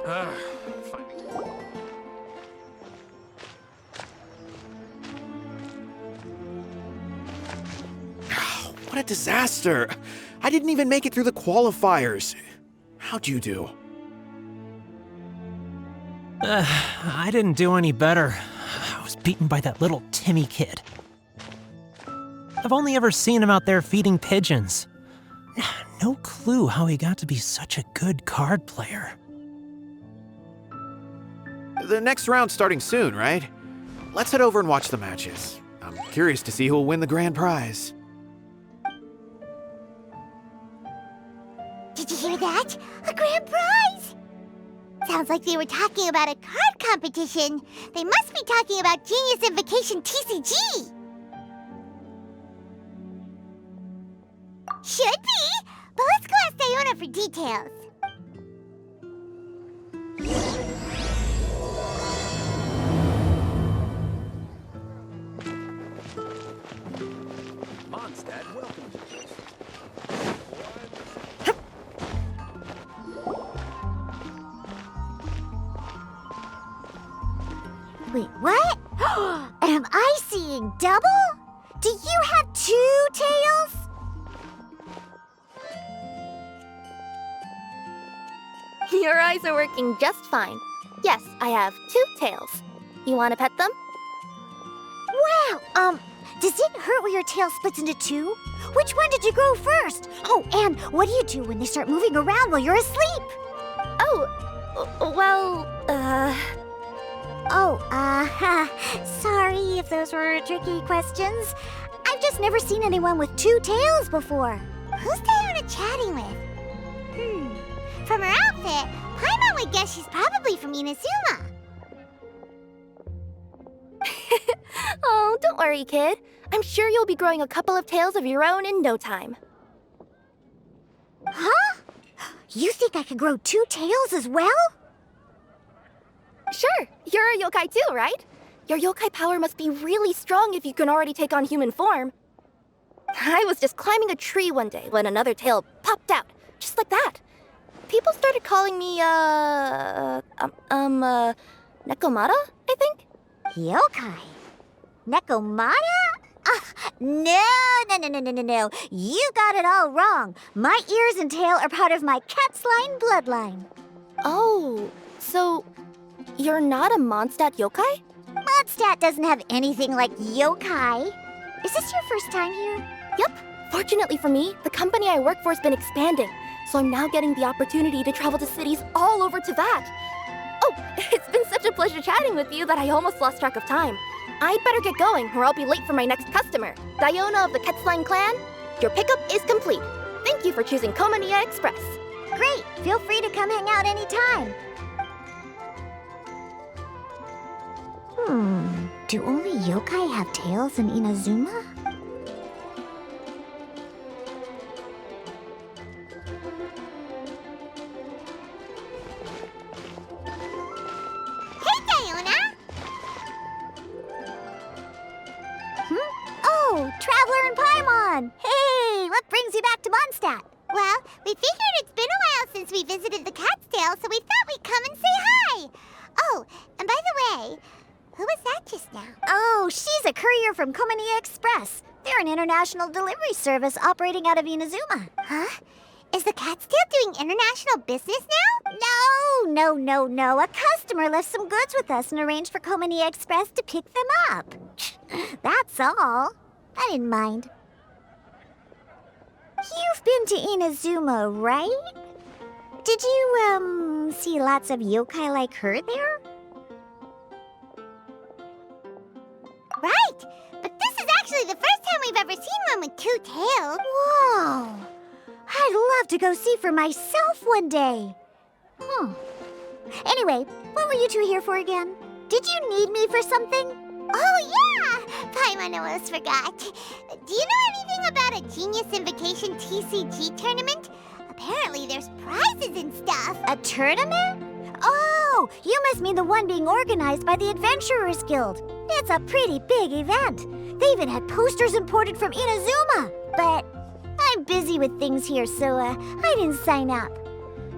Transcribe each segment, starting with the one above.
Finding. What a disaster! I didn't even make it through the qualifiers. How'd you do? I didn't do any better. I was beaten by that little Timmie kid. I've only ever seen him out there feeding pigeons. No clue how he got to be such a good card player. The next round's starting soon, right? Let's head over and watch the matches. I'm curious to see who'll win the grand prize. Did you hear that? A grand prize! Sounds like they were talking about a card competition. They must be talking about Genius Invocation TCG. Should be, but let's go ask Diona for details. Mondstadt, welcome to this. Wait, what? Am I seeing double? Do you have two tails? Your eyes are working just fine. Yes, I have two tails. You want to pet them? Wow, does it hurt when your tail splits into two? Which one did you grow first? Oh, and what do you do when they start moving around while you're asleep? Oh, well, sorry if those were tricky questions. I've just never seen anyone with two tails before. Who's Diona chatting with? From her outfit, Paimon would guess she's probably from Inazuma. Oh, don't worry, kid. I'm sure you'll be growing a couple of tails of your own in no time. Huh? You think I could grow two tails as well? Sure, you're a yokai too, right? Your yokai power must be really strong if you can already take on human form. I was just climbing a tree one day when another tail popped out, just like that. People started calling me, Nekomata, I think? Yokai? Nekomata? No. You got it all wrong. My ears and tail are part of my cat's line bloodline. Oh, so you're not a Mondstadt yokai? Mondstadt doesn't have anything like yokai. Is this your first time here? Yep. Fortunately for me, the company I work for has been expanding, so I'm now getting the opportunity to travel to cities all over Teyvat. Oh, it's been such a pleasure chatting with you that I almost lost track of time. I'd better get going, or I'll be late for my next customer. Diona of the Quetzline clan, your pickup is complete. Thank you for choosing Culminate Express. Great! Feel free to come hang out anytime. Do only yokai have tails in Inazuma? Hey, Diona! Oh, Traveler and Paimon! Hey, what brings you back to Mondstadt? Well, we figured it's been a while since we visited the Cat's-tail, so we thought we'd come and say hi. Oh, and by the way, who was that just now? Oh, she's a courier from Culminate Express. They're an international delivery service operating out of Inazuma. Huh? Is the Cat's-tail doing international business now? No. A customer left some goods with us and arranged for Culminate Express to pick them up. That's all. I didn't mind. You've been to Inazuma, right? Did you, see lots of yokai like her there? Right! But this is actually the first time we've ever seen one with two tails. Whoa! I'd love to go see for myself one day. Anyway, what were you two here for again? Did you need me for something? Oh, yeah! Paimon almost forgot. Do you know anything about a Genius Invocation TCG tournament? Apparently there's prizes and stuff. A tournament? Oh, you must mean the one being organized by the Adventurers Guild. It's a pretty big event. They even had posters imported from Inazuma. But I'm busy with things here, so I didn't sign up.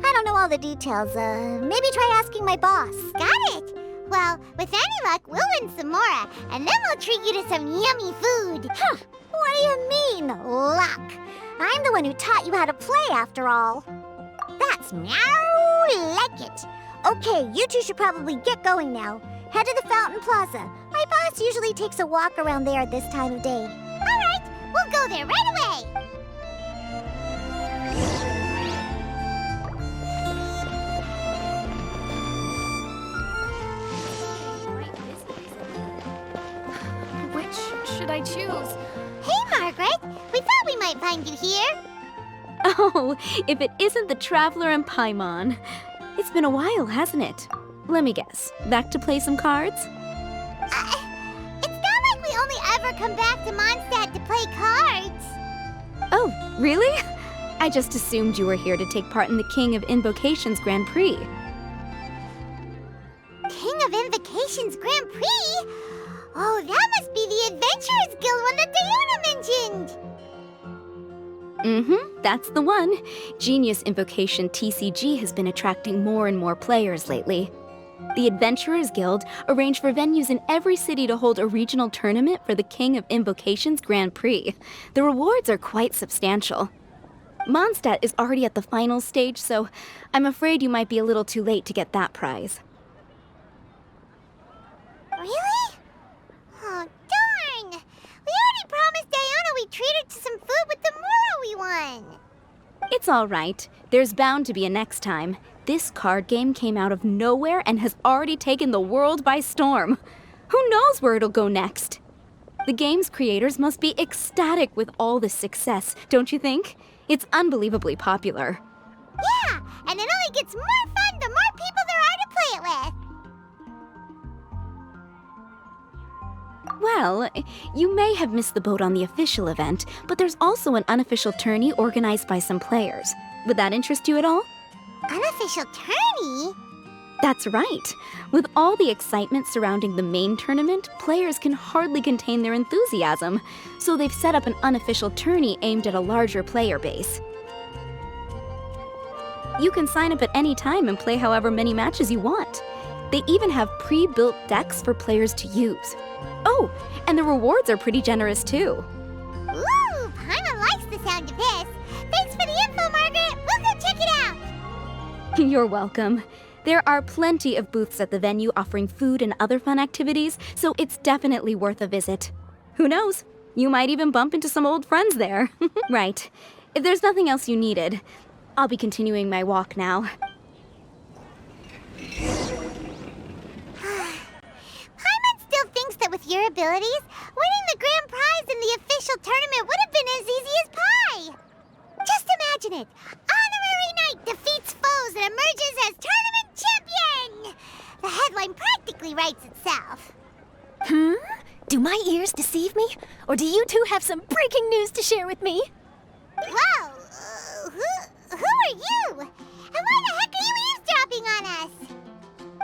I don't know all the details. Maybe try asking my boss. Got it! Well, with any luck, we'll win some more, and then we'll treat you to some yummy food. Huh. What do you mean, luck? I'm the one who taught you how to play, after all. That's meow like it. Okay, you two should probably get going now. Head to the Fountain Plaza. My boss usually takes a walk around there at this time of day. All right, we'll go there right away. Which should I choose? Hey, Margaret. We thought we might find you here. Oh, if it isn't the Traveler and Paimon. It's been a while, hasn't it? Let me guess. Back to play some cards? It's not like we only ever come back to Mondstadt to play cards. Oh, really? I just assumed you were here to take part in the King of Invocation's Grand Prix. King of Invocation's Grand Prix? Oh, that must be the Adventurers Guild one that Diona mentioned. That's the one. Genius Invocation TCG has been attracting more and more players lately. The Adventurers Guild arranged for venues in every city to hold a regional tournament for the King of Invocation's Grand Prix. The rewards are quite substantial. Mondstadt is already at the final stage, so I'm afraid you might be a little too late to get that prize. Really? Oh, darn! We already promised Diana we'd treat her to some food with the Moro we won. It's all right. There's bound to be a next time. This card game came out of nowhere and has already taken the world by storm. Who knows where it'll go next? The game's creators must be ecstatic with all this success, don't you think? It's unbelievably popular. Yeah, and it only gets more fun the more people there are to play it with. Well, you may have missed the boat on the official event, but there's also an unofficial tourney organized by some players. Would that interest you at all? Unofficial tourney? That's right. With all the excitement surrounding the main tournament, players can hardly contain their enthusiasm. So they've set up an unofficial tourney aimed at a larger player base. You can sign up at any time and play however many matches you want. They even have pre-built decks for players to use. Oh, and the rewards are pretty generous too. Ooh, Paimon likes the sound of this. Thanks for the info, Margaret. We'll go check it out. You're welcome. There are plenty of booths at the venue offering food and other fun activities, so it's definitely worth a visit. Who knows? You might even bump into some old friends there. Right. If there's nothing else you needed, I'll be continuing my walk now. Paimon still thinks that with your abilities, winning the grand prize in the official tournament would have been as easy as pie. Just imagine it. Honorary Knight defeats foes and emerges as tournament champion. The headline practically writes itself. Do my ears deceive me? Or do you two have some breaking news to share with me? Whoa! Who are you? And why the heck are you eavesdropping on us?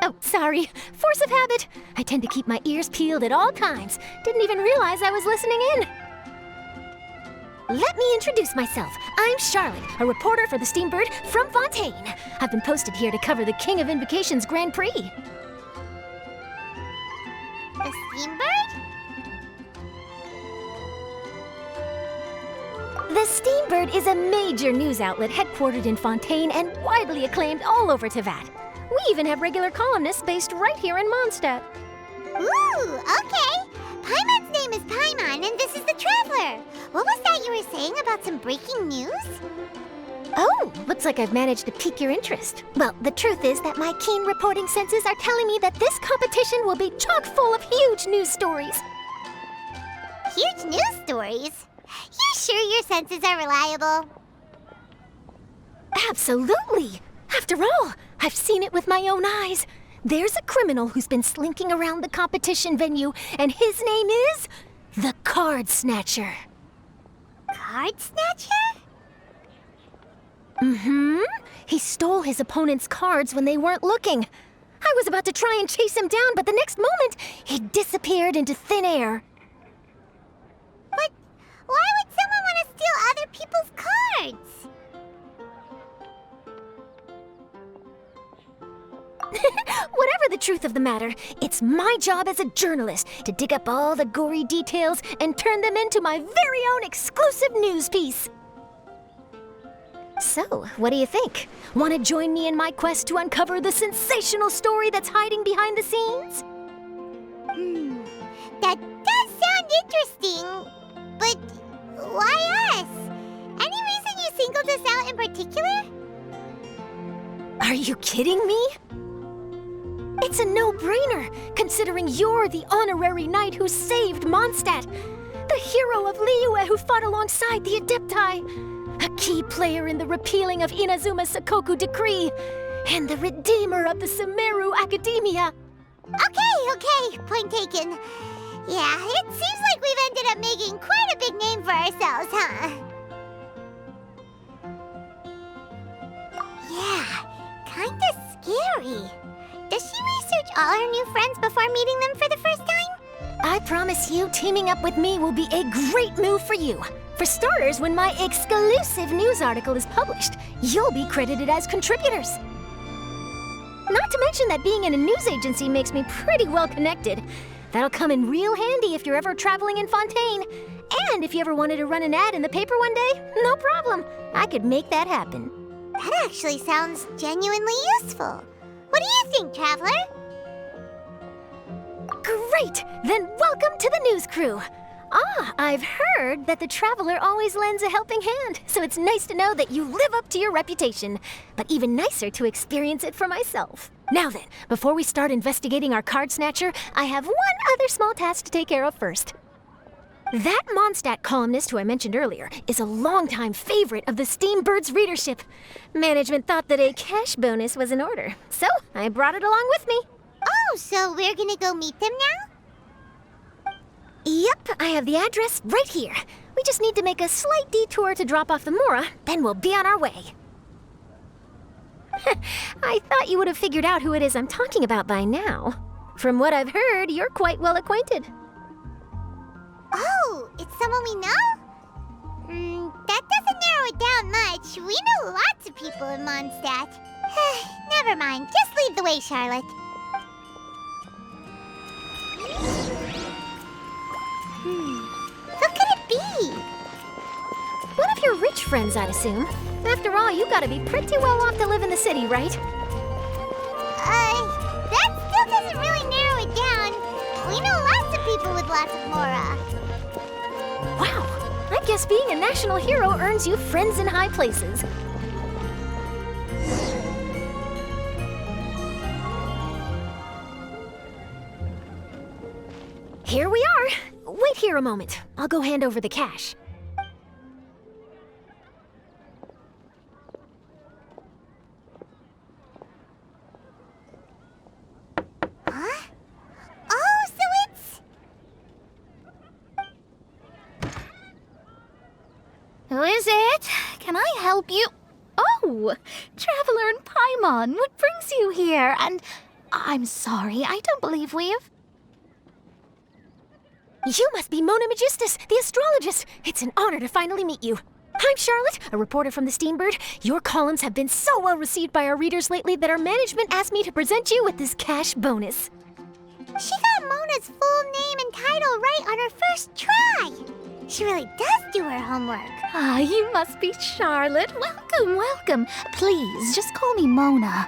Oh, sorry. Force of habit. I tend to keep my ears peeled at all times. Didn't even realize I was listening in. Let me introduce myself. I'm Charlotte, a reporter for the Steambird from Fontaine. I've been posted here to cover the King of Invocation's Grand Prix. The Steambird? The Steambird is a major news outlet headquartered in Fontaine and widely acclaimed all over Teyvat. We even have regular columnists based right here in Mondstadt. Ooh, okay. Paimon's name is Paimon, and this is the Traveler. What was that you were saying about some breaking news? Oh, looks like I've managed to pique your interest. Well, the truth is that my keen reporting senses are telling me that this competition will be chock full of huge news stories. Huge news stories? You sure your senses are reliable? Absolutely! After all, I've seen it with my own eyes. There's a criminal who's been slinking around the competition venue, and his name is the Card Snatcher. Card Snatcher? He stole his opponent's cards when they weren't looking. I was about to try and chase him down, but the next moment, he disappeared into thin air. But why would someone want to steal other people's cards? Whatever the truth of the matter, it's my job as a journalist to dig up all the gory details and turn them into my very own exclusive news piece. So, what do you think? Want to join me in my quest to uncover the sensational story that's hiding behind the scenes? That does sound interesting, but why us? Any reason you singled us out in particular? Are you kidding me? It's a no-brainer, considering you're the honorary knight who saved Mondstadt, the hero of Liyue who fought alongside the Adepti, a key player in the repealing of Inazuma's Sakoku decree, and the redeemer of the Sumeru Academia. Okay, point taken. Yeah, it seems like we've ended up making quite a big name for ourselves, huh? Yeah, kinda scary. Does she research all her new friends before meeting them for the first time? I promise you, teaming up with me will be a great move for you. For starters, when my exclusive news article is published, you'll be credited as contributors. Not to mention that being in a news agency makes me pretty well connected. That'll come in real handy if you're ever traveling in Fontaine. And if you ever wanted to run an ad in the paper one day, no problem. I could make that happen. That actually sounds genuinely useful. What do you think, Traveler? Great! Then welcome to the news crew. I've heard that the Traveler always lends a helping hand, so it's nice to know that you live up to your reputation. But even nicer to experience it for myself. Now then, before we start investigating our card snatcher, I have one other small task to take care of first. That Mondstadt columnist who I mentioned earlier is a longtime favorite of the Steambird's readership. Management thought that a cash bonus was in order, so I brought it along with me. Oh, so we're gonna go meet them now? Yep, I have the address right here. We just need to make a slight detour to drop off the Mora, then we'll be on our way. I thought you would have figured out who it is I'm talking about by now. From what I've heard, you're quite well acquainted. Oh, it's someone we know? That doesn't narrow it down much. We know lots of people in Mondstadt. Never mind, just lead the way, Charlotte. Who could it be? One of your rich friends, I'd assume. After all, you gotta be pretty well off to live in the city, right? That still doesn't really narrow it down. We know lots of people with lots of Mora. Wow, I guess being a national hero earns you friends in high places. Here we are. Wait here a moment. I'll go hand over the cash. Huh? Oh, so it's... Who is it? Can I help you? Oh, Traveler and Paimon, what brings you here? And I'm sorry, I don't believe we've... You must be Mona Magistus, the astrologist. It's an honor to finally meet you. I'm Charlotte, a reporter from the Steambird. Your columns have been so well received by our readers lately that our management asked me to present you with this cash bonus. She got Mona's full name and title right on her first try. She really does do her homework. Ah, you must be Charlotte. Welcome, welcome. Please, just call me Mona.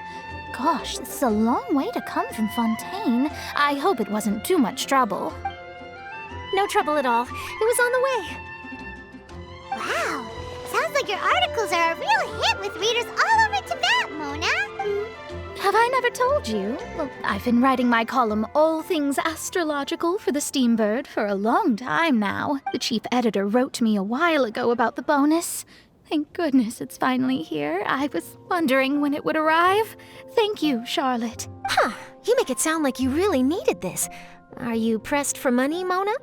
Gosh, this is a long way to come from Fontaine. I hope it wasn't too much trouble. No trouble at all. It was on the way. Wow, sounds like your articles are a real hit with readers all over Tibet, Mona. Have I never told you? Well, I've been writing my column All Things Astrological for the Steambird for a long time now. The chief editor wrote to me a while ago about the bonus. Thank goodness it's finally here. I was wondering when it would arrive. Thank you, Charlotte. Huh, you make it sound like you really needed this. Are you pressed for money, Mona?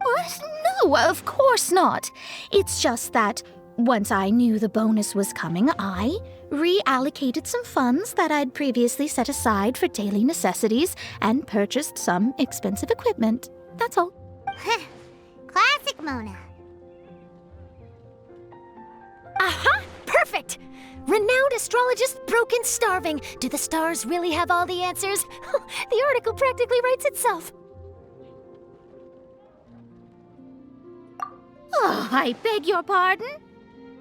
What? No, of course not. It's just that once I knew the bonus was coming, I reallocated some funds that I'd previously set aside for daily necessities and purchased some expensive equipment. That's all. Classic Mona. Aha! Perfect! Perfect! Renowned astrologist Broken Starving. Do the stars really have all the answers? The article practically writes itself. Oh, I beg your pardon?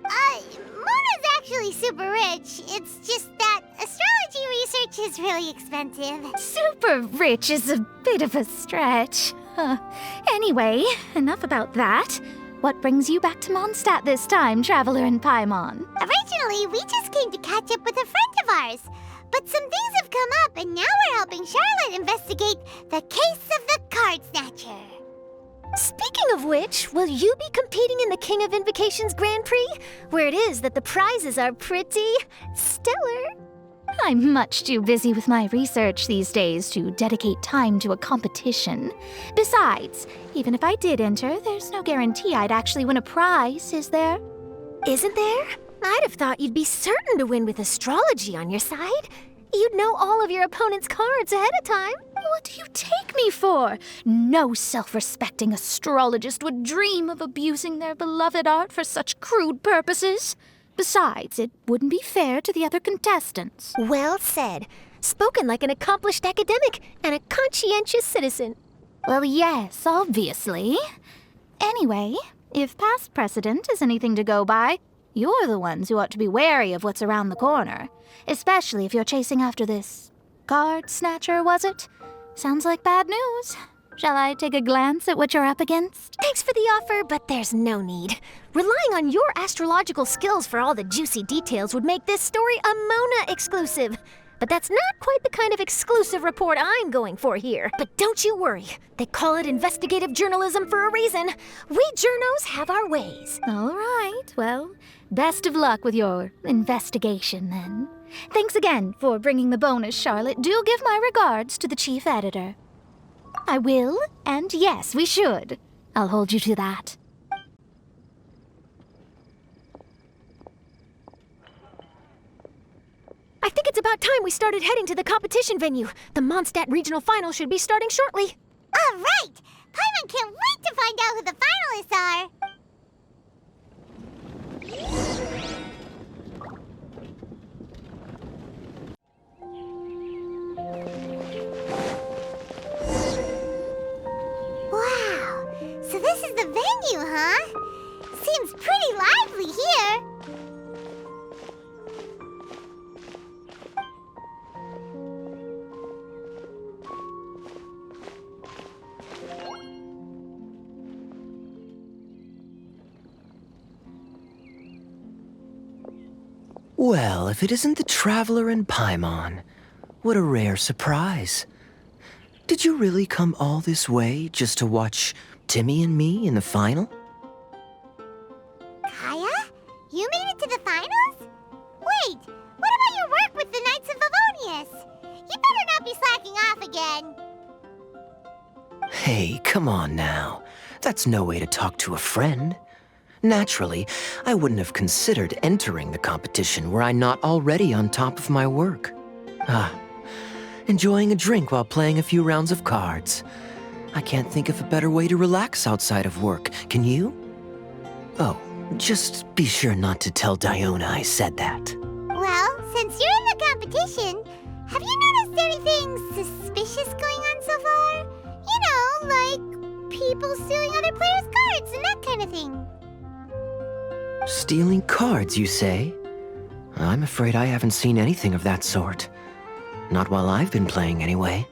Mona's actually super rich. It's just that astrology research is really expensive. Super rich is a bit of a stretch. Anyway, enough about that. What brings you back to Mondstadt this time, Traveler in Paimon? Originally, we just came to catch up with a friend of ours. But some things have come up, and now we're helping Charlotte investigate the case of the Card Snatcher. Speaking of which, will you be competing in the King of Invocations Grand Prix? Where it is that the prizes are pretty stellar. I'm much too busy with my research these days to dedicate time to a competition. Besides, even if I did enter, there's no guarantee I'd actually win a prize, is there? Isn't there? I'd have thought you'd be certain to win with astrology on your side. You'd know all of your opponent's cards ahead of time. What do you take me for? No self-respecting astrologist would dream of abusing their beloved art for such crude purposes. Besides, it wouldn't be fair to the other contestants. Well said. Spoken like an accomplished academic and a conscientious citizen. Well, yes, obviously. Anyway, if past precedent is anything to go by, you're the ones who ought to be wary of what's around the corner. Especially if you're chasing after this card snatcher, was it? Sounds like bad news. Shall I take a glance at what you're up against? Thanks for the offer, but there's no need. Relying on your astrological skills for all the juicy details would make this story a Mona exclusive. But that's not quite the kind of exclusive report I'm going for here. But don't you worry. They call it investigative journalism for a reason. We journos have our ways. All right, well, best of luck with your investigation, then. Thanks again for bringing the bonus, Charlotte. Do give my regards to the chief editor. I will, and yes, we should. I'll hold you to that. I think it's about time we started heading to the competition venue. The Mondstadt Regional Final should be starting shortly. All right! Paimon can't wait to find out who the finalists are! Wow! So this is the venue, huh? Seems pretty lively here. Well, if it isn't the Traveler in Paimon, what a rare surprise. Did you really come all this way just to watch Timmie and me in the final? Kaeya? You made it to the finals? Wait, what about your work with the Knights of Favonius? You better not be slacking off again. Hey, come on now. That's no way to talk to a friend. Naturally, I wouldn't have considered entering the competition were I not already on top of my work. Enjoying a drink while playing a few rounds of cards. I can't think of a better way to relax outside of work, can you? Oh, just be sure not to tell Diona I said that. Well, since you're in the competition, have you noticed anything suspicious going on so far? You know, like people stealing other players' cards and that kind of thing. Stealing cards, you say? I'm afraid I haven't seen anything of that sort. Not while I've been playing, anyway.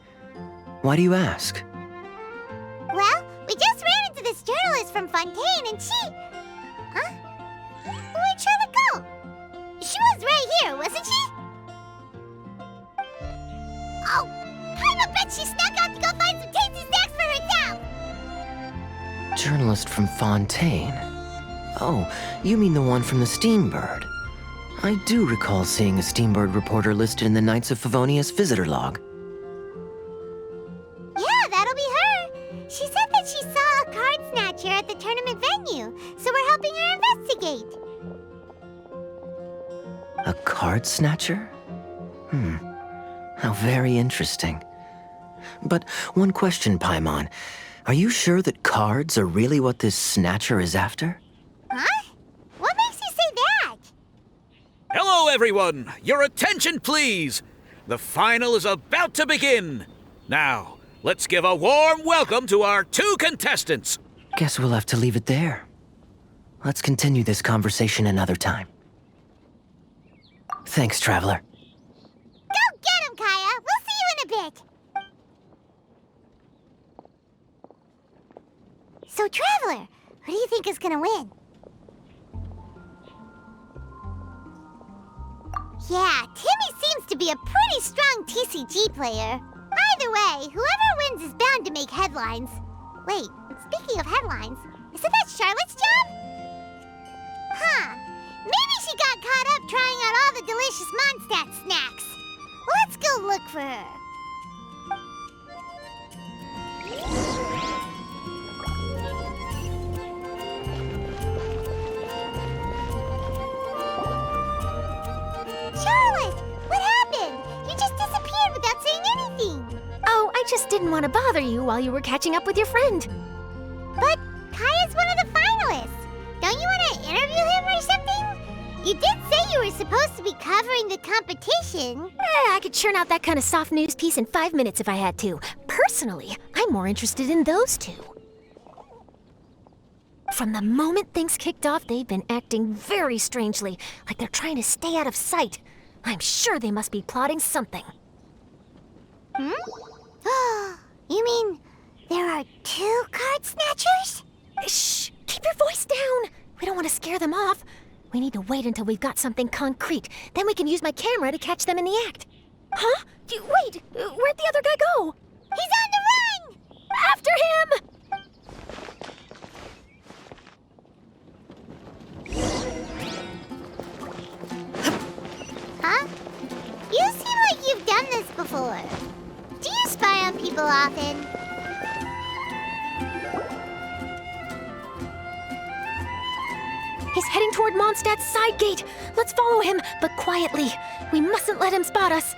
Why do you ask? Well, we just ran into this journalist from Fontaine and she... Huh? Where'd Charlotte go? She was right here, wasn't she? Oh, I bet she snuck out to go find some tasty snacks for herself! Journalist from Fontaine? Oh, you mean the one from the Steambird. I do recall seeing a Steambird reporter listed in the Knights of Favonius visitor log. Yeah, that'll be her. She said that she saw a card snatcher at the tournament venue, so we're helping her investigate. A card snatcher? How very interesting. But one question, Paimon. Are you sure that cards are really what this snatcher is after? Huh? What makes you say that? everyone! Your attention, please! The final is about to begin! Now, let's give a warm welcome to our 2 contestants! Guess we'll have to leave it there. Let's continue this conversation another time. Thanks, Traveler. Go get him, Kaeya! We'll see you in a bit! So, Traveler, who do you think is gonna win? Yeah, Timmie seems to be a pretty strong TCG player. Either way, whoever wins is bound to make headlines. Wait, speaking of headlines, isn't that Charlotte's job? Huh. Maybe she got caught up trying out all the delicious Mondstadt snacks. Let's go look for her. Charlotte! What happened? You just disappeared without saying anything. Oh, I just didn't want to bother you while you were catching up with your friend. But Kaeya's one of the finalists. Don't you want to interview him or something? You did say you were supposed to be covering the competition. I could churn out that kind of soft news piece in 5 minutes if I had to. Personally, I'm more interested in those 2. From the moment things kicked off, they've been acting very strangely, like they're trying to stay out of sight. I'm sure they must be plotting something. You mean there are 2 card snatchers? Shh! Keep your voice down! We don't want to scare them off. We need to wait until we've got something concrete. Then we can use my camera to catch them in the act. Huh? Wait! Where'd the other guy go? He's on the run! After him! Huh? You seem like you've done this before. Do you spy on people often? He's heading toward Mondstadt's side gate. Let's follow him, but quietly. We mustn't let him spot us.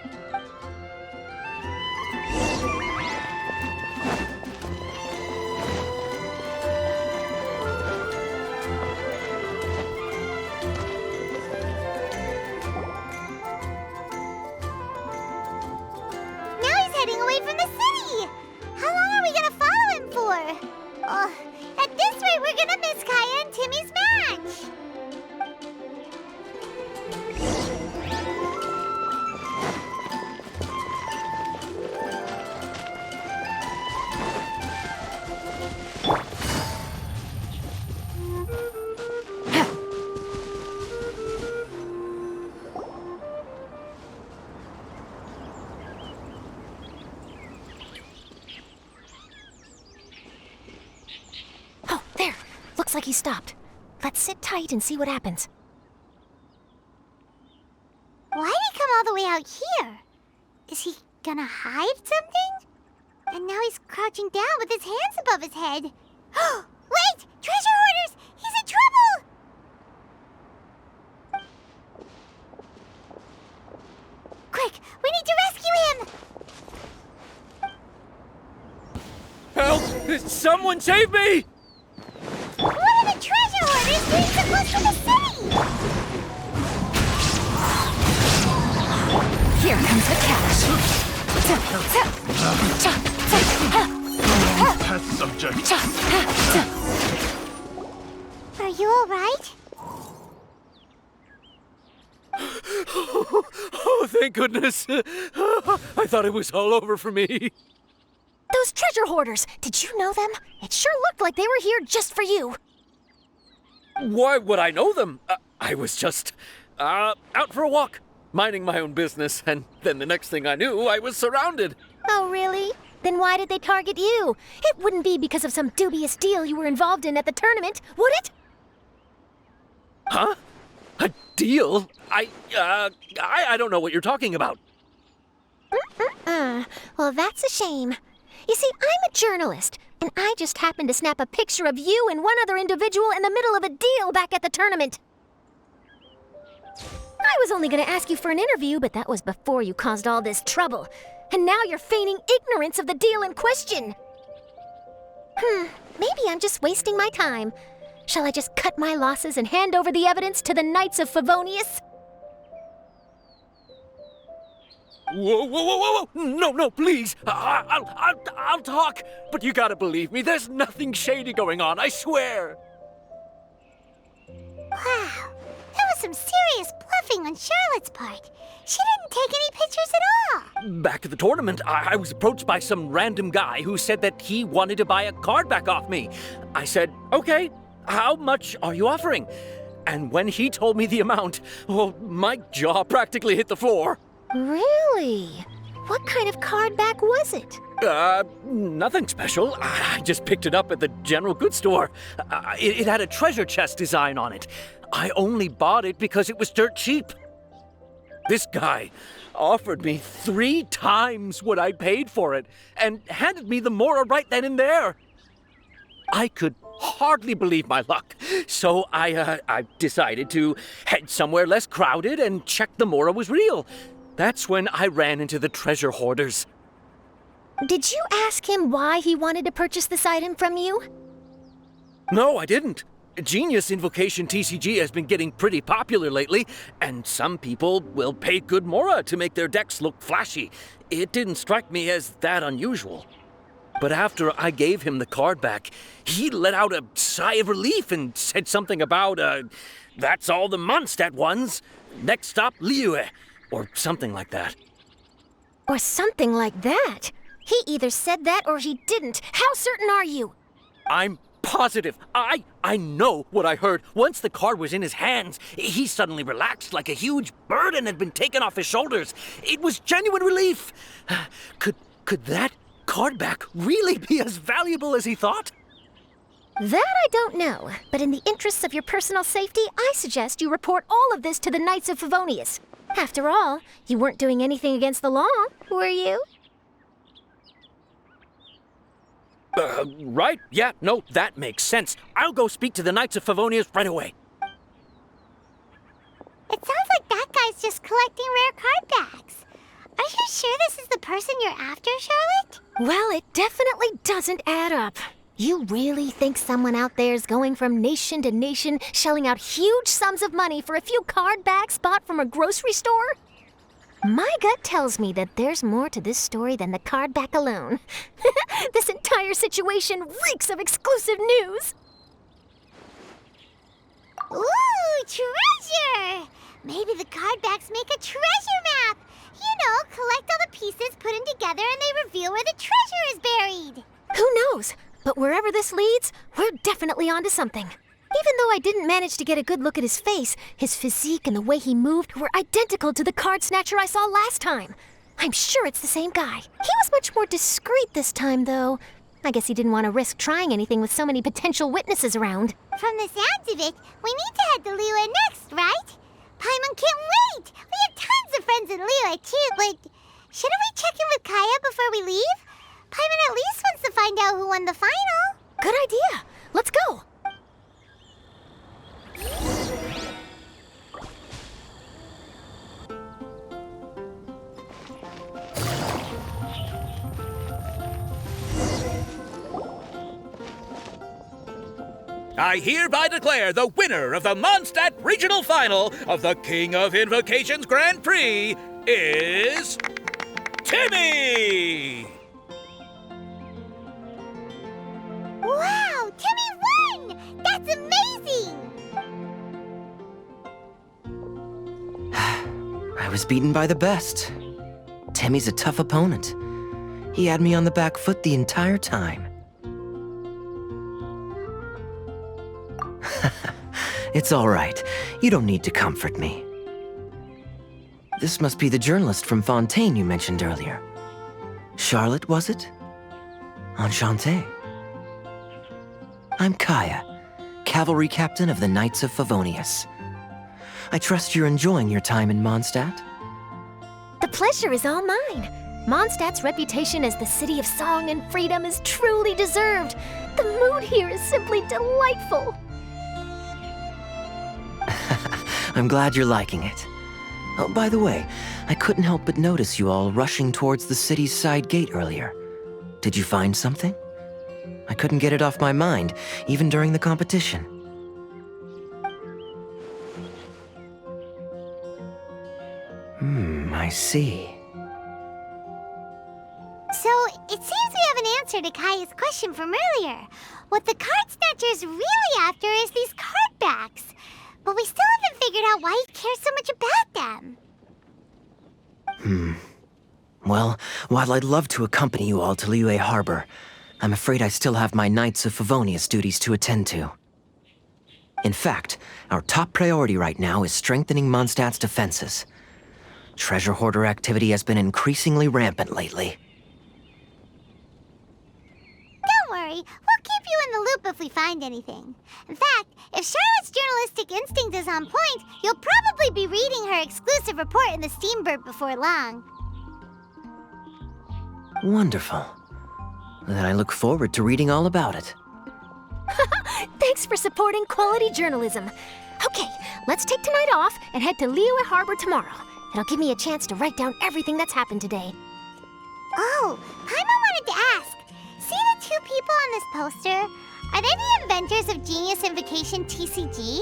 Now he's heading away from the city. How long are we gonna follow him for? Oh, at this rate, we're gonna miss Kaeya and Timmie's match. Oh, there. Looks like he stopped. Let's sit tight and see what happens. Why'd he come all the way out here? Is he gonna hide something? And now he's crouching down with his hands above his head. Wait! Treasure hoarders! He's in trouble! Quick! We need to rescue him! Help! Someone save me! What are the treasure hoarders doing so close to the city? Here comes the cash. Test subject. Are you alright? Oh, thank goodness. I thought it was all over for me. Those treasure hoarders, did you know them? It sure looked like they were here just for you. Why would I know them? I was just out for a walk, minding my own business, and then the next thing I knew, I was surrounded. Oh, really? Then why did they target you? It wouldn't be because of some dubious deal you were involved in at the tournament, would it? Huh? A deal? I don't know what you're talking about. Well, that's a shame. You see, I'm a journalist, and I just happened to snap a picture of you and one other individual in the middle of a deal back at the tournament. I was only going to ask you for an interview, but that was before you caused all this trouble. And now you're feigning ignorance of the deal in question. Maybe I'm just wasting my time. Shall I just cut my losses and hand over the evidence to the Knights of Favonius? Whoa, whoa, whoa, whoa, whoa! No, no, please! I'll talk! But you gotta believe me, there's nothing shady going on, I swear! Wow, that was some serious bluffing on Charlotte's part. She didn't take any pictures at all. Back at the tournament, I was approached by some random guy who said that he wanted to buy a card back off me. I said, okay, how much are you offering? And when he told me the amount, oh, my jaw practically hit the floor. Really? What kind of card back was it? Nothing special. I just picked it up at the general goods store. It had a treasure chest design on it. I only bought it because it was dirt cheap. This guy offered me 3 times what I paid for it and handed me the Mora right then and there. I could hardly believe my luck, so I decided to head somewhere less crowded and check the Mora was real. That's when I ran into the treasure hoarders. Did you ask him why he wanted to purchase this item from you? No, I didn't. Genius Invocation TCG has been getting pretty popular lately, and some people will pay good Mora to make their decks look flashy. It didn't strike me as that unusual. But after I gave him the card back, he let out a sigh of relief and said something about, that's all the Mondstadt ones. Next stop, Liyue, or something like that. Or something like that? He either said that or he didn't. How certain are you? I'm positive. I know what I heard. Once the card was in his hands, he suddenly relaxed like a huge burden had been taken off his shoulders. It was genuine relief. Could that card back really be as valuable as he thought? That I don't know, but in the interests of your personal safety, I suggest you report all of this to the Knights of Favonius. After all, you weren't doing anything against the law, were you? Right? Yeah, no, that makes sense. I'll go speak to the Knights of Favonius right away. It sounds like that guy's just collecting rare card backs. Are you sure this is the person you're after, Charlotte? Well, it definitely doesn't add up. You really think someone out there is going from nation to nation, shelling out huge sums of money for a few card backs bought from a grocery store? My gut tells me that there's more to this story than the card back alone. This entire situation reeks of exclusive news. Ooh, treasure! Maybe the card backs make a treasure map. You know, collect all the pieces, put them together, and they reveal where the treasure is buried. Who knows? But wherever this leads, we're definitely onto something. Even though I didn't manage to get a good look at his face, his physique and the way he moved were identical to the card snatcher I saw last time. I'm sure it's the same guy. He was much more discreet this time, though. I guess he didn't want to risk trying anything with so many potential witnesses around. From the sounds of it, we need to head to Liyue next, right? Paimon can't wait! We have tons of friends in Liyue, too, but shouldn't we check in with kaeya before we leave? Paimon at least wants to find out who won the final. Good idea. Let's go. I hereby declare the winner of the Mondstadt Regional Final of the King of Invocations Grand Prix is Timmie! Wow, Timmie won! That's amazing! I was beaten by the best. Timmie's a tough opponent. He had me on the back foot the entire time. It's all right. You don't need to comfort me. This must be the journalist from Fontaine you mentioned earlier. Charlotte, was it? Enchanté. I'm Kaeya, cavalry captain of the Knights of Favonius. I trust you're enjoying your time in Mondstadt? The pleasure is all mine. Mondstadt's reputation as the city of song and freedom is truly deserved. The mood here is simply delightful. I'm glad you're liking it. Oh, by the way, I couldn't help but notice you all rushing towards the city's side gate earlier. Did you find something? I couldn't get it off my mind, even during the competition. I see. it seems we have an answer to Kaeya's question from earlier. What the card snatcher's really after is these card backs. But we still haven't figured out why he cares so much about them. Well, while I'd love to accompany you all to Liyue Harbor, I'm afraid I still have my Knights of Favonius duties to attend to. In fact, our top priority right now is strengthening Mondstadt's defenses. Treasure hoarder activity has been increasingly rampant lately. Don't worry, we'll keep you in the loop if we find anything. In fact, if Charlotte's journalistic instinct is on point, you'll probably be reading her exclusive report in the Steambird before long. Wonderful. Then I look forward to reading all about it. Thanks for supporting quality journalism. Okay, let's take tonight off and head to Liyue Harbor tomorrow. It'll give me a chance to write down everything that's happened today. Oh, Paimon wanted to ask. See the two people on this poster? Are they the inventors of Genius Invocation TCG?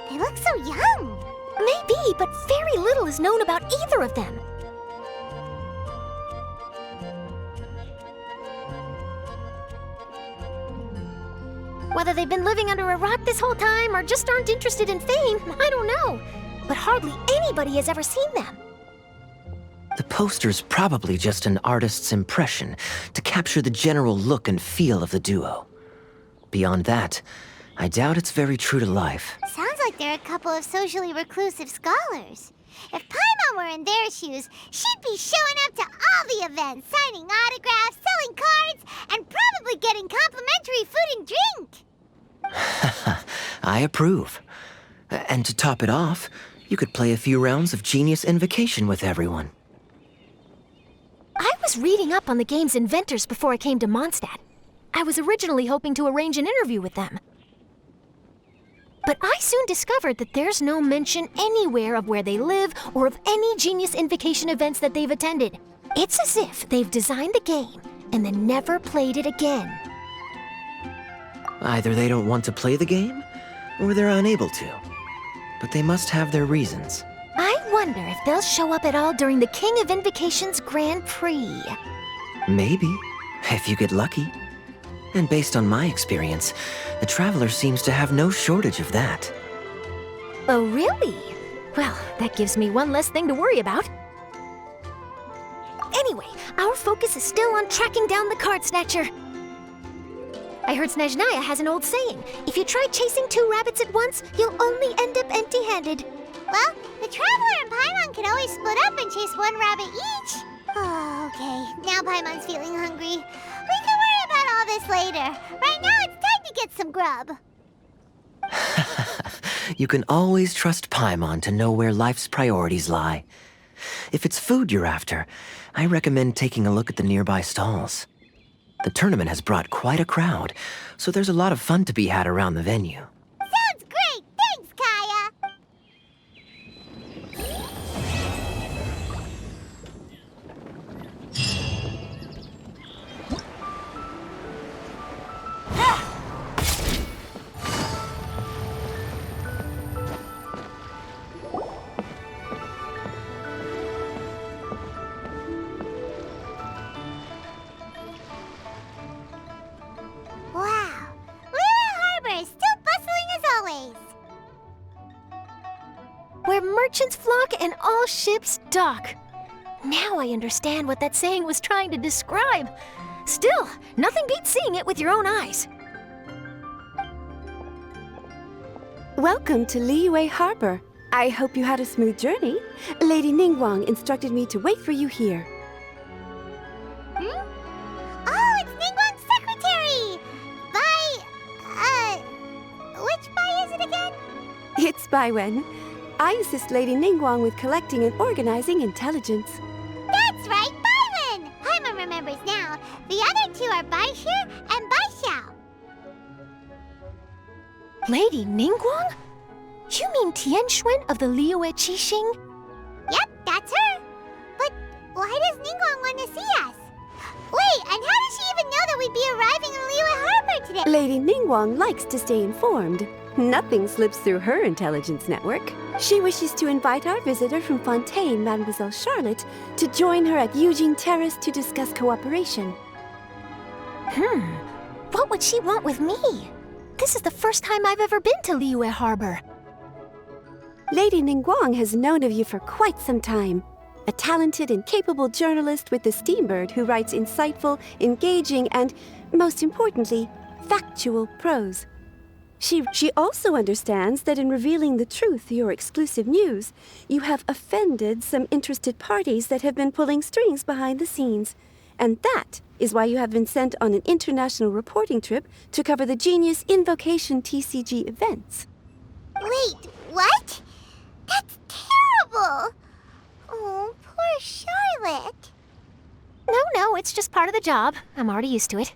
They look so young. Maybe, but very little is known about either of them. Whether they've been living under a rock this whole time or just aren't interested in fame, I don't know. But hardly anybody has ever seen them. The poster's probably just an artist's impression to capture the general look and feel of the duo. Beyond that, I doubt it's very true to life. Sounds like they're a couple of socially reclusive scholars. If Paimon were in their shoes, she'd be showing up to all the events, signing autographs, selling cards, and probably getting complimentary food and drink. I approve. And to top it off, you could play a few rounds of Genius Invocation with everyone. I was reading up on the game's inventors before I came to Mondstadt. I was originally hoping to arrange an interview with them. But I soon discovered that there's no mention anywhere of where they live or of any Genius Invocation events that they've attended. It's as if they've designed the game and then never played it again. Either they don't want to play the game, or they're unable to. But they must have their reasons. I wonder if they'll show up at all during the King of Invocation's Grand Prix. Maybe, if you get lucky. And based on my experience, the Traveler seems to have no shortage of that. Oh, really? Well, that gives me one less thing to worry about. Anyway, our focus is still on tracking down the card snatcher. I heard Snezhnaya has an old saying. If you try chasing two rabbits at once, you'll only end up empty-handed. Well, the Traveler and Paimon can always split up and chase one rabbit each. Oh, okay. Now Paimon's feeling hungry. We can worry about all this later. Right now, it's time to get some grub. You can always trust Paimon to know where life's priorities lie. If it's food you're after, I recommend taking a look at the nearby stalls. The tournament has brought quite a crowd, so there's a lot of fun to be had around the venue. Sounds great! Thanks, Kaeya! Wow! Liyue Harbor is still bustling as always. Where merchants flock and all ships dock. Now I understand what that saying was trying to describe. Still, nothing beats seeing it with your own eyes. Welcome to Liyue Harbor. I hope you had a smooth journey. Lady Ningguang instructed me to wait for you here. Oh, it's Ningguang's secretary! Which Bai is it again? It's Baiwen. I assist Lady Ningguang with collecting and organizing intelligence. That's right, Baiwen! Paimon remembers now. The other two are Baishir and Baishao. Lady Ningguang? You mean Tianxuan of the Liyue Qixing? Yep, that's her. But why does Ningguang want to see us? Wait, and how does she even know that we'd be arriving in Liyue Harbor today? Lady Ningguang likes to stay informed. Nothing slips through her intelligence network. She wishes to invite our visitor from Fontaine, Mademoiselle Charlotte, to join her at Eugene Terrace to discuss cooperation. What would she want with me? This is the first time I've ever been to Liyue Harbor. Lady Ningguang has known of you for quite some time. A talented and capable journalist with the Steambird who writes insightful, engaging, and, most importantly, factual prose. She also understands that in revealing the truth to your exclusive news, you have offended some interested parties that have been pulling strings behind the scenes. And that is why you have been sent on an international reporting trip to cover the Genius Invocation TCG events. Wait, what? That's terrible! Oh, poor Charlotte. No, it's just part of the job. I'm already used to it.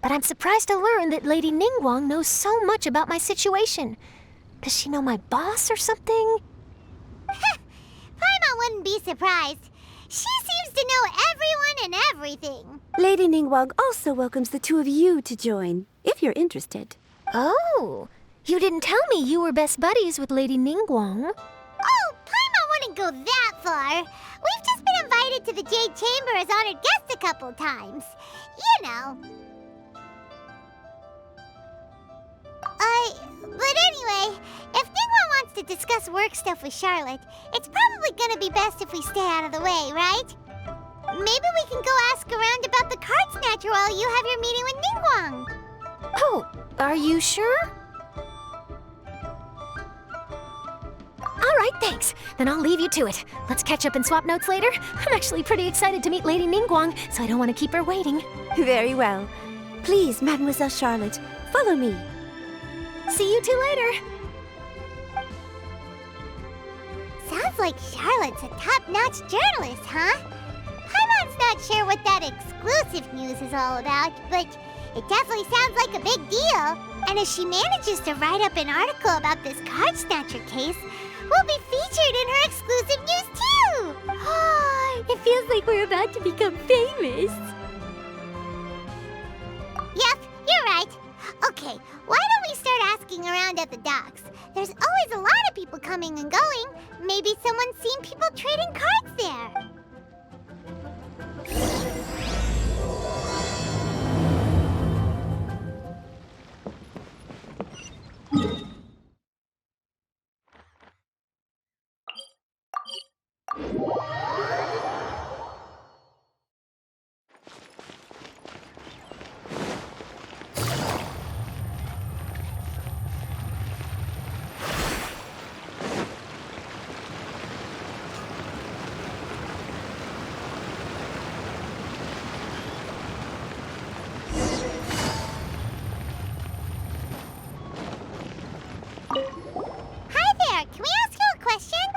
But I'm surprised to learn that Lady Ningguang knows so much about my situation. Does she know my boss or something? Paimon wouldn't be surprised. She seems to know everyone and everything. Lady Ningguang also welcomes the two of you to join, if you're interested. Oh, you didn't tell me you were best buddies with Lady Ningguang. Oh, Paimon wouldn't go that far. We've just been invited to the Jade Chamber as honored guests a couple times. You know. But anyway, if Ningguang wants to discuss work stuff with Charlotte, it's probably gonna be best if we stay out of the way, right? Maybe we can go ask around about the card snatcher while you have your meeting with Ningguang. Oh, are you sure? All right, thanks. Then I'll leave you to it. Let's catch up and swap notes later. I'm actually pretty excited to meet Lady Ningguang, so I don't want to keep her waiting. Very well. Please, Mademoiselle Charlotte, follow me. See you two later. Sounds like Charlotte's a top-notch journalist, huh? Paimon's not sure what that exclusive news is all about, but it definitely sounds like a big deal. And if she manages to write up an article about this card snatcher case, we'll be featured in her exclusive news too! It feels like we're about to become famous. Yep, you're right. Okay, why don't we start asking around at the docks? There's always a lot of people coming and going. Maybe someone's seen people trading cards there.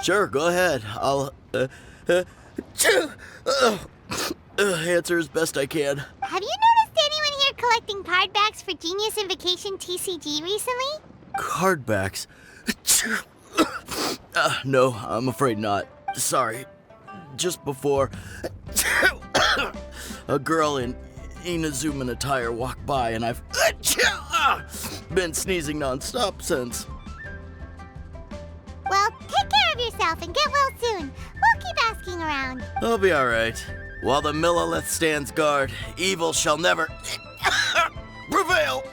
Sure, go ahead. I'll, answer as best I can. Have you noticed anyone here collecting card backs for Genius Invocation TCG recently? Card backs? No, I'm afraid not. Sorry. Just before, a girl in Inazuman attire walked by and I've been sneezing nonstop since. Well, take care of yourself and get well soon. We'll keep asking around. I'll be alright. While the Millilith stands guard, evil shall never prevail!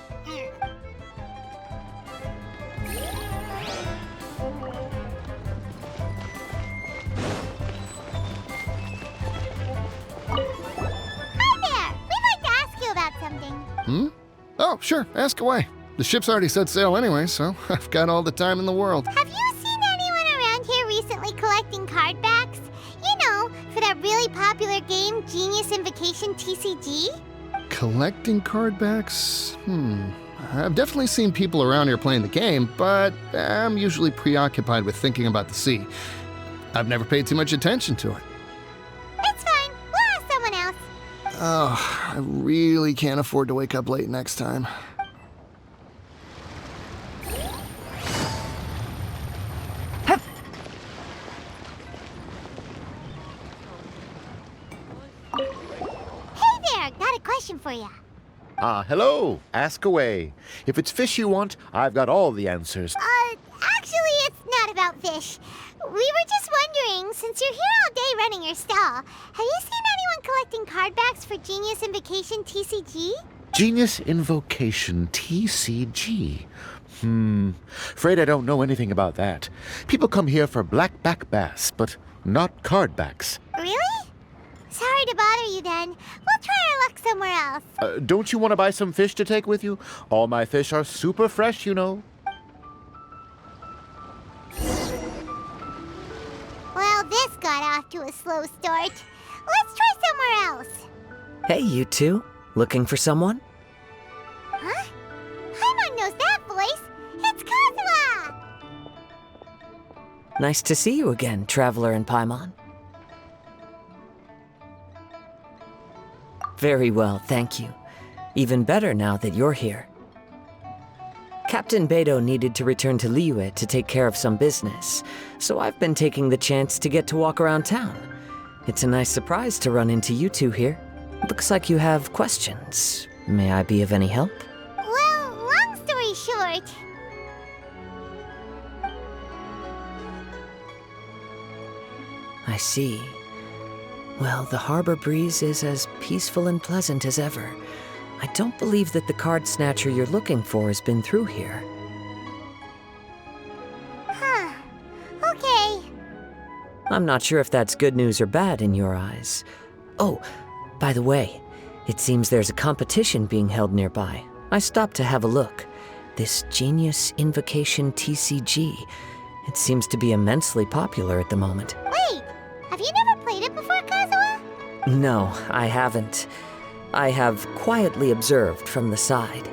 Hi there! We'd like to ask you about something. Oh, sure, ask away. The ship's already set sail anyway, so I've got all the time in the world. Have you seen anyone around here recently collecting card backs? You know, for that really popular game, Genius Invocation TCG? Collecting card backs? I've definitely seen people around here playing the game, but I'm usually preoccupied with thinking about the sea. I've never paid too much attention to it. It's fine. We'll ask someone else. Oh, I really can't afford to wake up late next time. For you. Hello. Ask away. If it's fish you want, I've got all the answers. Actually, it's not about fish. We were just wondering, since you're here all day running your stall, have you seen anyone collecting card backs for Genius Invocation TCG? Genius Invocation TCG. Afraid I don't know anything about that. People come here for black back bass, but not card backs. Really? Sorry to bother you then. We'll try our luck somewhere else. Don't you want to buy some fish to take with you? All my fish are super fresh, you know. Well, this got off to a slow start. Let's try somewhere else. Hey, you two. Looking for someone? Huh? Paimon knows that voice. It's Kazuha! Nice to see you again, Traveler and Paimon. Very well, thank you. Even better now that you're here. Captain Beidou needed to return to Liyue to take care of some business, so I've been taking the chance to get to walk around town. It's a nice surprise to run into you two here. Looks like you have questions. May I be of any help? Well, long story short... I see. Well, the harbor breeze is as peaceful and pleasant as ever. I don't believe that the card snatcher you're looking for has been through here. Huh. Okay. I'm not sure if that's good news or bad in your eyes. Oh, by the way, it seems there's a competition being held nearby. I stopped to have a look. This Genius Invocation TCG. It seems to be immensely popular at the moment. Wait, have you never played it before, Kazuha? No, I haven't. I have quietly observed from the side.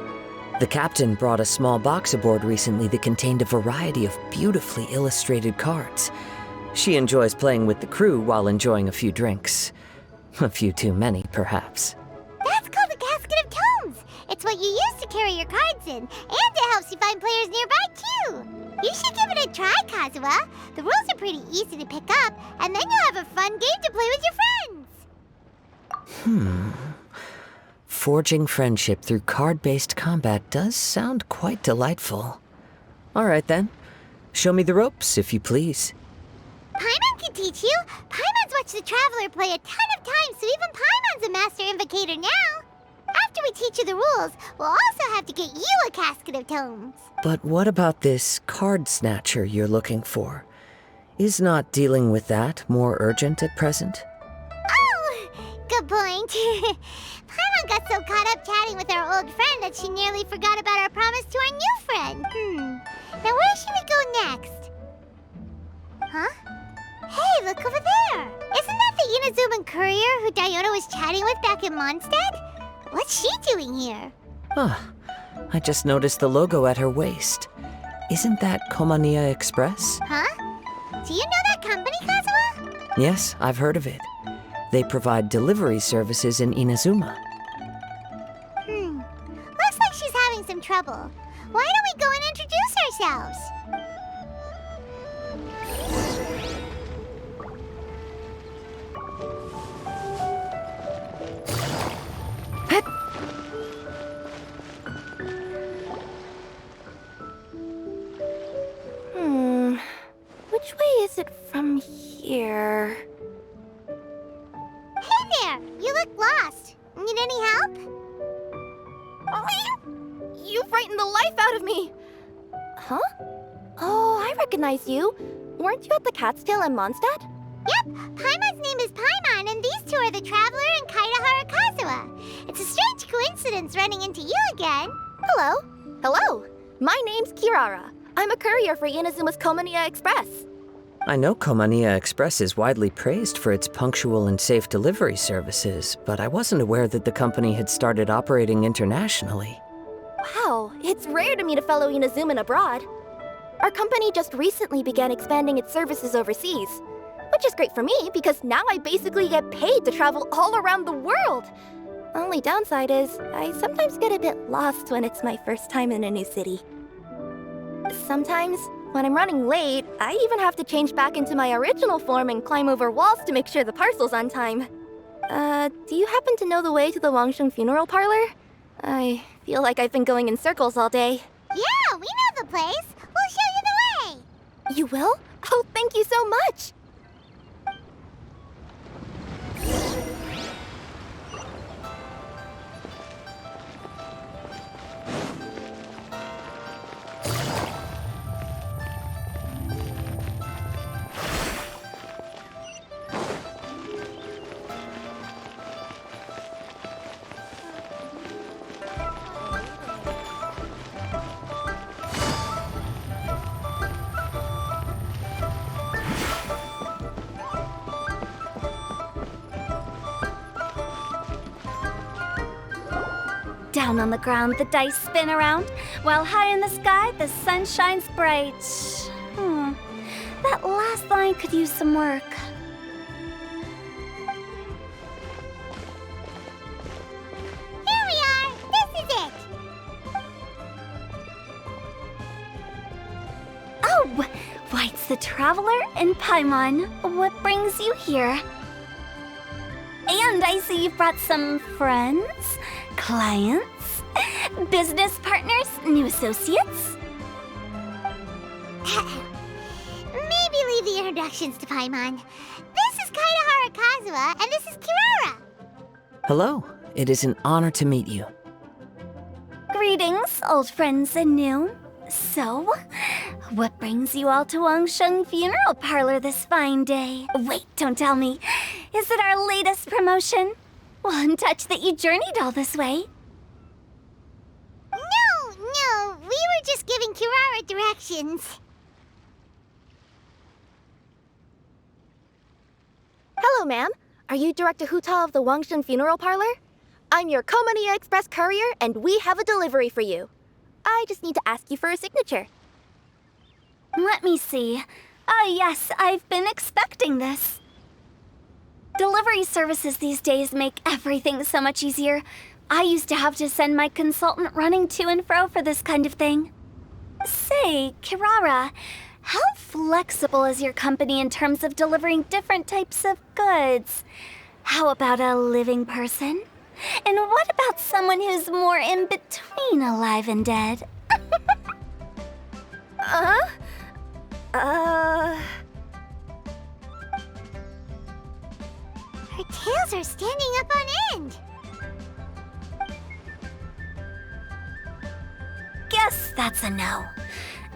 The captain brought a small box aboard recently that contained a variety of beautifully illustrated cards. She enjoys playing with the crew while enjoying a few drinks. A few too many, perhaps. That's called the Casket of Tomes. It's what you use to carry your cards in, and it helps you find players nearby, too. You should give it a try, Kazuha. The rules are pretty easy to pick up, and then you'll have a fun game to play with your friends. Forging friendship through card-based combat does sound quite delightful. All right, then. Show me the ropes, if you please. Paimon can teach you. Paimon's watched the Traveler play a ton of times, so even Paimon's a master invocator now. After we teach you the rules, we'll also have to get you a Casket of Tomes. But what about this card snatcher you're looking for? Is not dealing with that more urgent at present? Oh, good point. Paimon got so caught up chatting with our old friend that she nearly forgot about our promise to our new friend. Now where should we go next? Huh? Hey, look over there! Isn't that the Inazuman courier who Diona was chatting with back in Mondstadt? What's she doing here? I just noticed the logo at her waist. Isn't that Komaniya Express? Huh? Do you know that company, Kazuha? Yes, I've heard of it. They provide delivery services in Inazuma. Looks like she's having some trouble. Why don't we go and introduce ourselves? Which way is it from here? Hey there! You look lost. Need any help? You frightened the life out of me! Huh? Oh, I recognize you. Weren't you at the Cat's Tail in Mondstadt? Yep, Paimon's name is Paimon, and these two are the Traveler and Kaeya Kazuha. It's a strange coincidence running into you again. Hello. Hello. My name's Kirara. I'm a courier for Inazuma's Komaniya Express. I know Komaniya Express is widely praised for its punctual and safe delivery services, but I wasn't aware that the company had started operating internationally. Wow, it's rare to meet a fellow Inazuman abroad. Our company just recently began expanding its services overseas, which is great for me because now I basically get paid to travel all around the world. Only downside is I sometimes get a bit lost when it's my first time in a new city. Sometimes, when I'm running late, I even have to change back into my original form and climb over walls to make sure the parcel's on time. Do you happen to know the way to the Wangsheng funeral parlor? I feel like I've been going in circles all day. Yeah, we know the place. We'll show you the way. You will? Oh, thank you so much! Down on the ground, the dice spin around, while high in the sky, the sun shines bright. That last line could use some work. Here we are! This is it! Oh, why, it's the Traveler and Paimon. What brings you here? And I see you've brought some friends, clients, business partners, new associates. Maybe leave the introductions to Paimon. This is Kazhua, and this is Kirara. Hello. It is an honor to meet you. Greetings, old friends and new. So, what brings you all to Wangsheng Funeral Parlor this fine day? Wait, don't tell me. Is it our latest promotion? Well, I'm touched that you journeyed all this way. No, we were just giving Kirara directions. Hello, ma'am. Are you Director Huta of the Wangsheng Funeral Parlor? I'm your Komania Express courier, and we have a delivery for you. I just need to ask you for a signature. Let me see. Yes, I've been expecting this. Delivery services these days make everything so much easier. I used to have to send my consultant running to and fro for this kind of thing. Say, Kirara, how flexible is your company in terms of delivering different types of goods? How about a living person? And what about someone who's more in between alive and dead? Her tails are standing up on end. Guess that's a no.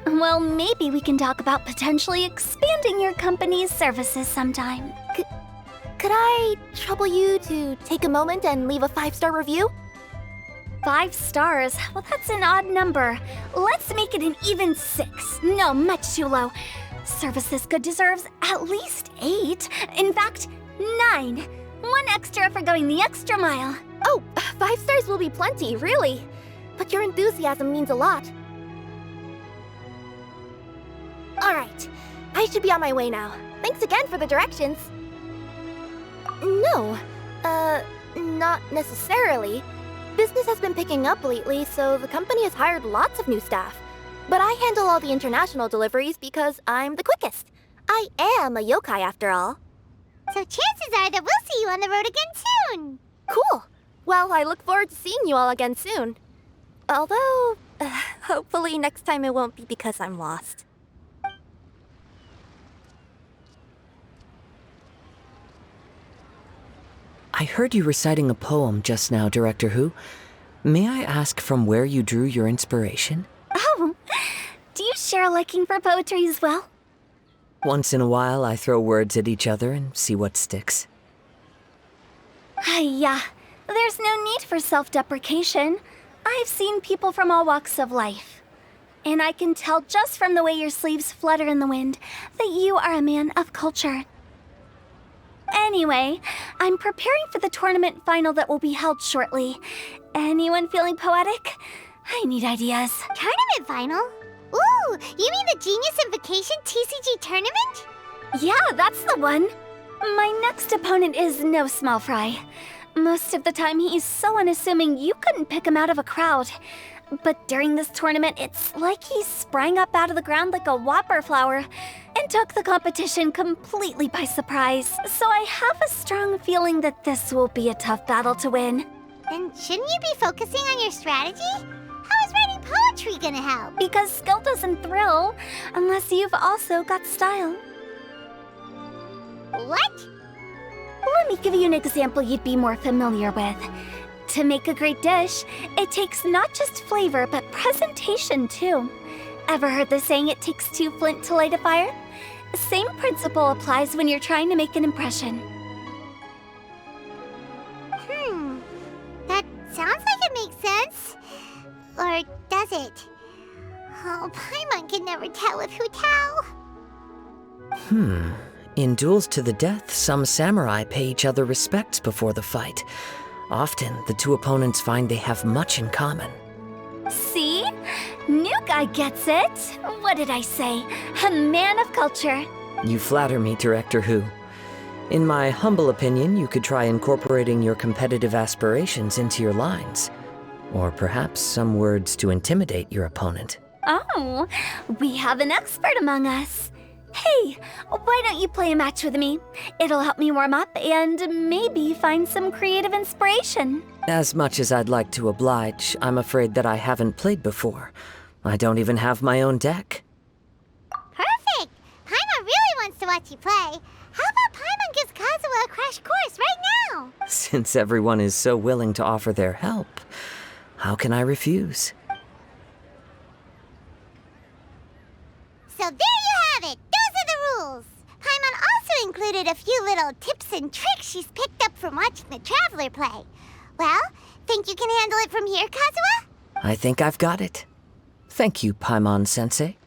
Well, maybe we can talk about potentially expanding your company's services sometime. Could I trouble you to take a moment and leave a 5-star review? 5 stars? Well, that's an odd number. Let's make it an even 6. No, much too low. Service this good deserves at least 8. In fact, 9. 1 extra for going the extra mile. Oh, 5 stars will be plenty, really. But your enthusiasm means a lot. All right, I should be on my way now. Thanks again for the directions. No, not necessarily. Business has been picking up lately, so the company has hired lots of new staff. But I handle all the international deliveries because I'm the quickest. I am a yokai after all. So chances are that we'll see you on the road again soon. Cool. Well, I look forward to seeing you all again soon. Although, hopefully next time it won't be because I'm lost. I heard you reciting a poem just now, Director Who. May I ask from where you drew your inspiration? Oh, do you share a liking for poetry as well? Once in a while, I throw words at each other and see what sticks. Yeah, there's no need for self-deprecation. I've seen people from all walks of life. And I can tell just from the way your sleeves flutter in the wind that you are a man of culture. Anyway, I'm preparing for the tournament final that will be held shortly. Anyone feeling poetic? I need ideas. Tournament final? Ooh, you mean the Genius Invocation TCG tournament? Yeah, that's the one. My next opponent is no small fry. Most of the time he's so unassuming you couldn't pick him out of a crowd. But during this tournament, it's like he sprang up out of the ground like a whopper flower and took the competition completely by surprise. So I have a strong feeling that this will be a tough battle to win. Then shouldn't you be focusing on your strategy? How is writing poetry gonna help? Because skill doesn't thrill unless you've also got style. What? Let me give you an example you'd be more familiar with. To make a great dish, it takes not just flavor, but presentation too. Ever heard the saying, it takes 2 flint to light a fire? The same principle applies when you're trying to make an impression. That sounds like it makes sense. Or does it? Oh, Paimon can never tell with Hutao. In duels to the death, some samurai pay each other respects before the fight. Often, the two opponents find they have much in common. See? New guy gets it. What did I say? A man of culture. You flatter me, Director Who. In my humble opinion, you could try incorporating your competitive aspirations into your lines. Or perhaps some words to intimidate your opponent. Oh, we have an expert among us. Hey, why don't you play a match with me? It'll help me warm up and maybe find some creative inspiration. As much as I'd like to oblige, I'm afraid that I haven't played before. I don't even have my own deck. Perfect! Paimon really wants to watch you play. How about Paimon gives Kazuha a crash course right now? Since everyone is so willing to offer their help, how can I refuse? So there you have it! Those are the rules! Paimon also included a few little tips and tricks she's picked up from watching the Traveler play. Well, think you can handle it from here, Kazuha? I think I've got it. Thank you, Paimon-sensei.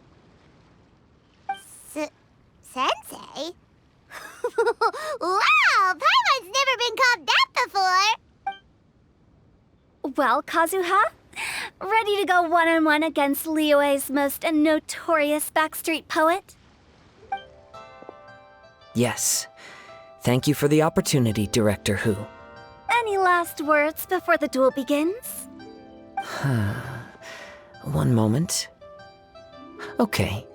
Sensei? Wow! Paimon's never been called that before! Well, Kazuha, ready to go one-on-one against Liyue's most notorious backstreet poet? Yes. Thank you for the opportunity, Director Who. Any last words before the duel begins? One moment. Okay,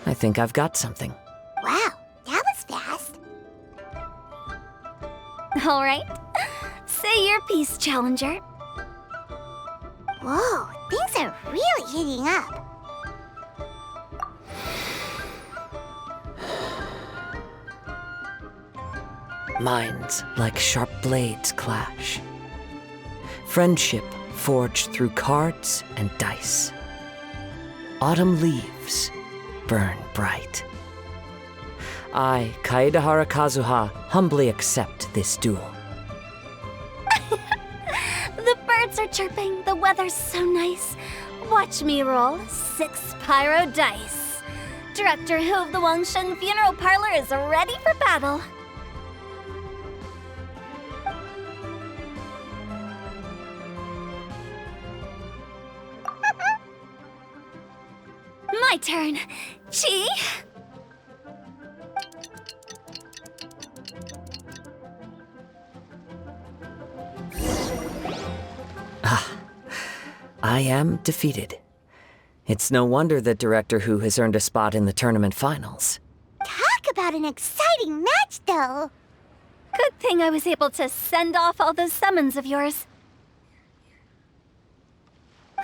I think I've got something. Wow, that was fast. All right. Say your piece, Challenger. Whoa, things are really heating up. Minds like sharp blades clash. Friendship forged through cards and dice. Autumn leaves burn bright. I, Kaedahara Kazuha, humbly accept this duel. The birds are chirping, the weather's so nice. Watch me roll 6 pyro dice. Director Who of the Wangshen Funeral Parlor is ready for battle. My turn. Chi? I am defeated. It's no wonder that Director Who has earned a spot in the tournament finals. Talk about an exciting match, though. Good thing I was able to send off all those summons of yours.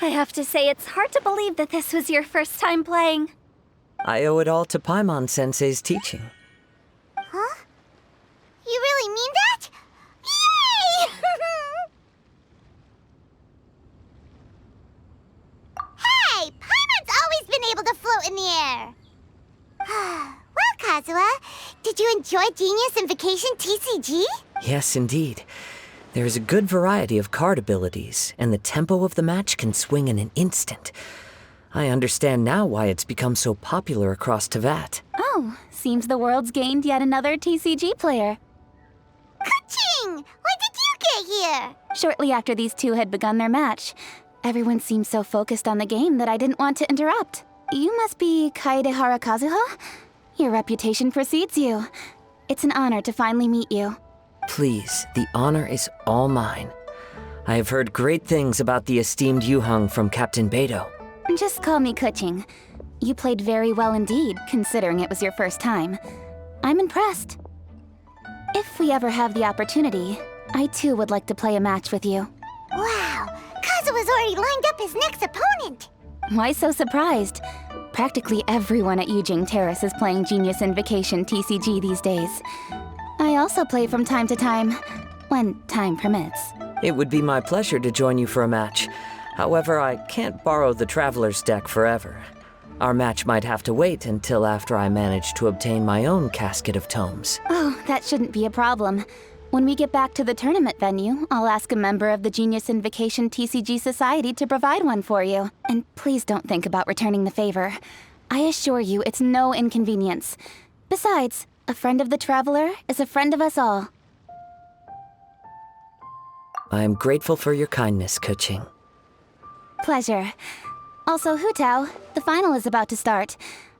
I have to say, it's hard to believe that this was your first time playing. I owe it all to Paimon-sensei's teaching. Huh? You really mean that? Yay! Hey, Paimon's always been able to float in the air. Well, Kazuha, did you enjoy Genius Invocation TCG? Yes, indeed. There is a good variety of card abilities, and the tempo of the match can swing in an instant. I understand now why it's become so popular across Teyvat. Oh, seems the world's gained yet another TCG player. Keqing! When did you get here? Shortly after these two had begun their match, everyone seemed so focused on the game that I didn't want to interrupt. You must be Kaedahara Kazuha? Your reputation precedes you. It's an honor to finally meet you. Please, the honor is all mine. I have heard great things about the esteemed Yuheng from Captain Beidou. Just call me Keqing. You played very well indeed, considering it was your first time. I'm impressed. If we ever have the opportunity, I too would like to play a match with you. Wow, Kazuha's already lined up his next opponent. Why so surprised? Practically everyone at Yujing Terrace is playing Genius Invocation TCG these days. I also play from time to time, when time permits. It would be my pleasure to join you for a match. However, I can't borrow the Traveler's deck forever. Our match might have to wait until after I manage to obtain my own casket of tomes. Oh, that shouldn't be a problem. When we get back to the tournament venue, I'll ask a member of the Genius Invocation TCG Society to provide one for you. And please don't think about returning the favor. I assure you it's no inconvenience. Besides, a friend of the Traveler is a friend of us all. I am grateful for your kindness, keqing. Pleasure. Also, Hutao, the final is about to start.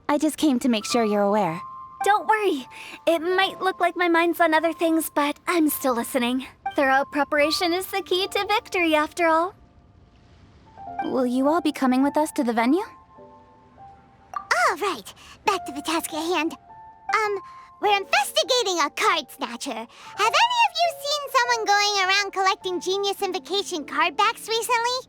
I just came to make sure you're aware. Don't worry. It might look like my mind's on other things, but I'm still listening. Thorough preparation is the key to victory, after all. Will you all be coming with us to the venue? All right, back to the task at hand. We're investigating a card snatcher. Have any of you seen someone going around collecting Genius Invocation card backs recently?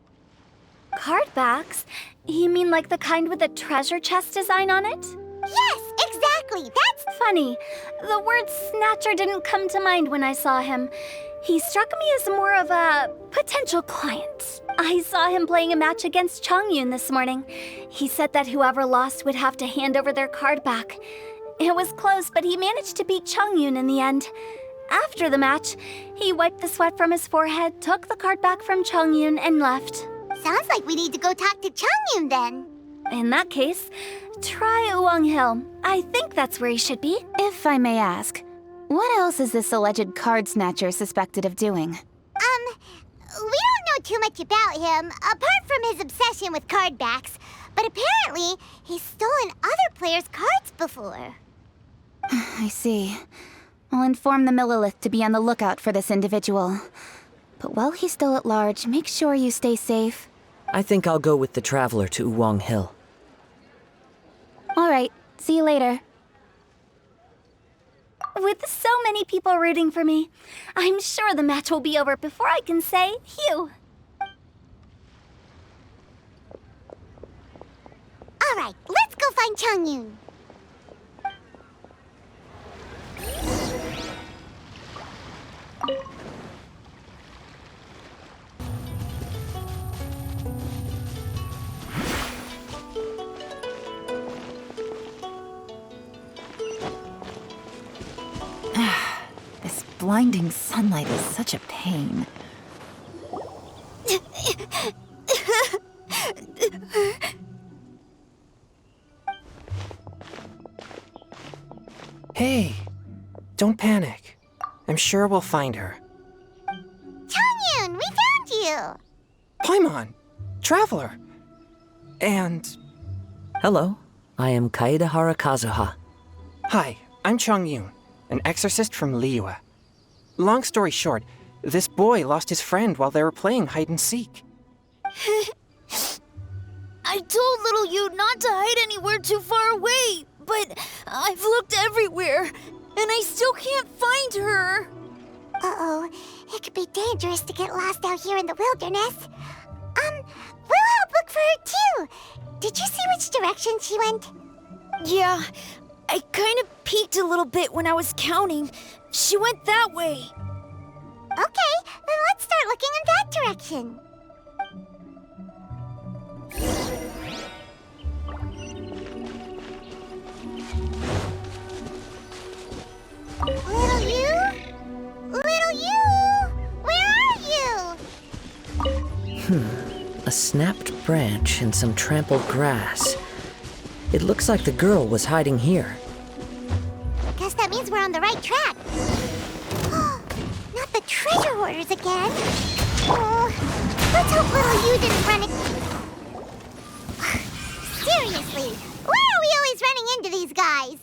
Card backs? You mean like the kind with the treasure chest design on it? Yes, exactly. That's funny. The word snatcher didn't come to mind when I saw him. He struck me as more of a potential client. I saw him playing a match against Chongyun this morning. He said that whoever lost would have to hand over their card back. It was close, but he managed to beat Chongyun in the end. After the match, he wiped the sweat from his forehead, took the card back from Chongyun, and left. Sounds like we need to go talk to Chongyun then. In that case, try Uwang Hill. I think that's where he should be. If I may ask, what else is this alleged card snatcher suspected of doing? We don't know too much about him, apart from his obsession with card backs. But apparently, he's stolen other players' cards before. I see. I'll inform the Millilith to be on the lookout for this individual. But while he's still at large, make sure you stay safe. I think I'll go with the Traveler to Uwang Hill. All right, see you later. With so many people rooting for me, I'm sure the match will be over before I can say phew. All right, let's go find Chongyun. This blinding sunlight is such a pain. Hey, don't panic. I'm sure we'll find her. Chongyun, we found you! Paimon, Traveler. And... Hello, I am Kaeya Kazuha. Hi, I'm Chongyun, an exorcist from Liyue. Long story short, this boy lost his friend while they were playing hide-and-seek. I told little you not to hide anywhere too far away, but I've looked everywhere, and I still can't find her. Uh-oh, it could be dangerous to get lost out here in the wilderness. We'll help look for her too. Did you see which direction she went? Yeah, I kind of peeked a little bit when I was counting. She went that way. Okay, then let's start looking in that direction. Little you? Little you? Where are you? A snapped branch and some trampled grass. It looks like the girl was hiding here. Guess that means we're on the right track. Not the treasure hoarders again. Oh, let's hope little you didn't run it. Seriously, why are we always running into these guys?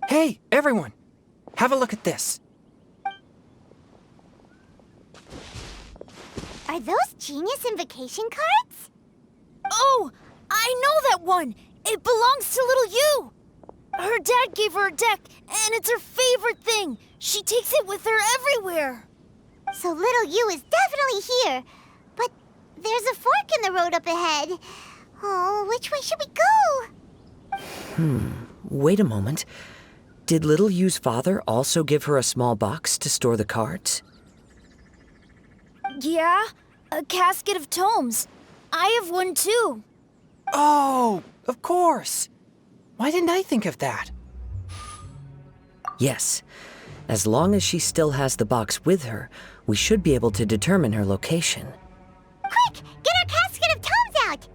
Hey, everyone! Have a look at this. Are those Genius Invocation cards? Oh, I know that one! It belongs to little you! Her dad gave her a deck, and it's her favorite thing. She takes it with her everywhere. So little you is definitely here. But there's a fork in the road up ahead. Oh, which way should we go? Wait a moment. Did little Yu's father also give her a small box to store the cards? Yeah, a casket of tomes. I have one too. Oh, of course. Why didn't I think of that? Yes. As long as she still has the box with her, we should be able to determine her location. Quick, get our casket of tomes out!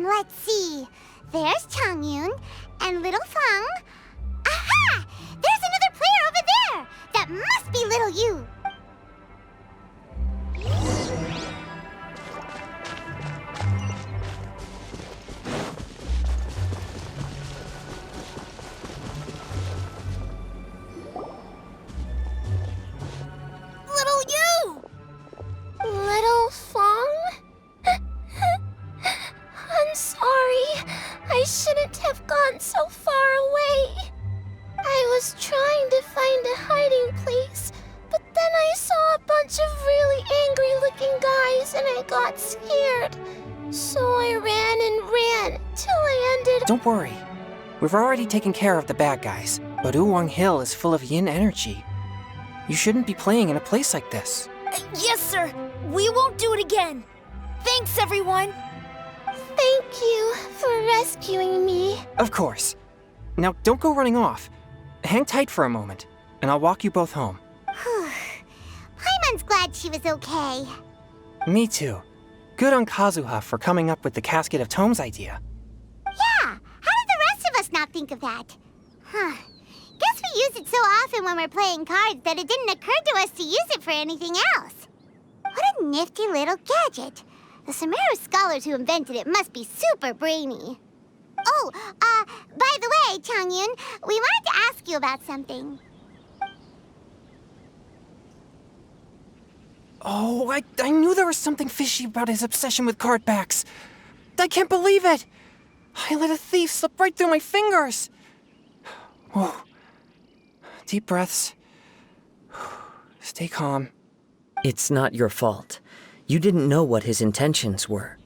Let's see. There's Chongyun, and I got scared. So I ran till I ended. Don't worry. We've already taken care of the bad guys, but Uwang Hill is full of yin energy. You shouldn't be playing in a place like this. Yes, sir. We won't do it again. Thanks, everyone. Thank you for rescuing me. Of course. Now, don't go running off. Hang tight for a moment, and I'll walk you both home. Paimon's glad she was okay. Me too. Good on Kazuha for coming up with the Casket of Tomes idea. Yeah, how did the rest of us not think of that? Guess we use it so often when we're playing cards that it didn't occur to us to use it for anything else. What a nifty little gadget. The Sumeru scholars who invented it must be super brainy. Oh, by the way, Changyun, we wanted to ask you about something. Oh, I knew there was something fishy about his obsession with card backs. I can't believe it! I let a thief slip right through my fingers! Whoa. Deep breaths. Stay calm. It's not your fault. You didn't know what his intentions were.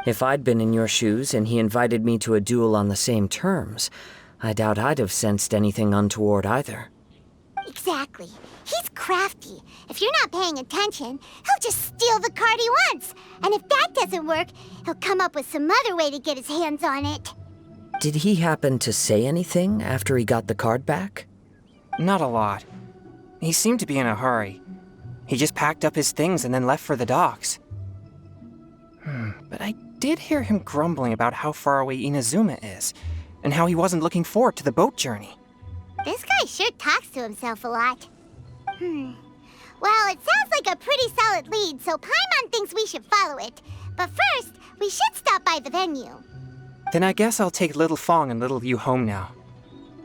If I'd been in your shoes and he invited me to a duel on the same terms, I doubt I'd have sensed anything untoward either. Exactly. He's crafty. If you're not paying attention, he'll just steal the card he wants. And if that doesn't work, he'll come up with some other way to get his hands on it. Did he happen to say anything after he got the card back? Not a lot. He seemed to be in a hurry. He just packed up his things and then left for the docks. But I did hear him grumbling about how far away Inazuma is, and how he wasn't looking forward to the boat journey. This guy sure talks to himself a lot. Well, it sounds like a pretty solid lead, so Paimon thinks we should follow it. But first, we should stop by the venue. Then I guess I'll take Little Fong and Little Yu home now.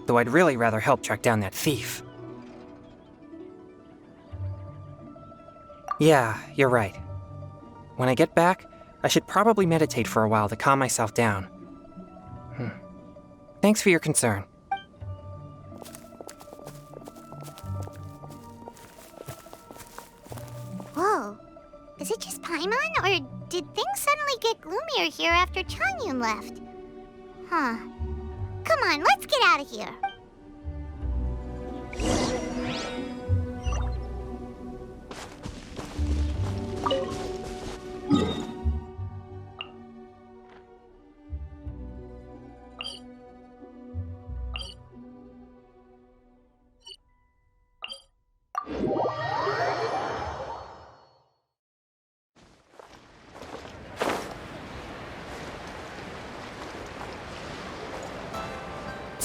Though I'd really rather help track down that thief. Yeah, you're right. When I get back, I should probably meditate for a while to calm myself down. Thanks for your concern. Whoa. Is it just Paimon, or did things suddenly get gloomier here after Changyun left? Come on, let's get out of here.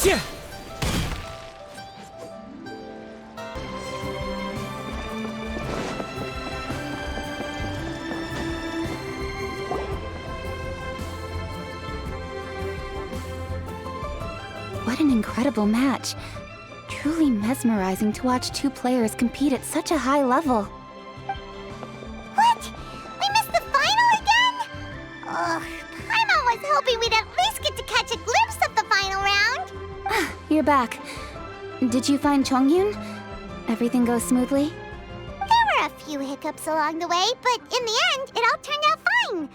Yeah. What an incredible match. Truly mesmerizing to watch two players compete at such a high level. What? We missed the final again? Ugh, Paimon was hoping we'd at least get to catch a glimpse of the final round. You're back. Did you find Chongyun? Everything goes smoothly? There were a few hiccups along the way, but in the end, it all turned out fine.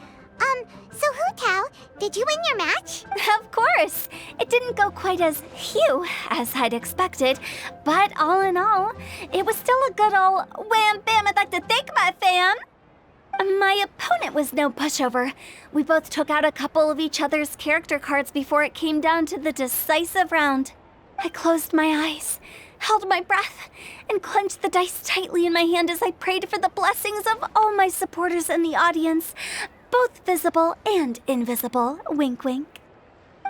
So Hu Tao, did you win your match? Of course! It didn't go quite as phew as I'd expected, but all in all, it was still a good ol' wham bam. I'd like to thank my fam. My opponent was no pushover. We both took out a couple of each other's character cards before it came down to the decisive round. I closed my eyes, held my breath, and clenched the dice tightly in my hand as I prayed for the blessings of all my supporters in the audience, both visible and invisible. Wink, wink.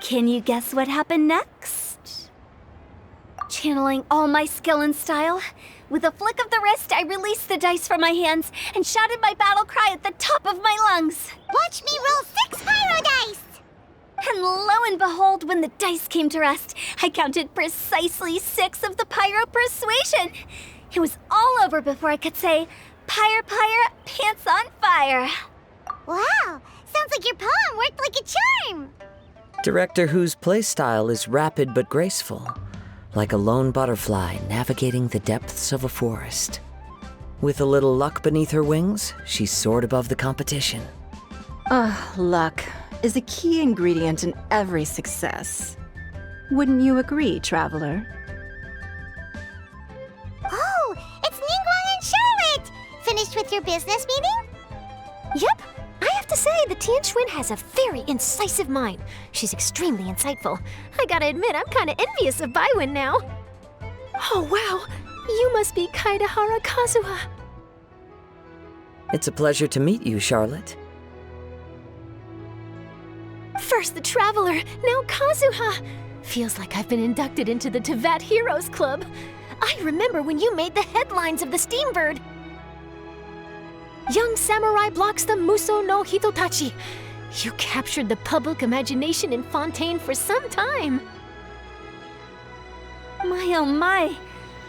Can you guess what happened next? Channeling all my skill and style, with a flick of the wrist, I released the dice from my hands and shouted my battle cry at the top of my lungs. Watch me roll 6 pyro dice! And lo and behold, when the dice came to rest, I counted precisely 6 of the pyro persuasion. It was all over before I could say, pyre, pyre, pants on fire. Wow, sounds like your poem worked like a charm. Director Hu's playstyle is rapid but graceful, like a lone butterfly navigating the depths of a forest. With a little luck beneath her wings, she soared above the competition. Luck is a key ingredient in every success. Wouldn't you agree, Traveler? Oh, it's Ningguang and Charlotte! Finished with your business meeting? Yep. I have to say, the Tianquan has a very incisive mind. She's extremely insightful. I gotta admit, I'm kinda envious of Baiwen now. Oh, wow. You must be Kaedahara Kazuha. It's a pleasure to meet you, Charlotte. First the Traveler, now Kazuha. Feels like I've been inducted into the Teyvat Heroes Club. I remember when you made the headlines of the Steambird. Young samurai blocks the Muso no Hitotachi. You captured the public imagination in Fontaine for some time. My oh my.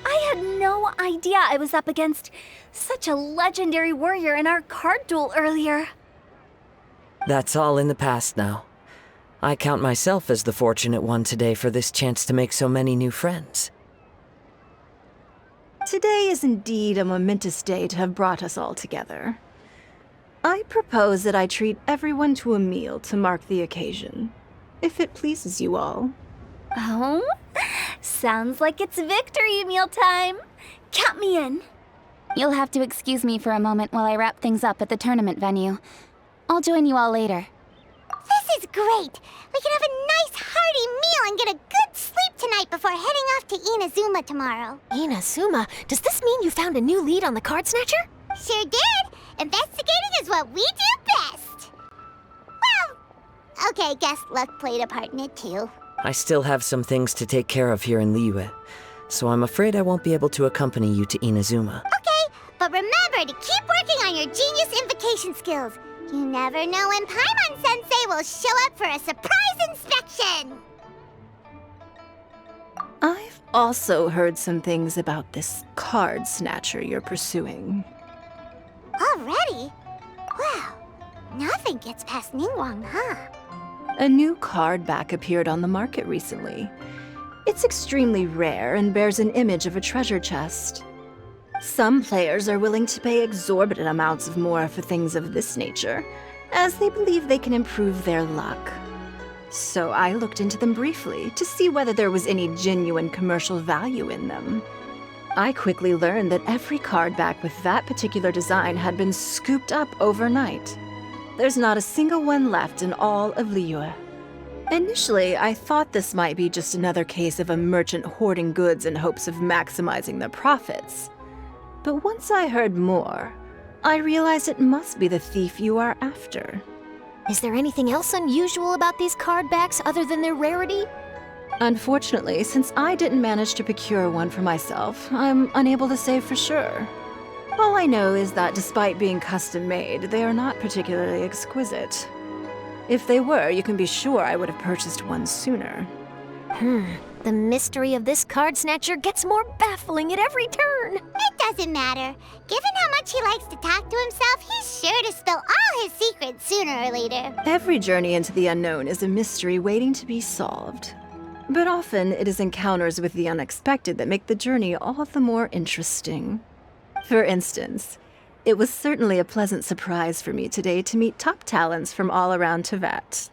I had no idea I was up against such a legendary warrior in our card duel earlier. That's all in the past now. I count myself as the fortunate one today for this chance to make so many new friends. Today is indeed a momentous day to have brought us all together. I propose that I treat everyone to a meal to mark the occasion, if it pleases you all. Oh? Sounds like it's victory meal time. Count me in. You'll have to excuse me for a moment while I wrap things up at the tournament venue. I'll join you all later. This is great! We can have a nice hearty meal and get a good sleep tonight before heading off to Inazuma tomorrow. Inazuma? Does this mean you found a new lead on the Card Snatcher? Sure did! Investigating is what we do best! Well, okay, guess luck played a part in it too. I still have some things to take care of here in Liyue, so I'm afraid I won't be able to accompany you to Inazuma. Okay, but remember to keep working on your genius invocation skills. You never know when Paimon-sensei will show up for a surprise inspection! I've also heard some things about this card snatcher you're pursuing. Already? Wow, nothing gets past Ningguang, huh? A new card back appeared on the market recently. It's extremely rare and bears an image of a treasure chest. Some players are willing to pay exorbitant amounts of more for things of this nature, as they believe they can improve their luck. So I looked into them briefly to see whether there was any genuine commercial value in them. I quickly learned that every card back with that particular design had been scooped up overnight. There's not a single one left in all of Liyue. Initially, I thought this might be just another case of a merchant hoarding goods in hopes of maximizing their profits. But once I heard more, I realized it must be the thief you are after. Is there anything else unusual about these card backs other than their rarity? Unfortunately, since I didn't manage to procure one for myself, I'm unable to say for sure. All I know is that despite being custom-made, they are not particularly exquisite. If they were, you can be sure I would have purchased one sooner. The mystery of this card snatcher gets more baffling at every turn. It doesn't matter. Given how much he likes to talk to himself, he's sure to spill all his secrets sooner or later. Every journey into the unknown is a mystery waiting to be solved. But often, it is encounters with the unexpected that make the journey all the more interesting. For instance, it was certainly a pleasant surprise for me today to meet top talents from all around Teyvat.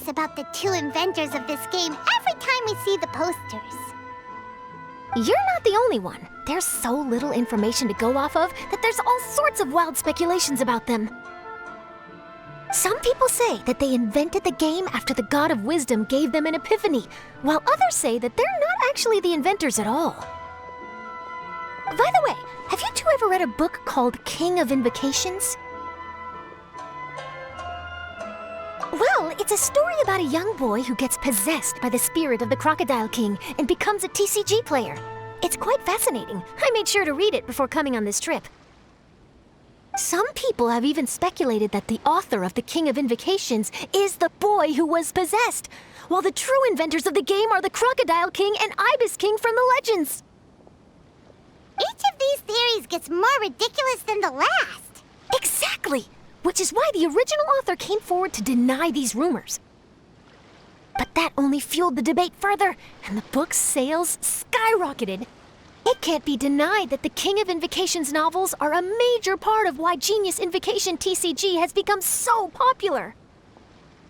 About the two inventors of this game every time we see the posters. You're not the only one. There's so little information to go off of that there's all sorts of wild speculations about them. Some people say that they invented the game after the God of Wisdom gave them an epiphany, while others say that they're not actually the inventors at all. By the way, you ever read a book called King of Invocations? Well, it's a story about a young boy who gets possessed by the spirit of the Crocodile King and becomes a TCG player. It's quite fascinating. I made sure to read it before coming on this trip. Some people have even speculated that the author of the King of Invocations is the boy who was possessed, while the true inventors of the game are the Crocodile King and Ibis King from the legends. Each of these theories gets more ridiculous than the last. Exactly! Which is why the original author came forward to deny these rumors. But that only fueled the debate further, and the book's sales skyrocketed. It can't be denied that the King of Invocations novels are a major part of why Genius Invocation TCG has become so popular.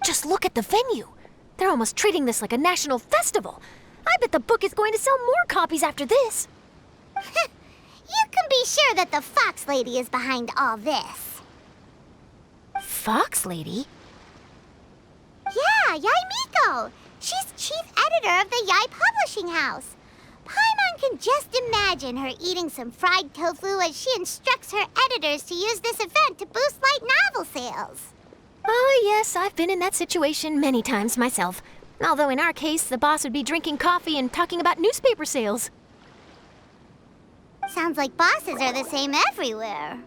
Just look at the venue. They're almost treating this like a national festival. I bet the book is going to sell more copies after this. You can be sure that the Fox Lady is behind all this. Fox Lady? Yeah, Yai Miko. She's chief editor of the Yai Publishing House. Paimon can just imagine her eating some fried tofu as she instructs her editors to use this event to boost light novel sales. Oh, yes, I've been in that situation many times myself. Although in our case, the boss would be drinking coffee and talking about newspaper sales. Sounds like bosses are the same everywhere.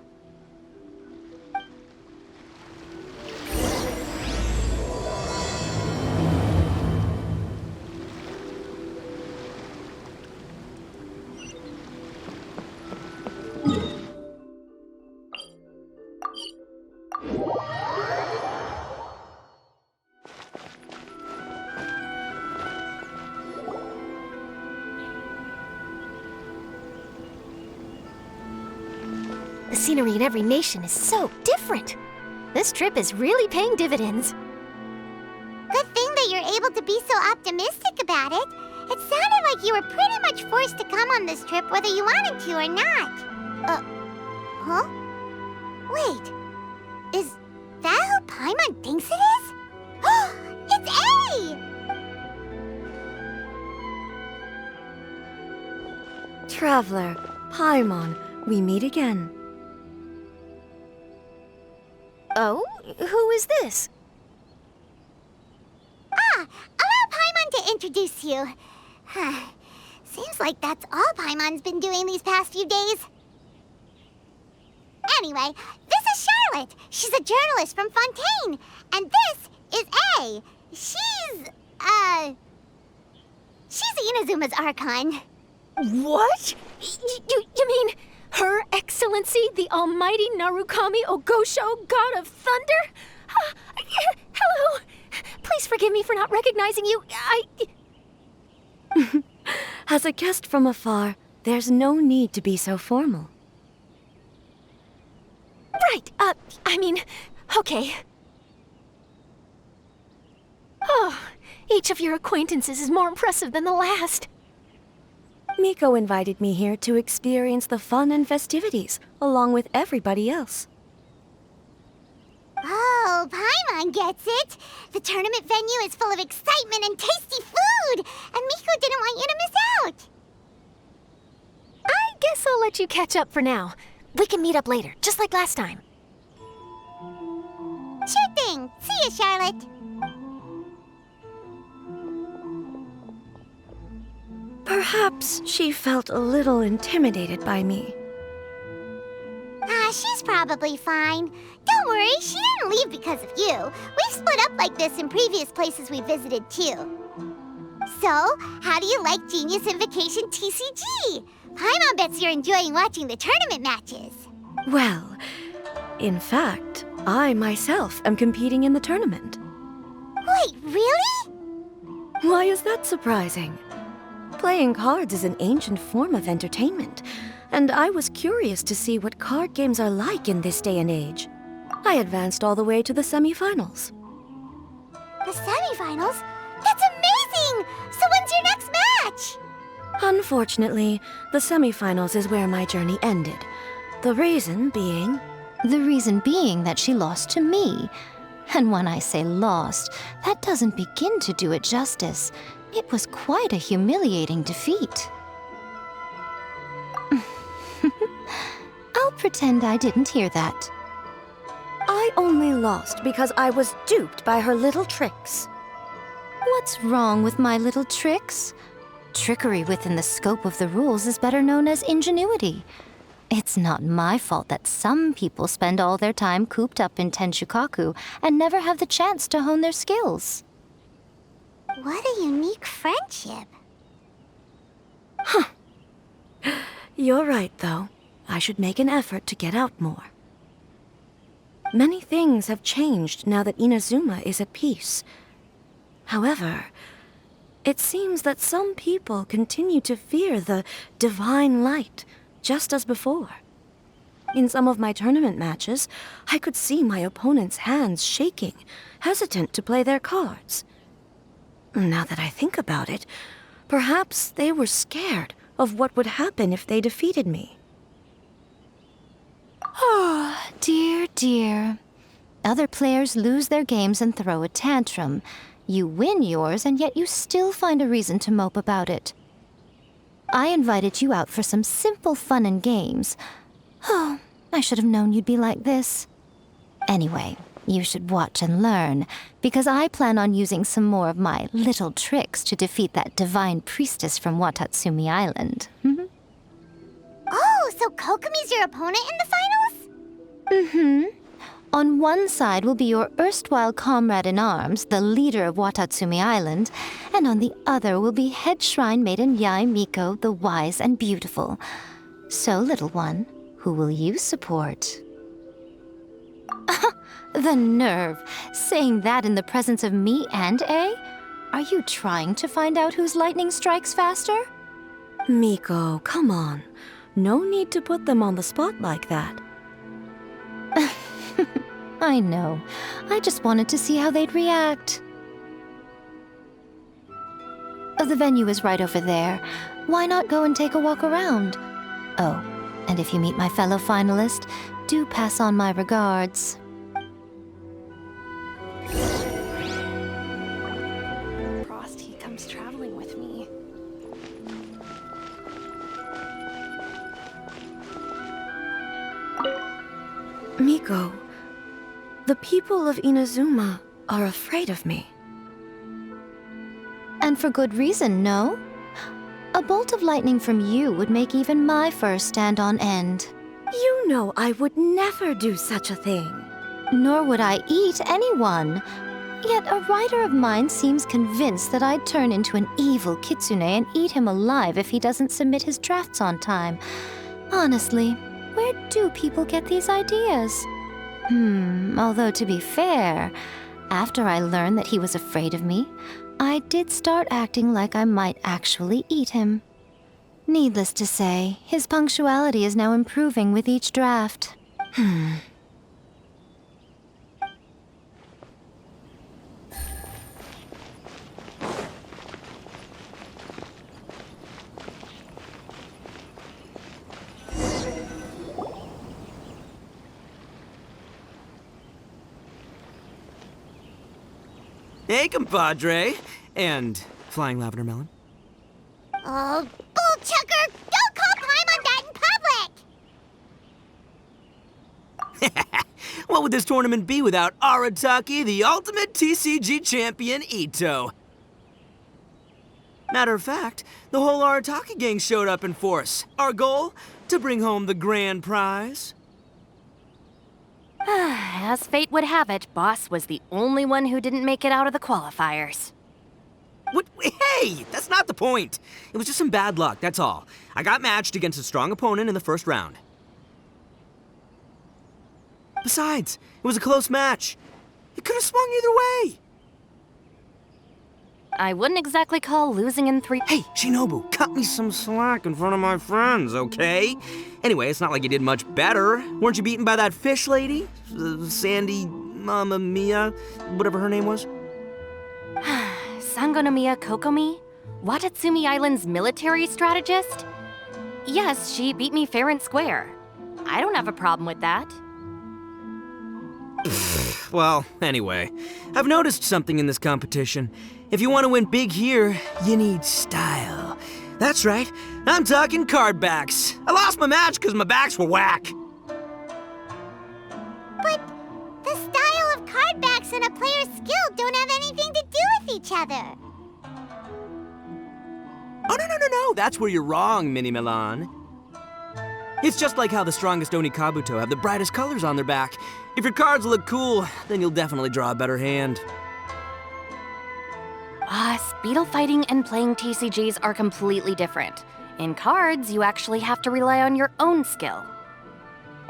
The scenery in every nation is so different. This trip is really paying dividends. Good thing that you're able to be so optimistic about it. It sounded like you were pretty much forced to come on this trip whether you wanted to or not. Huh? Wait, is that who Paimon thinks it is? It's A! Traveler, Paimon, we meet again. Oh? Who is this? Allow Paimon to introduce you. Seems like that's all Paimon's been doing these past few days. Anyway, this is Charlotte. She's a journalist from Fontaine. And this is A. She's Inazuma's Archon. What? You mean Her Excellency, the Almighty Narukami Ogosho, God of Thunder? Hello. Please forgive me for not recognizing you. As a guest from afar, there's no need to be so formal. Right, okay. Oh, each of your acquaintances is more impressive than the last. Miko invited me here to experience the fun and festivities, along with everybody else. Oh, Paimon gets it. The tournament venue is full of excitement and tasty food, and Miko didn't want you to miss out. I guess I'll let you catch up for now. We can meet up later, just like last time. Sure thing. See you, Charlotte. Perhaps she felt a little intimidated by me. She's probably fine. Don't worry, she didn't leave because of you. We've split up like this in previous places we visited, too. So, how do you like Genius Invocation TCG? Paimon bets you're enjoying watching the tournament matches. Well, in fact, I myself am competing in the tournament. Wait, really? Why is that surprising? Playing cards is an ancient form of entertainment, and I was curious to see what card games are like in this day and age. I advanced all the way to the semifinals. The semifinals? That's amazing! So when's your next match? Unfortunately, the semifinals is where my journey ended. The reason being... The reason being that she lost to me. And when I say lost, that doesn't begin to do it justice. It was quite a humiliating defeat. Pretend I didn't hear that. I only lost because I was duped by her little tricks. What's wrong with my little tricks? Trickery within the scope of the rules is better known as ingenuity. It's not my fault that some people spend all their time cooped up in Tenshukaku and never have the chance to hone their skills. What a unique friendship. Huh. You're right, though. I should make an effort to get out more. Many things have changed now that Inazuma is at peace. However, it seems that some people continue to fear the divine light, just as before. In some of my tournament matches, I could see my opponent's hands shaking, hesitant to play their cards. Now that I think about it, perhaps they were scared of what would happen if they defeated me. Oh, dear, dear. Other players lose their games and throw a tantrum. You win yours, and yet you still find a reason to mope about it. I invited you out for some simple fun and games. Oh, I should have known you'd be like this. Anyway, you should watch and learn, because I plan on using some more of my little tricks to defeat that divine priestess from Watatsumi Island. Oh, so Kokomi's your opponent in the finals? Mm-hmm. On one side will be your erstwhile comrade-in-arms, the leader of Watatsumi Island, and on the other will be head shrine maiden Yae Miko, the wise and beautiful. So, little one, who will you support? The nerve! Saying that in the presence of me and A? Are you trying to find out whose lightning strikes faster? Miko, come on. No need to put them on the spot like that. I know. I just wanted to see how they'd react. The venue is right over there. Why not go and take a walk around? Oh, and if you meet my fellow finalist, do pass on my regards. Frosty comes traveling with me. Miko, the people of Inazuma are afraid of me. And for good reason, no? A bolt of lightning from you would make even my fur stand on end. You know I would never do such a thing. Nor would I eat anyone. Yet a writer of mine seems convinced that I'd turn into an evil kitsune and eat him alive if he doesn't submit his drafts on time. Honestly, where do people get these ideas? Although to be fair, after I learned that he was afraid of me, I did start acting like I might actually eat him. Needless to say, his punctuality is now improving with each draft. Hey, compadre. And Flying Lavender Melon. Oh, bull chucker! Don't call Paimon that in public! What would this tournament be without Arataki, the ultimate TCG champion, Itto? Matter of fact, the whole Arataki gang showed up in force. Our goal? To bring home the grand prize. As fate would have it, Boss was the only one who didn't make it out of the qualifiers. What? Hey, that's not the point. It was just some bad luck, that's all. I got matched against a strong opponent in the first round. Besides, it was a close match. It could have swung either way. I wouldn't exactly call losing in 3... Hey, Shinobu, cut me some slack in front of my friends, okay? Anyway, it's not like you did much better. Weren't you beaten by that fish lady? Sandy Mamma Mia, whatever her name was? Sangonomiya Kokomi? Watatsumi Island's military strategist? Yes, she beat me fair and square. I don't have a problem with that. Well, anyway, I've noticed something in this competition. If you want to win big here, you need style. That's right, I'm talking card backs. I lost my match because my backs were whack. each other. Oh, no, that's where you're wrong, Mini Milan. It's just like how the strongest Oni Kabuto have the brightest colors on their back. If your cards look cool, then you'll definitely draw a better hand. Speedle fighting and playing TCGs are completely different. In cards, you actually have to rely on your own skill.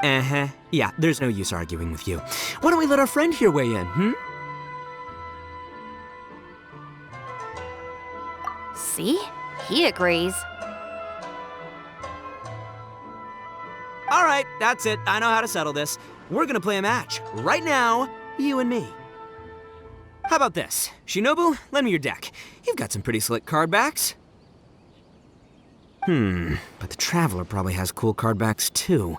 Uh-huh. Yeah, there's no use arguing with you. Why don't we let our friend here weigh in, See? He agrees. All right, that's it. I know how to settle this. We're gonna play a match. Right now, you and me. How about this? Shinobu, lend me your deck. You've got some pretty slick card backs. But the Traveler probably has cool card backs too.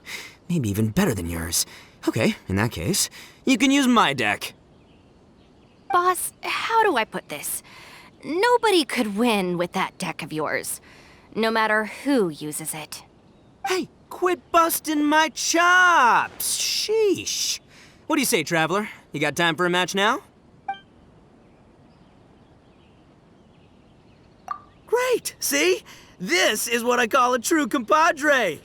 Maybe even better than yours. Okay, in that case, you can use my deck. Boss, how do I put this? Nobody could win with that deck of yours, no matter who uses it. Hey, quit busting my chops! Sheesh. What do you say, Traveler? You got time for a match now? Great, see? This is what I call a true compadre.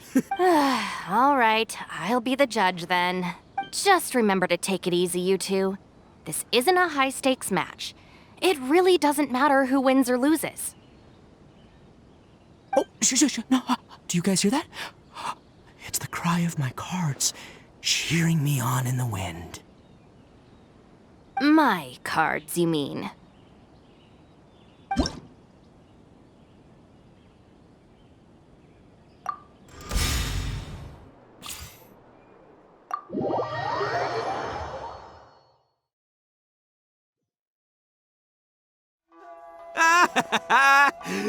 All right, I'll be the judge then. Just remember to take it easy, you two. This isn't a high-stakes match. It really doesn't matter who wins or loses. Oh, shush. No, do you guys hear that? It's the cry of my cards, cheering me on in the wind. My cards, you mean?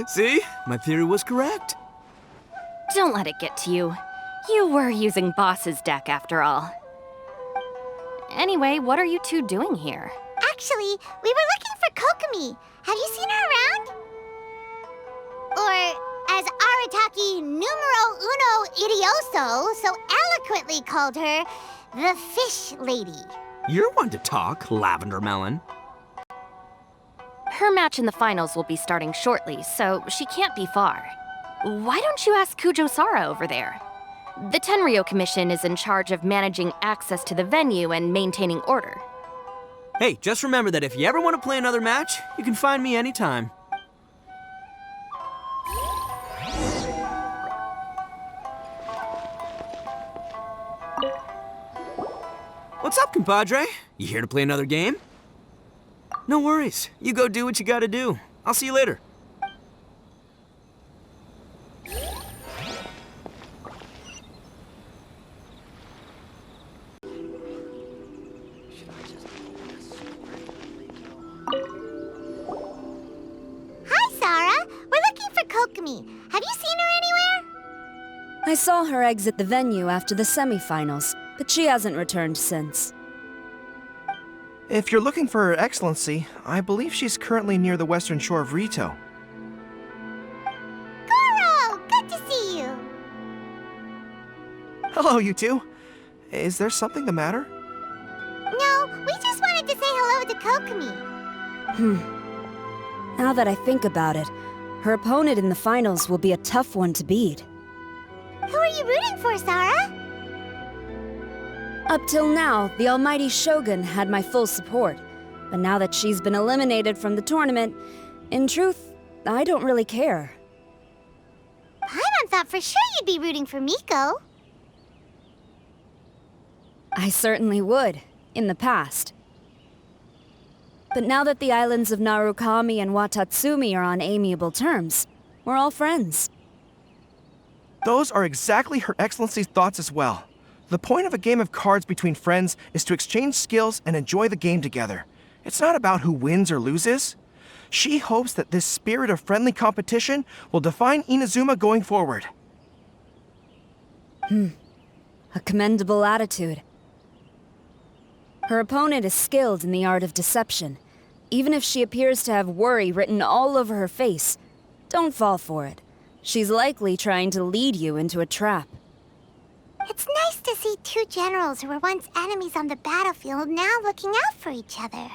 See? My theory was correct. Don't let it get to you. You were using Boss's deck after all. Anyway, what are you two doing here? Actually, we were looking for Kokomi. Have you seen her around? Or, as arataki numero uno idioso so eloquently called her, the Fish Lady. You're one to talk, Lavender Melon. Her match in the finals will be starting shortly, so she can't be far. Why don't you ask Kujo-Sara over there? The Tenryo Commission is in charge of managing access to the venue and maintaining order. Hey, just remember that if you ever want to play another match, you can find me anytime. What's up, compadre? You here to play another game? No worries. You go do what you gotta do. I'll see you later. Hi, Sarah. We're looking for Kokomi. Have you seen her anywhere? I saw her exit the venue after the semifinals, but she hasn't returned since. If you're looking for Her Excellency, I believe she's currently near the western shore of Rito. Goro! Good to see you! Hello, you two. Is there something the matter? No, we just wanted to say hello to Kokomi. Now that I think about it, her opponent in the finals will be a tough one to beat. Who are you rooting for, Sarah? Up till now, the almighty Shogun had my full support. But now that she's been eliminated from the tournament, in truth, I don't really care. Paimon thought for sure you'd be rooting for Miko. I certainly would, in the past. But now that the islands of Narukami and Watatsumi are on amiable terms, we're all friends. Those are exactly Her Excellency's thoughts as well. The point of a game of cards between friends is to exchange skills and enjoy the game together. It's not about who wins or loses. She hopes that this spirit of friendly competition will define Inazuma going forward. A commendable attitude. Her opponent is skilled in the art of deception. Even if she appears to have worry written all over her face, don't fall for it. She's likely trying to lead you into a trap. It's nice to see two generals who were once enemies on the battlefield now looking out for each other.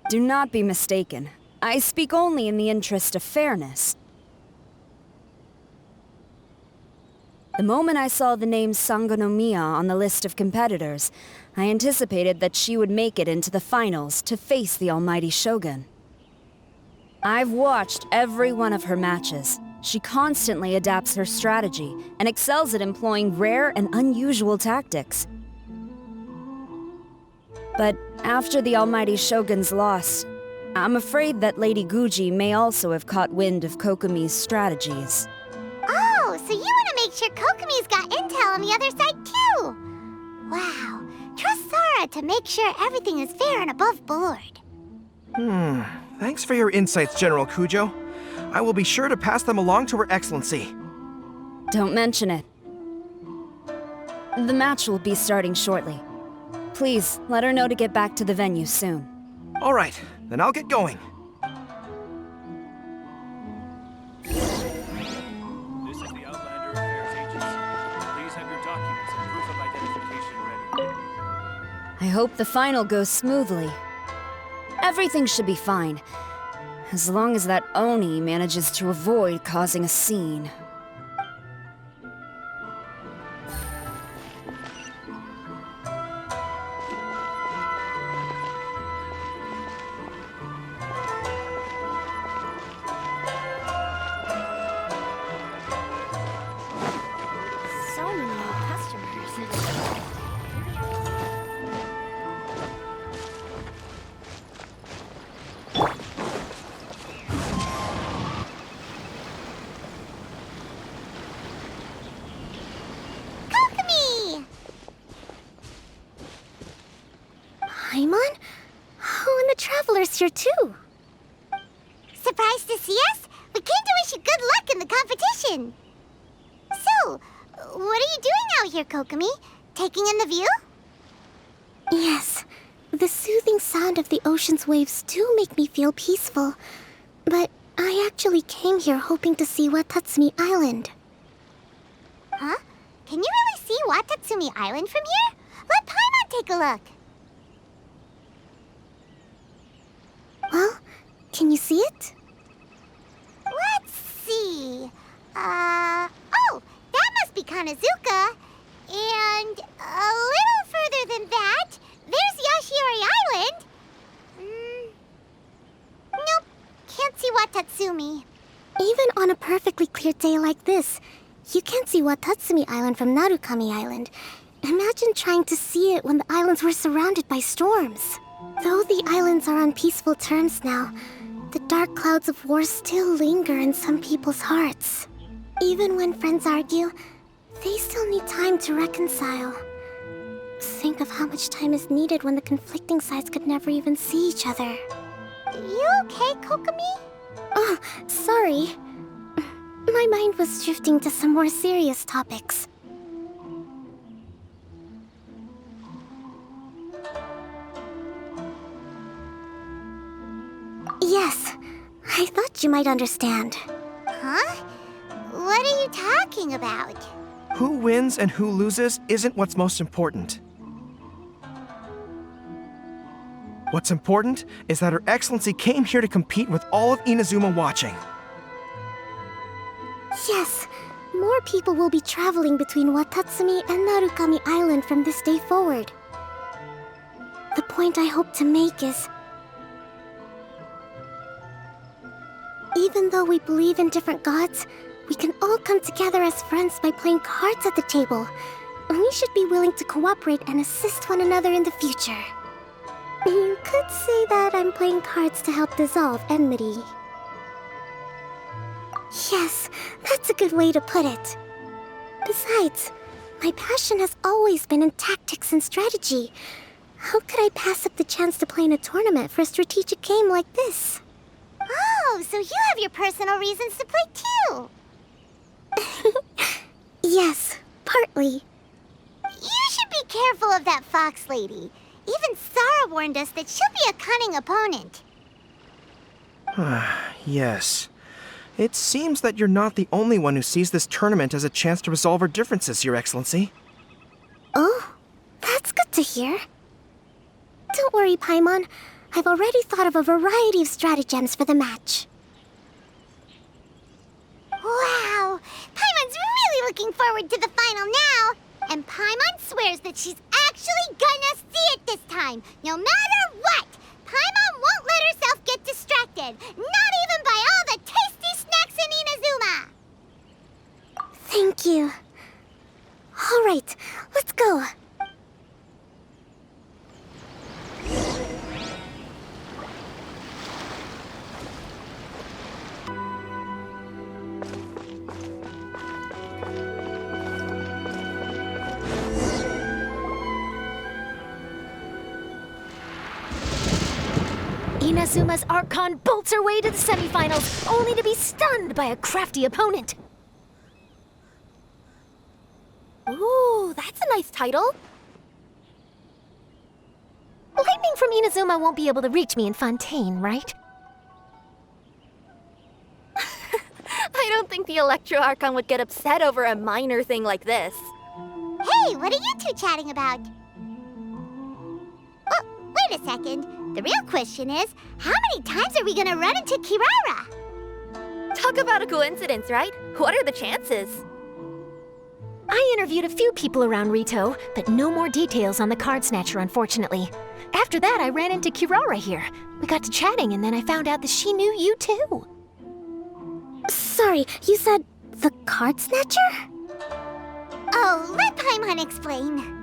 Do not be mistaken. I speak only in the interest of fairness. The moment I saw the name Sangonomiya on the list of competitors, I anticipated that she would make it into the finals to face the almighty Shogun. I've watched every one of her matches. She constantly adapts her strategy and excels at employing rare and unusual tactics. But after the almighty Shogun's loss, I'm afraid that Lady Guji may also have caught wind of Kokomi's strategies. Oh, so you want to make sure Kokomi's got intel on the other side too? Wow. Trust Sora to make sure everything is fair and above board. Thanks for your insights, General Kujo. I will be sure to pass them along to Her Excellency. Don't mention it. The match will be starting shortly. Please, let her know to get back to the venue soon. All right, then I'll get going. This is the Outlander Affairs Agency. Please have your documents and proof of identification ready. I hope the final goes smoothly. Everything should be fine, as long as that Oni manages to avoid causing a scene. So many new customers. Kokomi! Paimon? Oh, and the Traveler's here too. Surprised to see us? We came to wish you good luck in the competition. So, what are you doing out here, Kokomi? Taking in the view? Yes, the soothing sound of the ocean's waves do make me feel peaceful. But I actually came here hoping to see Watatsumi Island. Huh? Can you really see Watatsumi Island from here? Let Paimon take a look. Well, can you see it? Let's see. Oh, that must be Kanazuka. And a little further than that, there's Yashiori Island. Nope, can't see Watatsumi. Even on a perfectly clear day like this, you can't see Watatsumi Island from Narukami Island. Imagine trying to see it when the islands were surrounded by storms. Though the islands are on peaceful terms now, the dark clouds of war still linger in some people's hearts. Even when friends argue, they still need time to reconcile. Think of how much time is needed when the conflicting sides could never even see each other. You okay, Kokomi? Oh, sorry. My mind was drifting to some more serious topics. Yes, I thought you might understand. Huh? What are you talking about? Who wins and who loses isn't what's most important. What's important is that Her Excellency came here to compete with all of Inazuma watching. Yes, more people will be traveling between Watatsumi and Narukami Island from this day forward. The point I hope to make is, even though we believe in different gods, we can all come together as friends by playing cards at the table. We should be willing to cooperate and assist one another in the future. You could say that I'm playing cards to help dissolve enmity. Yes, that's a good way to put it. Besides, my passion has always been in tactics and strategy. How could I pass up the chance to play in a tournament for a strategic game like this? Oh, so you have your personal reasons to play too. Yes, partly. You should be careful of that fox lady. Even Sara warned us that she'll be a cunning opponent. Yes. It seems that you're not the only one who sees this tournament as a chance to resolve our differences, Your Excellency. Oh, that's good to hear. Don't worry, Paimon. I've already thought of a variety of stratagems for the match. Wow! Paimon's really looking forward to the final now! And Paimon swears that she's actually gonna see it this time, no matter what! Paimon won't let herself get distracted, not even by all the tasty snacks in Inazuma! Thank you. All right, let's go. Inazuma's Archon bolts her way to the semifinals, only to be stunned by a crafty opponent. Ooh, that's a nice title. Lightning from Inazuma won't be able to reach me in Fontaine, right? I don't think the Electro Archon would get upset over a minor thing like this. Hey, what are you two chatting about? Oh, wait a second. The real question is, how many times are we gonna run into Kirara? Talk about a coincidence, right? What are the chances? I interviewed a few people around Rito, but no more details on the card snatcher, unfortunately. After that, I ran into Kirara here. We got to chatting, and then I found out that she knew you too. Sorry, you said the card snatcher? Oh, let Paimon explain.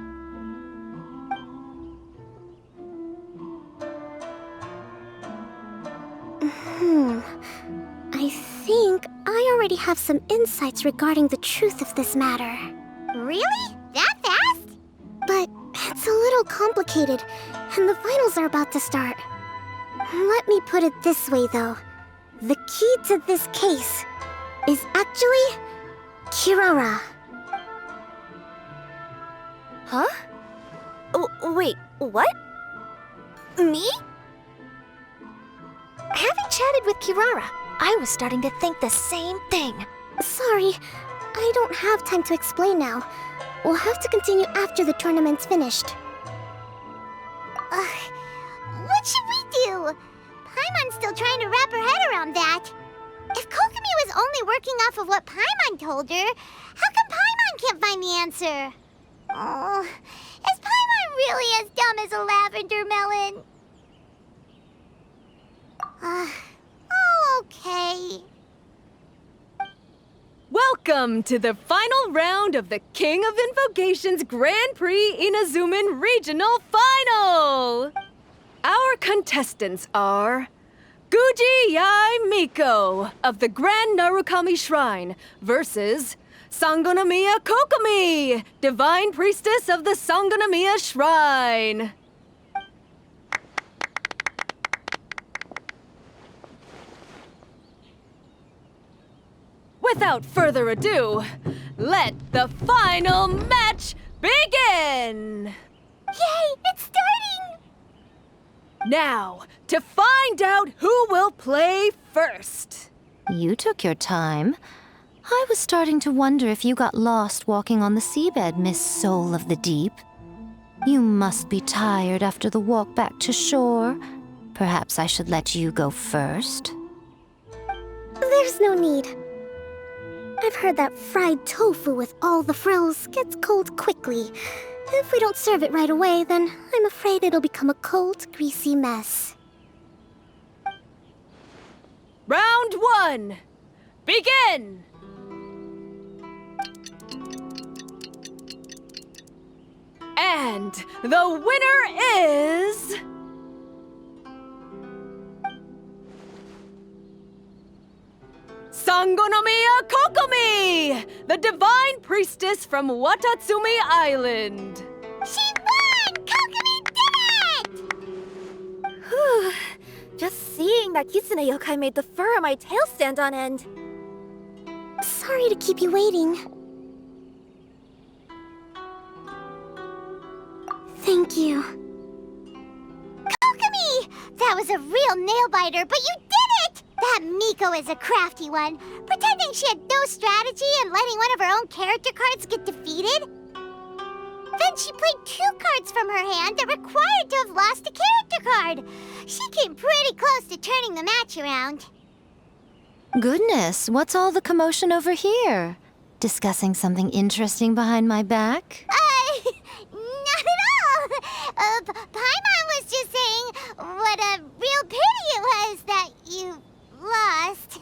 I think I already have some insights regarding the truth of this matter. Really? That fast? But it's a little complicated, and the finals are about to start. Let me put it this way, though. The key to this case is actually kirara. Huh? Wait, what? Me? Having chatted with Kirara, I was starting to think the same thing. Sorry, I don't have time to explain now. We'll have to continue after the tournament's finished. What should we do? Paimon's still trying to wrap her head around that. If Kokomi was only working off of what Paimon told her, how come Paimon can't find the answer? Oh, is Paimon really as dumb as a lavender melon? Okay. Welcome to the final round of the King of Invocation's Grand Prix Inazuman Regional Final! Our contestants are Guji Yai Miko of the Grand Narukami Shrine versus Sangonomiya Kokomi, Divine Priestess of the Sangonomiya Shrine. Without further ado, let the final match begin! Yay, it's starting! Now, to find out who will play first. You took your time. I was starting to wonder if you got lost walking on the seabed, Miss Soul of the Deep. You must be tired after the walk back to shore. Perhaps I should let you go first. There's no need. I've heard that fried tofu with all the frills gets cold quickly. If we don't serve it right away, then I'm afraid it'll become a cold, greasy mess. Round 1. Begin! And the winner is... Sangonomiya Kokomi, the Divine Priestess from Watatsumi Island. She won! Kokomi did it! Just seeing that Kitsune yokai made the fur on my tail stand on end. Sorry to keep you waiting. Thank you. Kokomi! That was a real nail-biter, but you did it! That Miko is a crafty one, pretending she had no strategy and letting one of her own character cards get defeated. Then she played 2 cards from her hand that required to have lost a character card. She came pretty close to turning the match around. Goodness, what's all the commotion over here? Discussing something interesting behind my back? Not at all. Paimon was just saying what a real pity it was that you lost.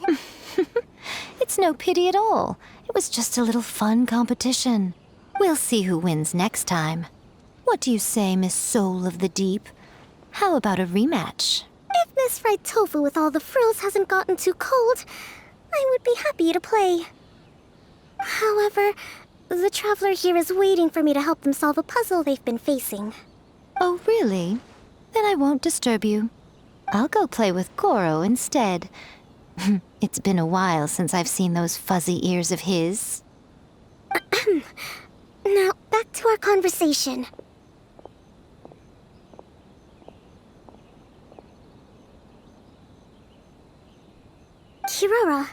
It's no pity at all. It was just a little fun competition. We'll see who wins next time. What do you say, Miss Soul of the Deep? How about a rematch? If Miss Fried Tofu with all the frills hasn't gotten too cold, I would be happy to play. However, the traveler here is waiting for me to help them solve a puzzle they've been facing. Oh, really? Then I won't disturb you. I'll go play with Goro instead. It's been a while since I've seen those fuzzy ears of his. Now, back to our conversation. Kirara,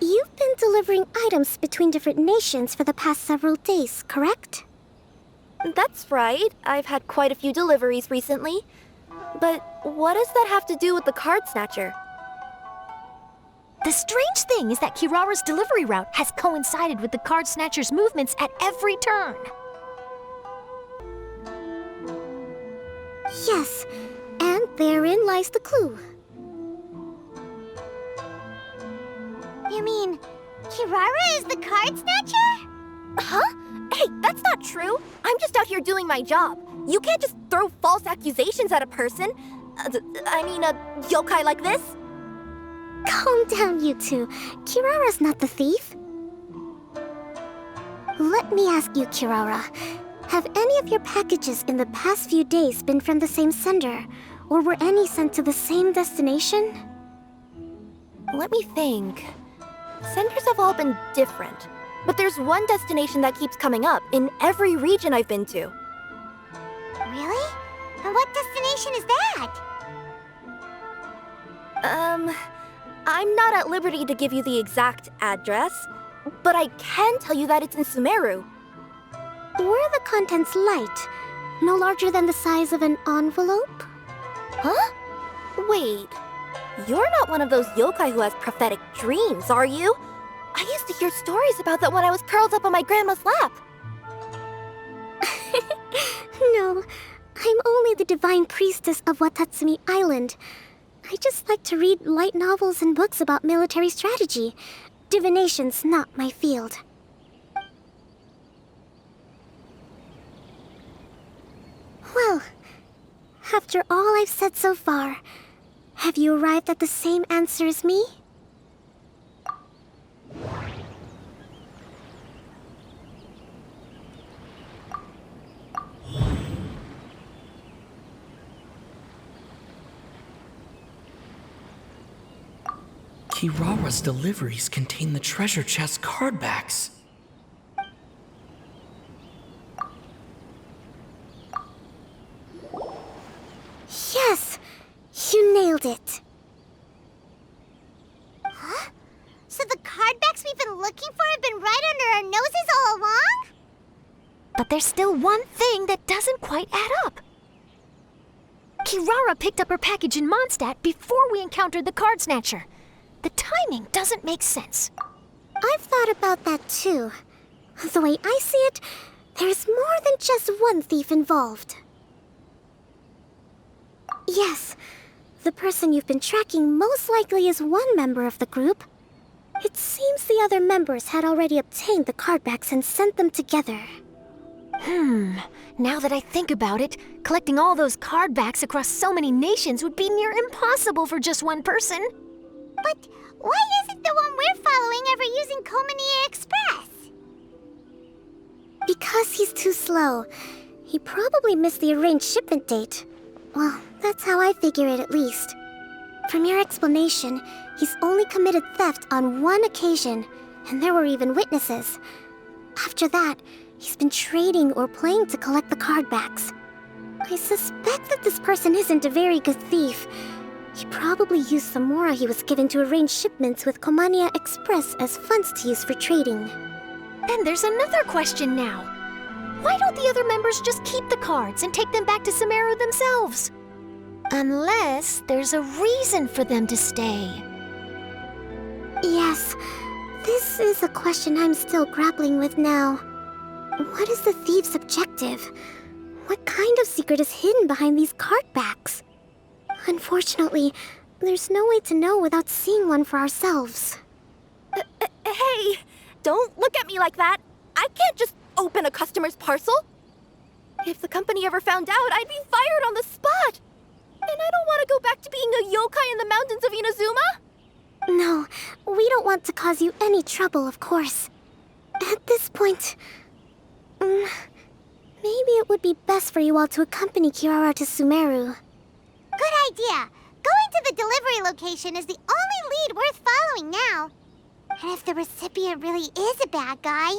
you've been delivering items between different nations for the past several days, correct? That's right. I've had quite a few deliveries recently. But what does that have to do with the card snatcher? The strange thing is that Kirara's delivery route has coincided with the card snatcher's movements at every turn. Yes, and therein lies the clue. You mean, Kirara is the card snatcher? Huh? Hey, that's not true. I'm just out here doing my job. You can't just throw false accusations at a person. I mean, a yokai like this. Calm down, you two. Kirara's not the thief. Let me ask you, Kirara. Have any of your packages in the past few days been from the same sender? Or were any sent to the same destination? Let me think. Senders have all been different. But there's one destination that keeps coming up in every region I've been to. Really? And what destination is that? I'm not at liberty to give you the exact address, but I can tell you that it's in Sumeru. Were the contents light? No larger than the size of an envelope? Huh? Wait, you're not one of those yokai who has prophetic dreams, are you? I used to hear stories about that when I was curled up on my grandma's lap. No, I'm only the divine priestess of Watatsumi Island. I just like to read light novels and books about military strategy. Divination's not my field. Well, after all I've said so far, have you arrived at the same answer as me? Kirara's deliveries contain the treasure chest cardbacks. Yes! You nailed it! Huh? So the cardbacks we've been looking for have been right under our noses all along? But there's still one thing that doesn't quite add up. Kirara picked up her package in Mondstadt before we encountered the card snatcher. The timing doesn't make sense. I've thought about that too. The way I see it, there's more than just one thief involved. Yes, the person you've been tracking most likely is one member of the group. It seems the other members had already obtained the cardbacks and sent them together. Now that I think about it, collecting all those cardbacks across so many nations would be near impossible for just one person. But why isn't the one we're following ever using Culminate Express? Because he's too slow. He probably missed the arranged shipment date. Well, that's how I figure it at least. From your explanation, he's only committed theft on one occasion, and there were even witnesses. After that, he's been trading or playing to collect the cardbacks. I suspect that this person isn't a very good thief. He probably used the mora he was given to arrange shipments with Komania Express as funds to use for trading. Then there's another question now. Why don't the other members just keep the cards and take them back to Sumeru themselves? Unless there's a reason for them to stay. Yes, this is a question I'm still grappling with now. What is the thief's objective? What kind of secret is hidden behind these card backs? Unfortunately, there's no way to know without seeing one for ourselves. Hey, don't look at me like that. I can't just open a customer's parcel. If the company ever found out, I'd be fired on the spot. And I don't want to go back to being a yokai in the mountains of Inazuma. No, we don't want to cause you any trouble, of course. At this point, maybe it would be best for you all to accompany Kirara to Sumeru. Good idea. Going to the delivery location is the only lead worth following now. And if the recipient really is a bad guy,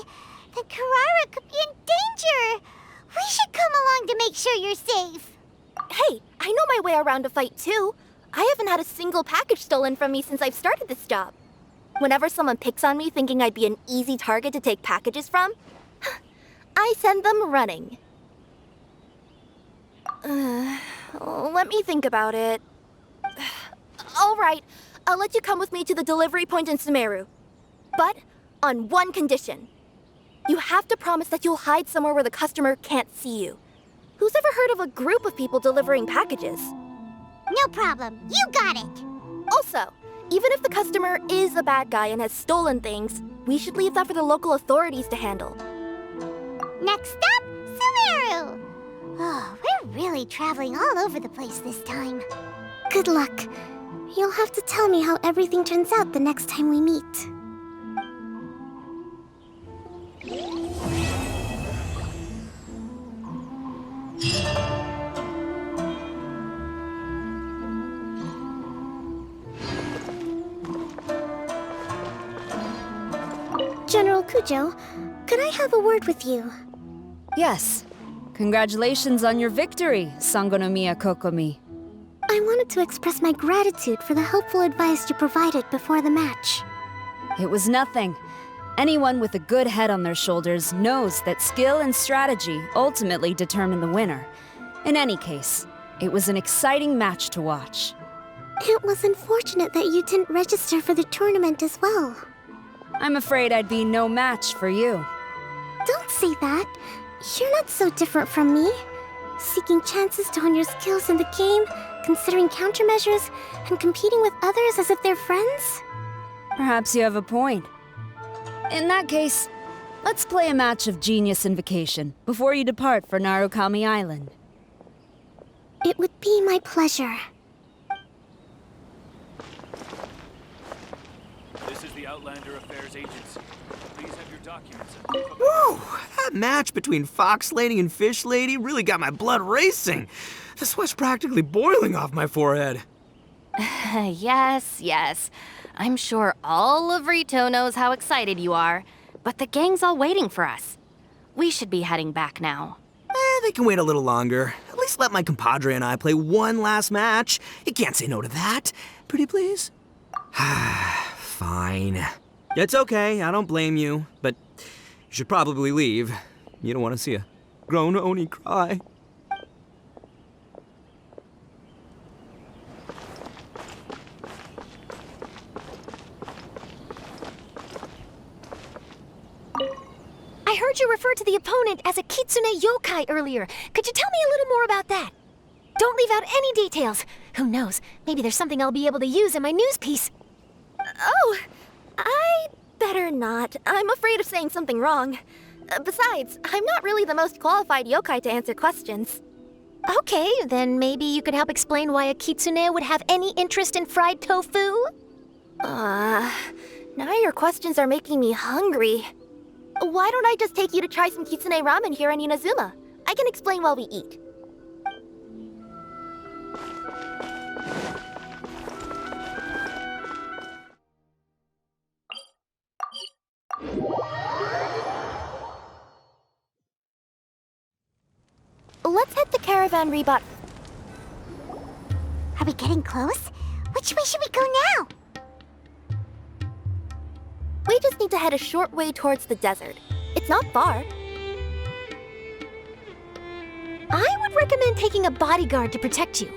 then Kirara could be in danger. We should come along to make sure you're safe. Hey, I know my way around a fight too. I haven't had a single package stolen from me since I've started this job. Whenever someone picks on me thinking I'd be an easy target to take packages from, I send them running. Let me think about it. All right, I'll let you come with me to the delivery point in Sumeru. But on one condition. You have to promise that you'll hide somewhere where the customer can't see you. Who's ever heard of a group of people delivering packages? No problem. You got it. Also, even if the customer is a bad guy and has stolen things, we should leave that for the local authorities to handle. Next up, Sumeru! Oh, we're really traveling all over the place this time. Good luck. You'll have to tell me how everything turns out the next time we meet. General Kujo, could I have a word with you? Yes. Congratulations on your victory, Sangonomiya Kokomi. I wanted to express my gratitude for the helpful advice you provided before the match. It was nothing. Anyone with a good head on their shoulders knows that skill and strategy ultimately determine the winner. In any case, it was an exciting match to watch. It was unfortunate that you didn't register for the tournament as well. I'm afraid I'd be no match for you. Don't say that. You're not so different from me. Seeking chances to hone your skills in the game, considering countermeasures, and competing with others as if they're friends? Perhaps you have a point. In that case, let's play a match of Genius Invocation before you depart for Narukami Island. It would be my pleasure. This is the Outlander Affairs Agency. Please have your documents. Woo! That match between Fox Lady and Fish Lady really got my blood racing. The sweat's practically boiling off my forehead. Yes. I'm sure all of Rito knows how excited you are, but the gang's all waiting for us. We should be heading back now. They can wait a little longer. At least let my compadre and I play one last match. You can't say no to that. Pretty please? Fine. It's okay, I don't blame you, but you should probably leave. You don't want to see a grown Oni cry. I heard you refer to the opponent as a kitsune yokai earlier. Could you tell me a little more about that? Don't leave out any details. Who knows, maybe there's something I'll be able to use in my news piece. Oh, I better not. I'm afraid of saying something wrong. Besides, I'm not really the most qualified yokai to answer questions. Okay, then maybe you could help explain why a kitsune would have any interest in fried tofu? Now your questions are making me hungry. Why don't I just take you to try some kitsune ramen here in Inazuma? I can explain while we eat. Let's head to Caravan Rebot. Are we getting close? Which way should we go now? We just need to head a short way towards the desert. It's not far. I'd recommend taking a bodyguard to protect you.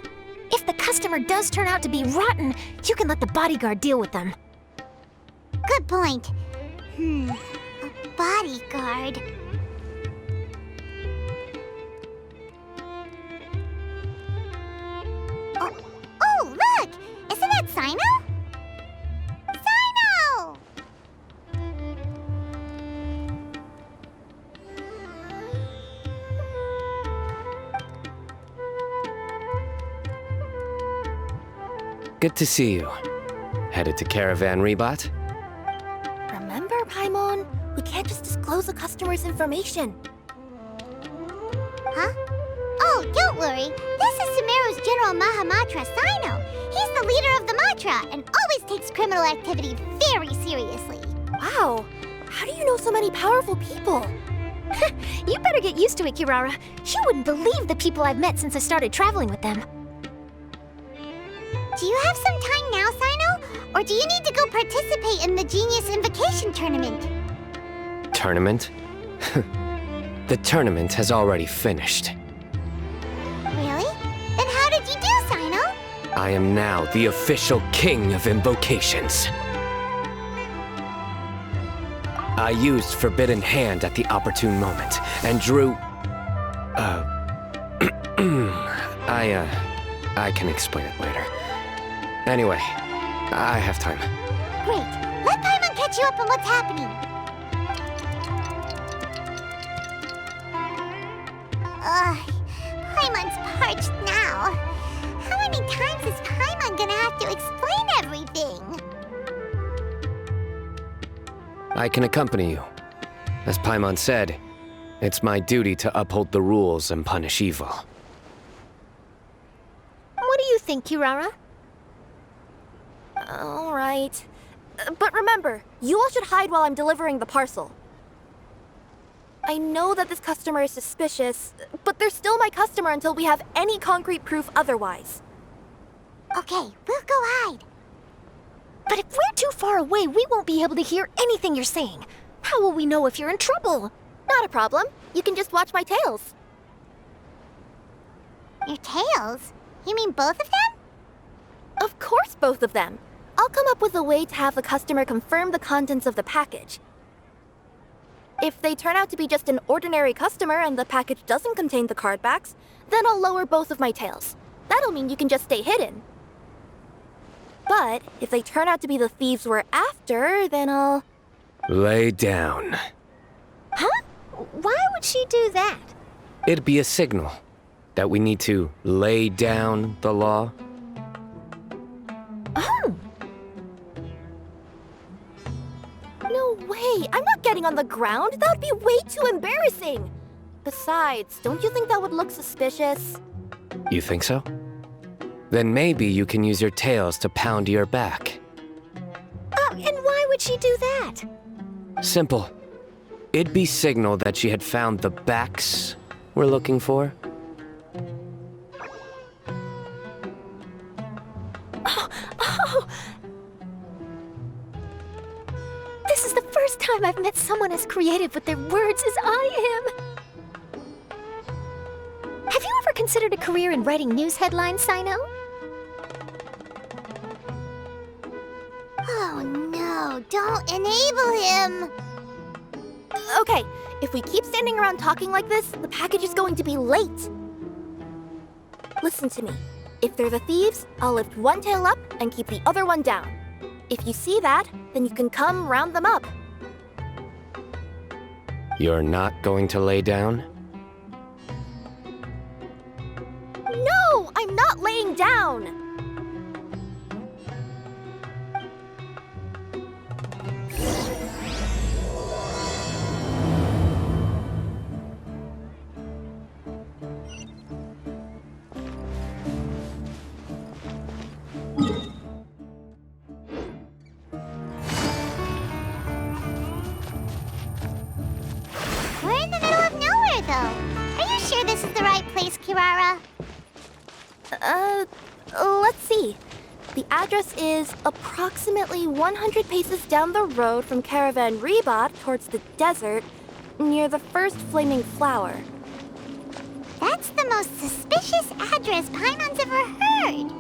If the customer does turn out to be rotten, you can let the bodyguard deal with them. Good point. A bodyguard. Oh, look! Isn't that Cyno? Cyno! Good to see you. Headed to Caravan Rebot? Remember, Paimon? We can't just disclose the customer's information. Huh? Oh, don't worry. This is Sumeru's General Mahamatra, Cyno. He's the leader of the Matra and always takes criminal activity very seriously. Wow, how do you know so many powerful people? You better get used to it, Kirara. You wouldn't believe the people I've met since I started traveling with them. Do you have some time now, Cyno? Or do you need to go participate in the Genius Invocation Tournament? Tournament? The tournament has already finished. Really? Then how did you do, Cyno? I am now the official king of invocations. I used Forbidden Hand at the opportune moment and drew... I can explain it later. Anyway, I have time. Great. Let Paimon catch you up on what's happening. Paimon's parched now. How many times is Paimon gonna have to explain everything? I can accompany you. As Paimon said, it's my duty to uphold the rules and punish evil. What do you think, Kirara? All right. But remember, you all should hide while I'm delivering the parcel. I know that this customer is suspicious, but they're still my customer until we have any concrete proof otherwise. Okay, we'll go hide. But if we're too far away, we won't be able to hear anything you're saying. How will we know if you're in trouble? Not a problem. You can just watch my tails. Your tails? You mean both of them? Of course, both of them. I'll come up with a way to have the customer confirm the contents of the package. If they turn out to be just an ordinary customer and the package doesn't contain the card backs, then I'll lower both of my tails. That'll mean you can just stay hidden. But if they turn out to be the thieves we're after, then I'll... Lay down. Huh? Why would she do that? It'd be a signal that we need to lay down the law. Oh! No way! I'm not getting on the ground! That would be way too embarrassing! Besides, don't you think that would look suspicious? You think so? Then maybe you can use your tails to pound your back. Oh, and why would she do that? Simple. It'd be signal that she had found the backs we're looking for. Oh! This is the first time I've met someone as creative with their words as I am. Have you ever considered a career in writing news headlines, Cyno? Oh no, don't enable him! Okay, if we keep standing around talking like this, the package is going to be late. Listen to me. If they're the thieves, I'll lift one tail up and keep the other one down. If you see that, then you can come round them up. You're not going to lay down? No, I'm not laying down! We're in the middle of nowhere, though. Are you sure this is the right place, Kirara? Let's see. The address is approximately 100 paces down the road from Caravan Rebot towards the desert, near the first flaming flower. That's the most suspicious address Paimon's ever heard.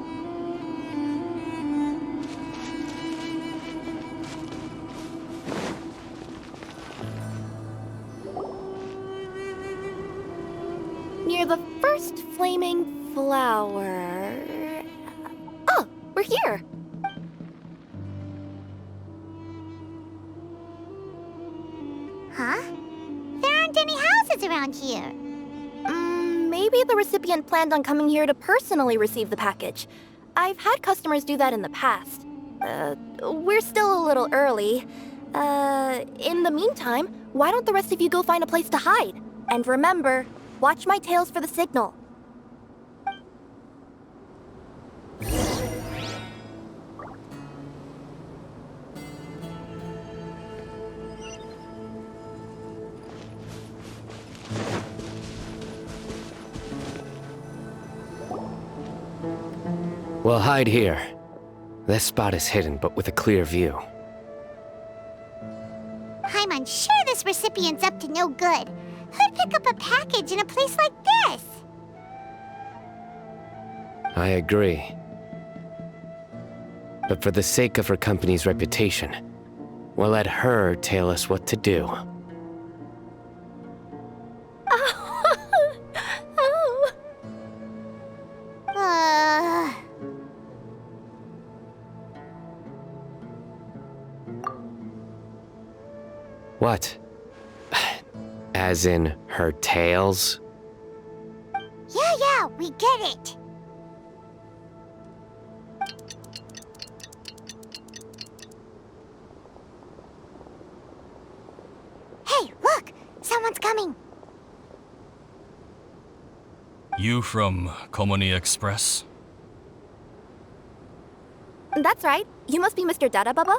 Near the first flaming flower... Oh, we're here! Huh? There aren't any houses around here. Maybe the recipient planned on coming here to personally receive the package. I've had customers do that in the past. We're still a little early. In the meantime, why don't the rest of you go find a place to hide? And remember, watch my tails for the signal. We'll hide here. This spot is hidden, but with a clear view. I'm sure this recipient's up to no good. Who'd pick up a package in a place like this? I agree. But for the sake of her company's reputation, we'll let her tell us what to do. What? As in her tails? Yeah, we get it. Hey, look! Someone's coming. You from Culminate Express? That's right. You must be Mr. Dada Baba?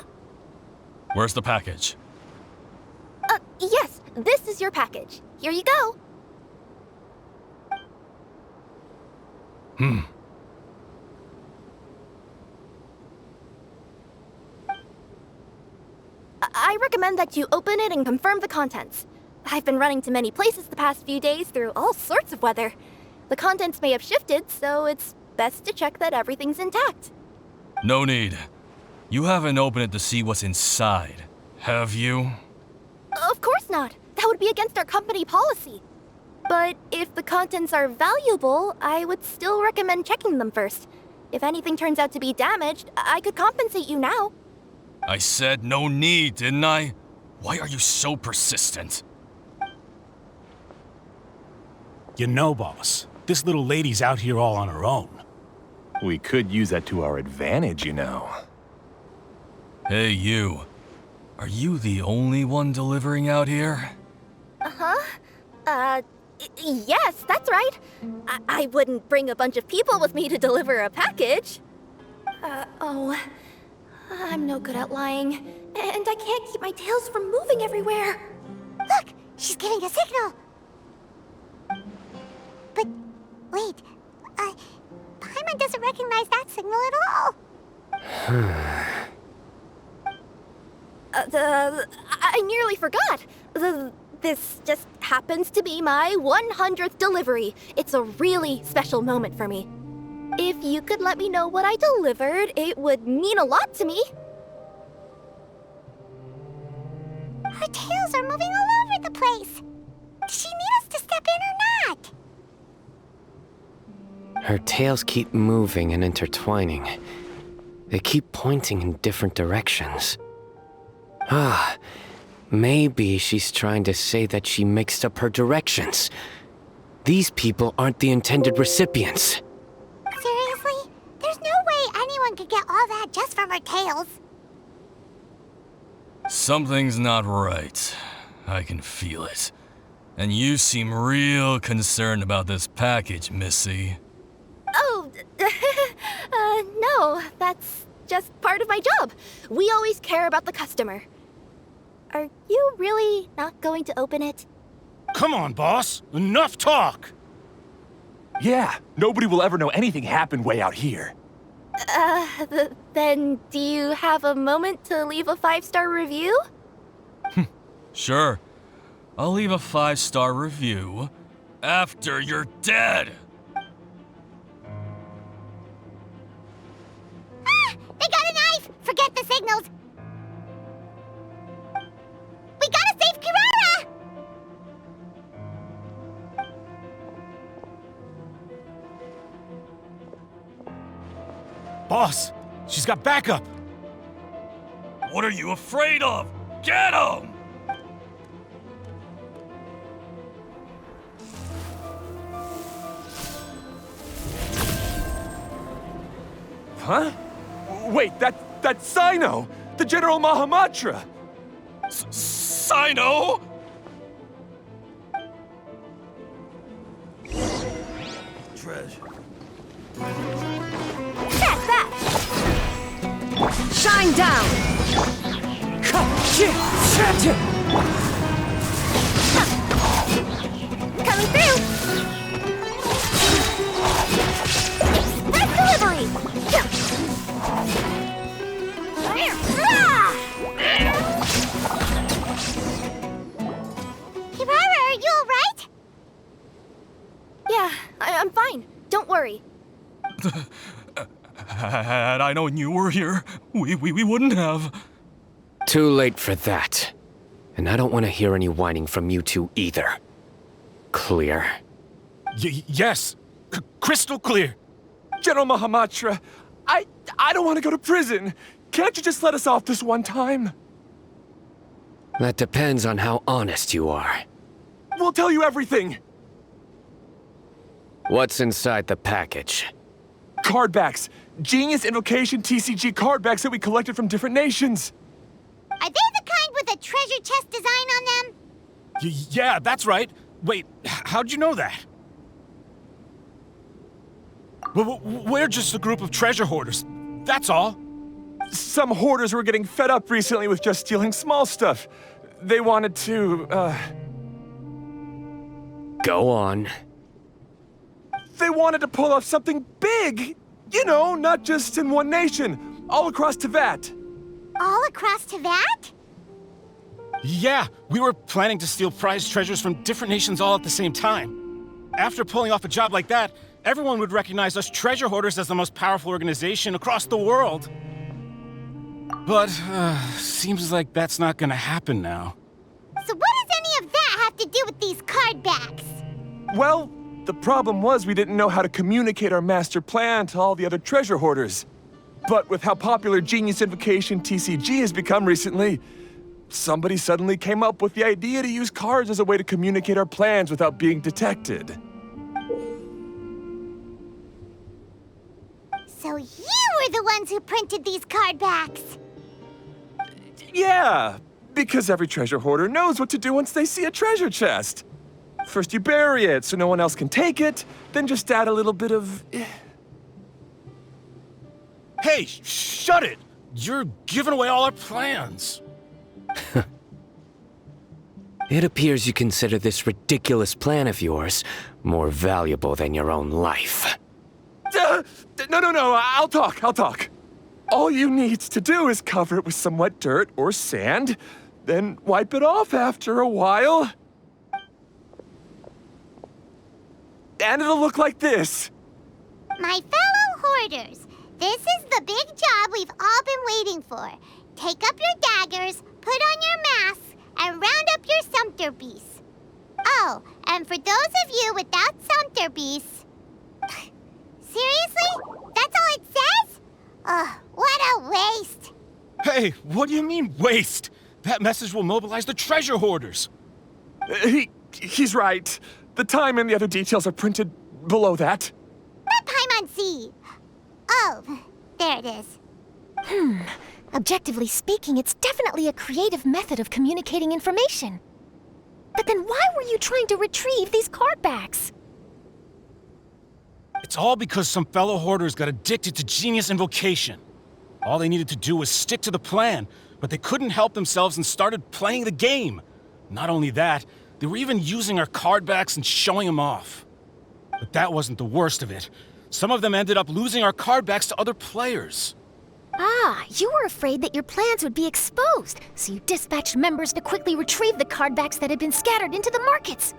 Where's the package? Yes, this is your package. Here you go. I recommend that you open it and confirm the contents. I've been running to many places the past few days through all sorts of weather. The contents may have shifted, so it's best to check that everything's intact. No need. You haven't opened it to see what's inside, have you? Of course not. That would be against our company policy. But if the contents are valuable, I would still recommend checking them first. If anything turns out to be damaged, I could compensate you now. I said no need, didn't I? Why are you so persistent? You know, boss, this little lady's out here all on her own. We could use that to our advantage, you know. Hey, you. Are you the only one delivering out here? Yes, that's right. I wouldn't bring a bunch of people with me to deliver a package. I'm no good at lying, and I can't keep my tails from moving everywhere. Look, she's giving a signal. But, wait, Paimon doesn't recognize that signal at all. I nearly forgot. This just happens to be my 100th delivery. It's a really special moment for me. If you could let me know what I delivered, it would mean a lot to me. Her tails are moving all over the place. Does she need us to step in or not? Her tails keep moving and intertwining. They keep pointing in different directions. Maybe she's trying to say that she mixed up her directions. These people aren't the intended recipients. Seriously? There's no way anyone could get all that just from her tails. Something's not right. I can feel it. And you seem real concerned about this package, Missy. Oh, no, that's just part of my job. We always care about the customer. Are you really not going to open it? Come on, boss. Enough talk. Yeah, nobody will ever know anything happened way out here. Then do you have a moment to leave a 5-star review? Sure. I'll leave a 5-star review. after you're dead. Ah! They got a knife! Forget the signals! We gotta save Kirara! Boss, she's got backup! What are you afraid of? Get him! Huh? Wait, that's Cyno! The General Mahamatra! Cyno? Treasure. That's that! Shine down! Coming through! Express delivery! Kirara, are you alright? Yeah, I'm fine. Don't worry. Had I known you were here, we wouldn't have. Too late for that. And I don't want to hear any whining from you two either. Clear? Yes. Crystal clear. General Mahamatra, I don't want to go to prison. Can't you just let us off this one time? That depends on how honest you are. We'll tell you everything. What's inside the package? Card backs. Genius Invocation TCG card backs that we collected from different nations. Are they the kind with a treasure chest design on them? Yeah, that's right. Wait, how'd you know that? We're just a group of treasure hoarders. That's all. Some hoarders were getting fed up recently with just stealing small stuff. They wanted to, Go on. They wanted to pull off something big! You know, not just in one nation, all across Teyvat. All across Teyvat? Yeah, we were planning to steal prized treasures from different nations all at the same time. After pulling off a job like that, everyone would recognize us treasure hoarders as the most powerful organization across the world. But, seems like that's not gonna happen now. So what does any of that have to do with these card backs? Well, the problem was we didn't know how to communicate our master plan to all the other treasure hoarders. But with how popular Genius Invocation TCG has become recently, somebody suddenly came up with the idea to use cards as a way to communicate our plans without being detected. So you were the ones who printed these card backs? Yeah, because every treasure hoarder knows what to do once they see a treasure chest. First you bury it so no one else can take it, then just add a little bit of... Hey, shut it! You're giving away all our plans. It appears you consider this ridiculous plan of yours more valuable than your own life. No, I'll talk. All you need to do is cover it with some wet dirt or sand, then wipe it off after a while. And it'll look like this. My fellow hoarders, this is the big job we've all been waiting for. Take up your daggers, put on your masks, and round up your sumpter beasts. Oh, and for those of you without sumpter beasts... Seriously? That's all it says? Ugh, what a waste. Hey, what do you mean, waste? That message will mobilize the treasure hoarders. He's right. The time and the other details are printed below that. Let Paimon see. Oh, there it is. Objectively speaking, it's definitely a creative method of communicating information. But then why were you trying to retrieve these card backs? It's all because some fellow hoarders got addicted to Genius Invocation. All they needed to do was stick to the plan, but they couldn't help themselves and started playing the game. Not only that, they were even using our card backs and showing them off. But that wasn't the worst of it. Some of them ended up losing our card backs to other players. Ah, you were afraid that your plans would be exposed, so you dispatched members to quickly retrieve the card backs that had been scattered into the markets.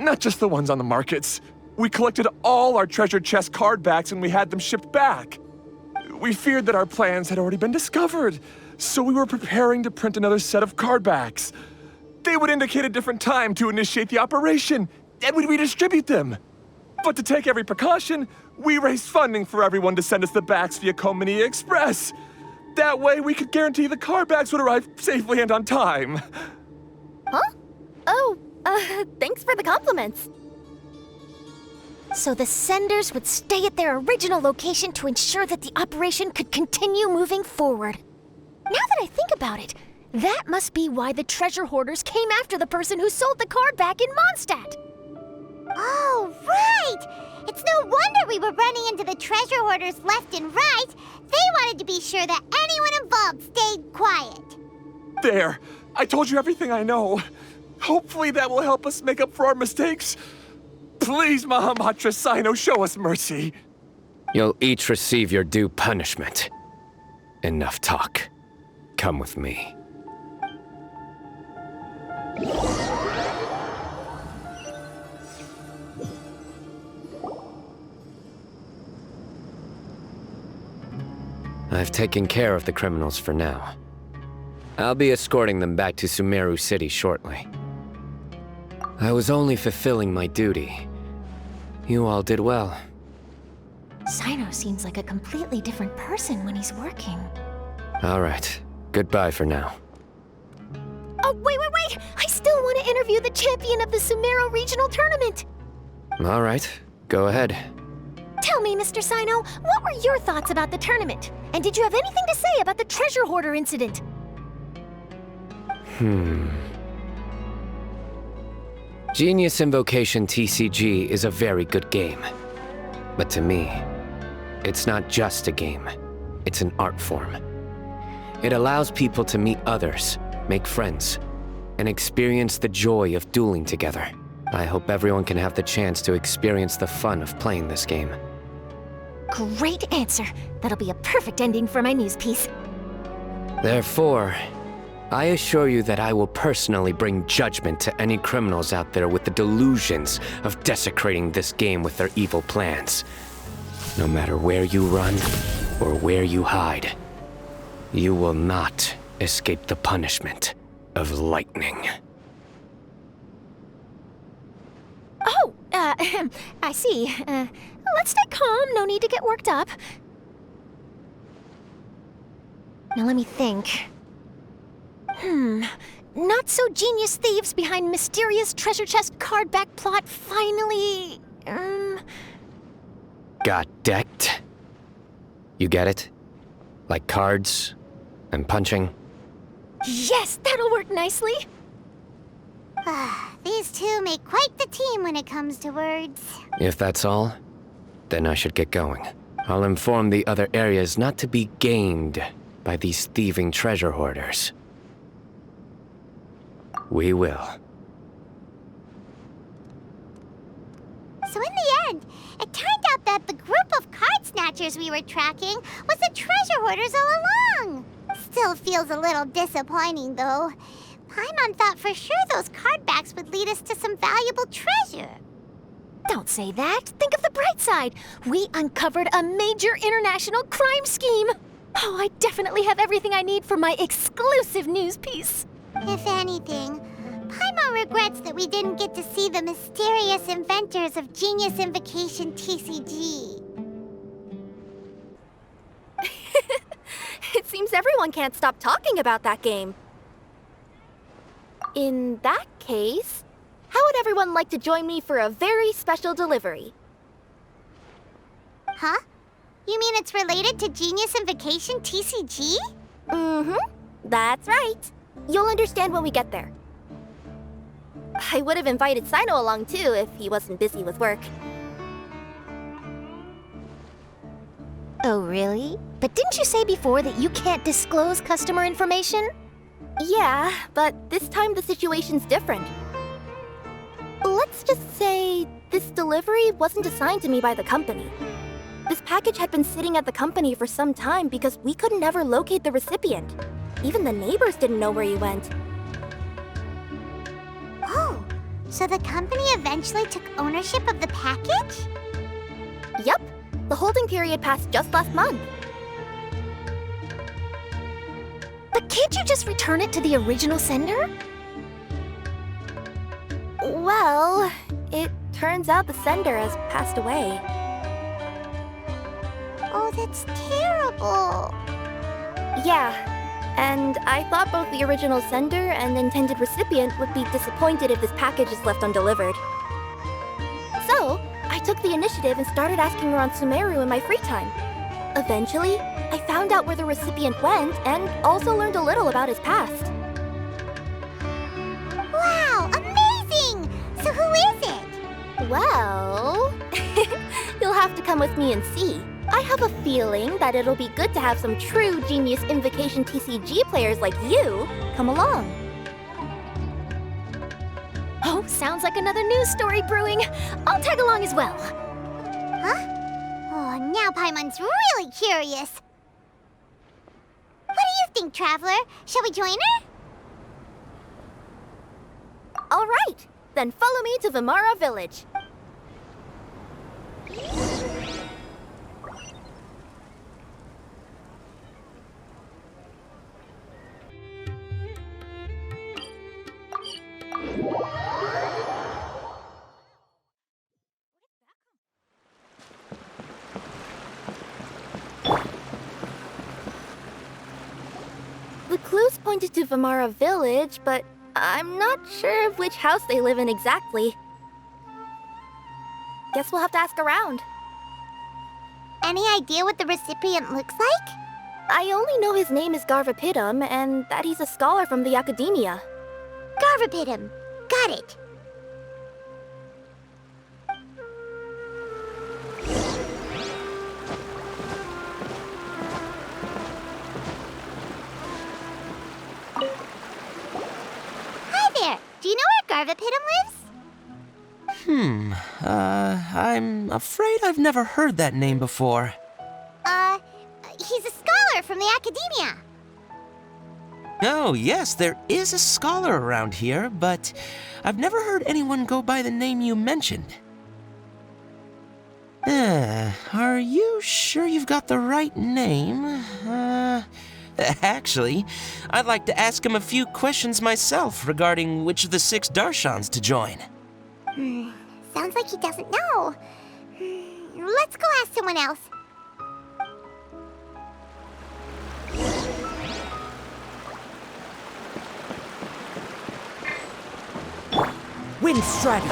Not just the ones on the markets. We collected all our treasure chest card backs and we had them shipped back. We feared that our plans had already been discovered, so we were preparing to print another set of card backs. They would indicate a different time to initiate the operation, and we'd redistribute them. But to take every precaution, we raised funding for everyone to send us the backs via Culminate Express. That way, we could guarantee the card backs would arrive safely and on time. Huh? Oh, thanks for the compliments. So the senders would stay at their original location to ensure that the operation could continue moving forward. Now that I think about it, that must be why the treasure hoarders came after the person who sold the card back in Mondstadt. Oh, right! It's no wonder we were running into the treasure hoarders left and right. They wanted to be sure that anyone involved stayed quiet. There! I told you everything I know. Hopefully that will help us make up for our mistakes. Please, Mahamatra Cyno, show us mercy. You'll each receive your due punishment. Enough talk. Come with me. I've taken care of the criminals for now. I'll be escorting them back to Sumeru City shortly. I was only fulfilling my duty. You all did well. Cyno seems like a completely different person when he's working. All right. Goodbye for now. Oh, wait! I still want to interview the champion of the Sumeru Regional Tournament! All right. Go ahead. Tell me, Mr. Cyno, what were your thoughts about the tournament? And did you have anything to say about the treasure hoarder incident? Genius Invocation TCG is a very good game. But to me, it's not just a game. It's an art form. It allows people to meet others, make friends, and experience the joy of dueling together. I hope everyone can have the chance to experience the fun of playing this game. Great answer. That'll be a perfect ending for my news piece. Therefore, I assure you that I will personally bring judgment to any criminals out there with the delusions of desecrating this game with their evil plans. No matter where you run or where you hide, you will not escape the punishment of lightning. Oh, I see. Let's stay calm, no need to get worked up. Now let me think. Not so genius thieves behind mysterious treasure chest card back plot finally... Got decked? You get it? Like cards and punching? Yes, that'll work nicely. These two make quite the team when it comes to words. If that's all, then I should get going. I'll inform the other areas not to be gamed by these thieving treasure hoarders. We will. So in the end, it turned out that the group of card snatchers we were tracking was the treasure hoarders all along. Still feels a little disappointing, though. Paimon thought for sure those card backs would lead us to some valuable treasure. Don't say that. Think of the bright side. We uncovered a major international crime scheme. Oh, I definitely have everything I need for my exclusive news piece. If anything, Paimon regrets that we didn't get to see the mysterious inventors of Genius Invocation TCG. It seems everyone can't stop talking about that game. In that case, how would everyone like to join me for a very special delivery? Huh? You mean it's related to Genius Invocation TCG? That's right. You'll understand when we get there. I would have invited Cyno along too if he wasn't busy with work. Oh, really? But didn't you say before that you can't disclose customer information? Yeah, but this time the situation's different. Let's just say this delivery wasn't assigned to me by the company. This package had been sitting at the company for some time because we could never locate the recipient. Even the neighbors didn't know where he went. Oh, So the company eventually took ownership of the package? Yep. The holding period passed just last month. But can't you just return it to the original sender? Well, it turns out the sender has passed away. Oh, that's terrible. Yeah, and I thought both the original sender and intended recipient would be disappointed if this package is left undelivered. So, I took the initiative and started asking around Sumeru in my free time. Eventually, I found out where the recipient went and also learned a little about his past. Wow, amazing! So who is it? Well, you'll have to come with me and see. I have a feeling that it'll be good to have some true Genius Invocation TCG players like you come along. Oh, sounds like another news story brewing. I'll tag along as well. Huh? Oh, now Paimon's really curious. What do you think, Traveler? Shall we join her? All right, then follow me to Vimara Village. The clues pointed to Vimara Village, but I'm not sure of which house they live in exactly. Guess we'll have to ask around. Any idea what the recipient looks like? I only know his name is Garvipidam and that he's a scholar from the academia. Garvipidam. Got it. Hi there. Do you know where Garvipidam lives? I'm afraid I've never heard that name before. He's a scholar from the academia. Oh, yes, there is a scholar around here, but I've never heard anyone go by the name you mentioned. Are you sure you've got the right name? Actually, I'd like to ask him a few questions myself regarding which of the 6 Darshans to join. Sounds like he doesn't know. Let's go ask someone else. Wind strategy.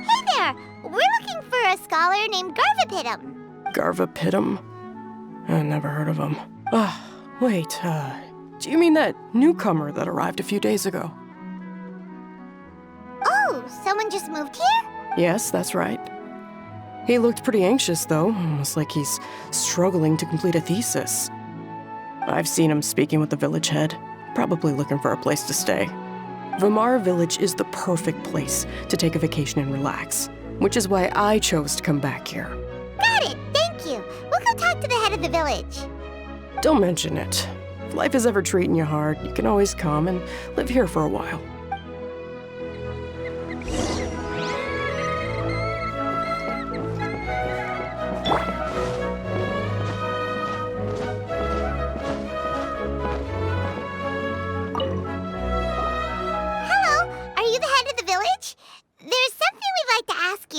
Hey there! We're looking for a scholar named Garvipidam. Garvipidam? I never heard of him. Wait, do you mean that newcomer that arrived a few days ago? Oh, someone just moved here? Yes, that's right. He looked pretty anxious, though, almost like he's struggling to complete a thesis. I've seen him speaking with the village head, probably looking for a place to stay. Vimara Village is the perfect place to take a vacation and relax, which is why I chose to come back here. Got it! Thank you! We'll go talk to the head of the village. Don't mention it. If life is ever treating you hard, you can always come and live here for a while.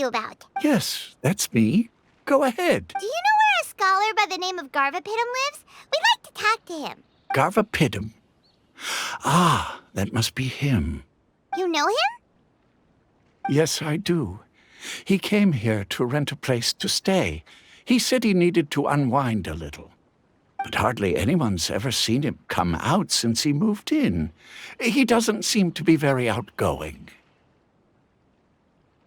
About. Yes, that's me. Go ahead. Do you know where a scholar by the name of Garvipidam lives? We'd like to talk to him. Garvipidam. Ah, that must be him. You know him? Yes, I do. He came here to rent a place to stay. He said he needed to unwind a little. But hardly anyone's ever seen him come out since he moved in. He doesn't seem to be very outgoing.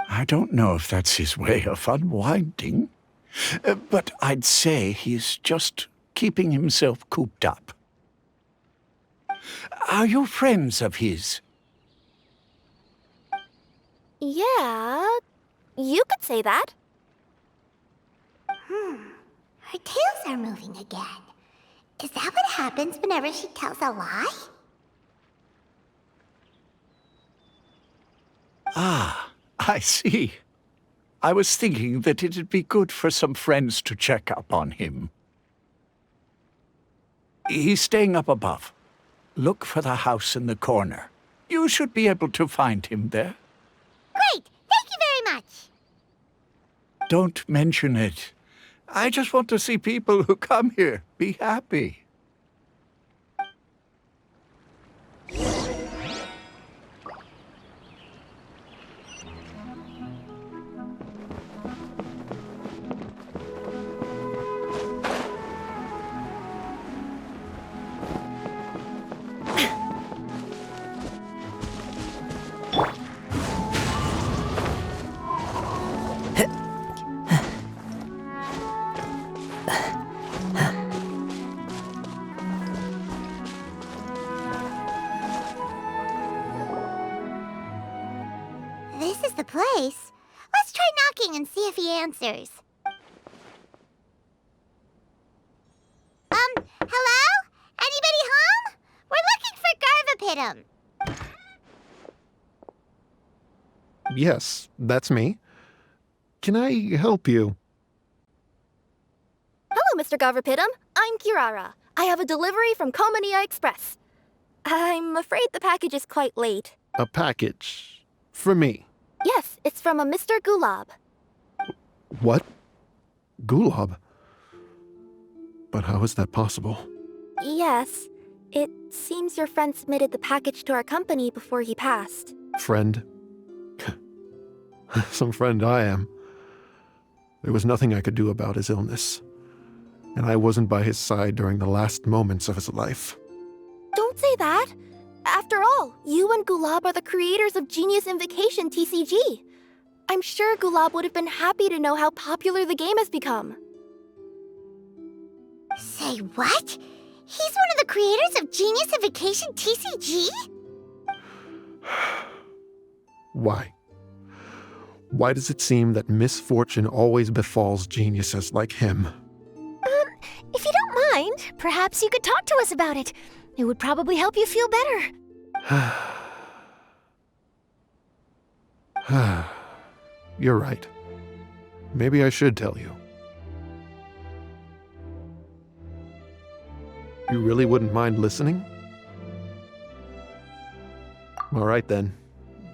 I don't know if that's his way of unwinding, but I'd say he's just keeping himself cooped up. Are you friends of his? Yeah, you could say that. Her tails are moving again. Is that what happens whenever she tells a lie? Ah, I see. I was thinking that it'd be good for some friends to check up on him. He's staying up above. Look for the house in the corner. You should be able to find him there. Great! Thank you very much! Don't mention it. I just want to see people who come here be happy. This is the place. Let's try knocking and see if he answers. Hello? Anybody home? We're looking for Garvipidam. Yes, that's me. Can I help you? Hello, Mr. Garvipidam. I'm Kirara. I have a delivery from Culminate Express. I'm afraid the package is quite late. A package? For me? Yes, it's from a Mr. Gulab. What? Gulab? But how is that possible? Yes, it seems your friend submitted the package to our company before he passed. Friend? Some friend I am. There was nothing I could do about his illness, and I wasn't by his side during the last moments of his life. Don't say that! After all, you and Gulab are the creators of Genius Invocation TCG. I'm sure Gulab would have been happy to know how popular the game has become. Say what? He's one of the creators of Genius Invocation TCG? Why? Why does it seem that misfortune always befalls geniuses like him? If you don't mind, perhaps you could talk to us about it. It would probably help you feel better. You're right. Maybe I should tell you. You really wouldn't mind listening? All right then.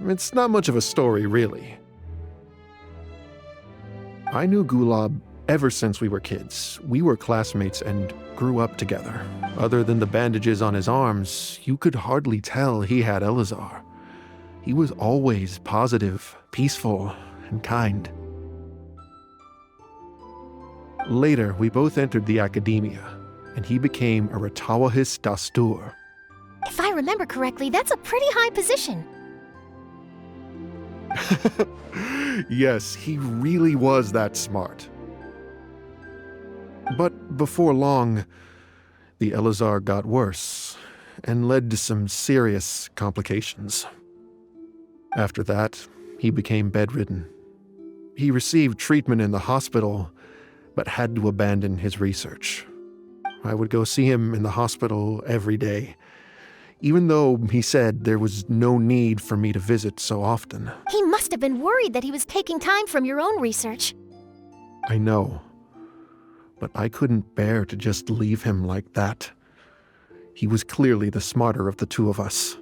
It's not much of a story, really. I knew Gulab ever since we were kids. We were classmates and grew up together. Other than the bandages on his arms, you could hardly tell he had Elazar. He was always positive, peaceful, and kind. Later, we both entered the academia, and he became a Ratawahis Dastur. If I remember correctly, that's a pretty high position. Yes, he really was that smart. But before long, the Elazar got worse and led to some serious complications. After that, he became bedridden. He received treatment in the hospital, but had to abandon his research. I would go see him in the hospital every day, even though he said there was no need for me to visit so often. He must have been worried that he was taking time from your own research. I know, but I couldn't bear to just leave him like that. He was clearly the smarter of the two of us.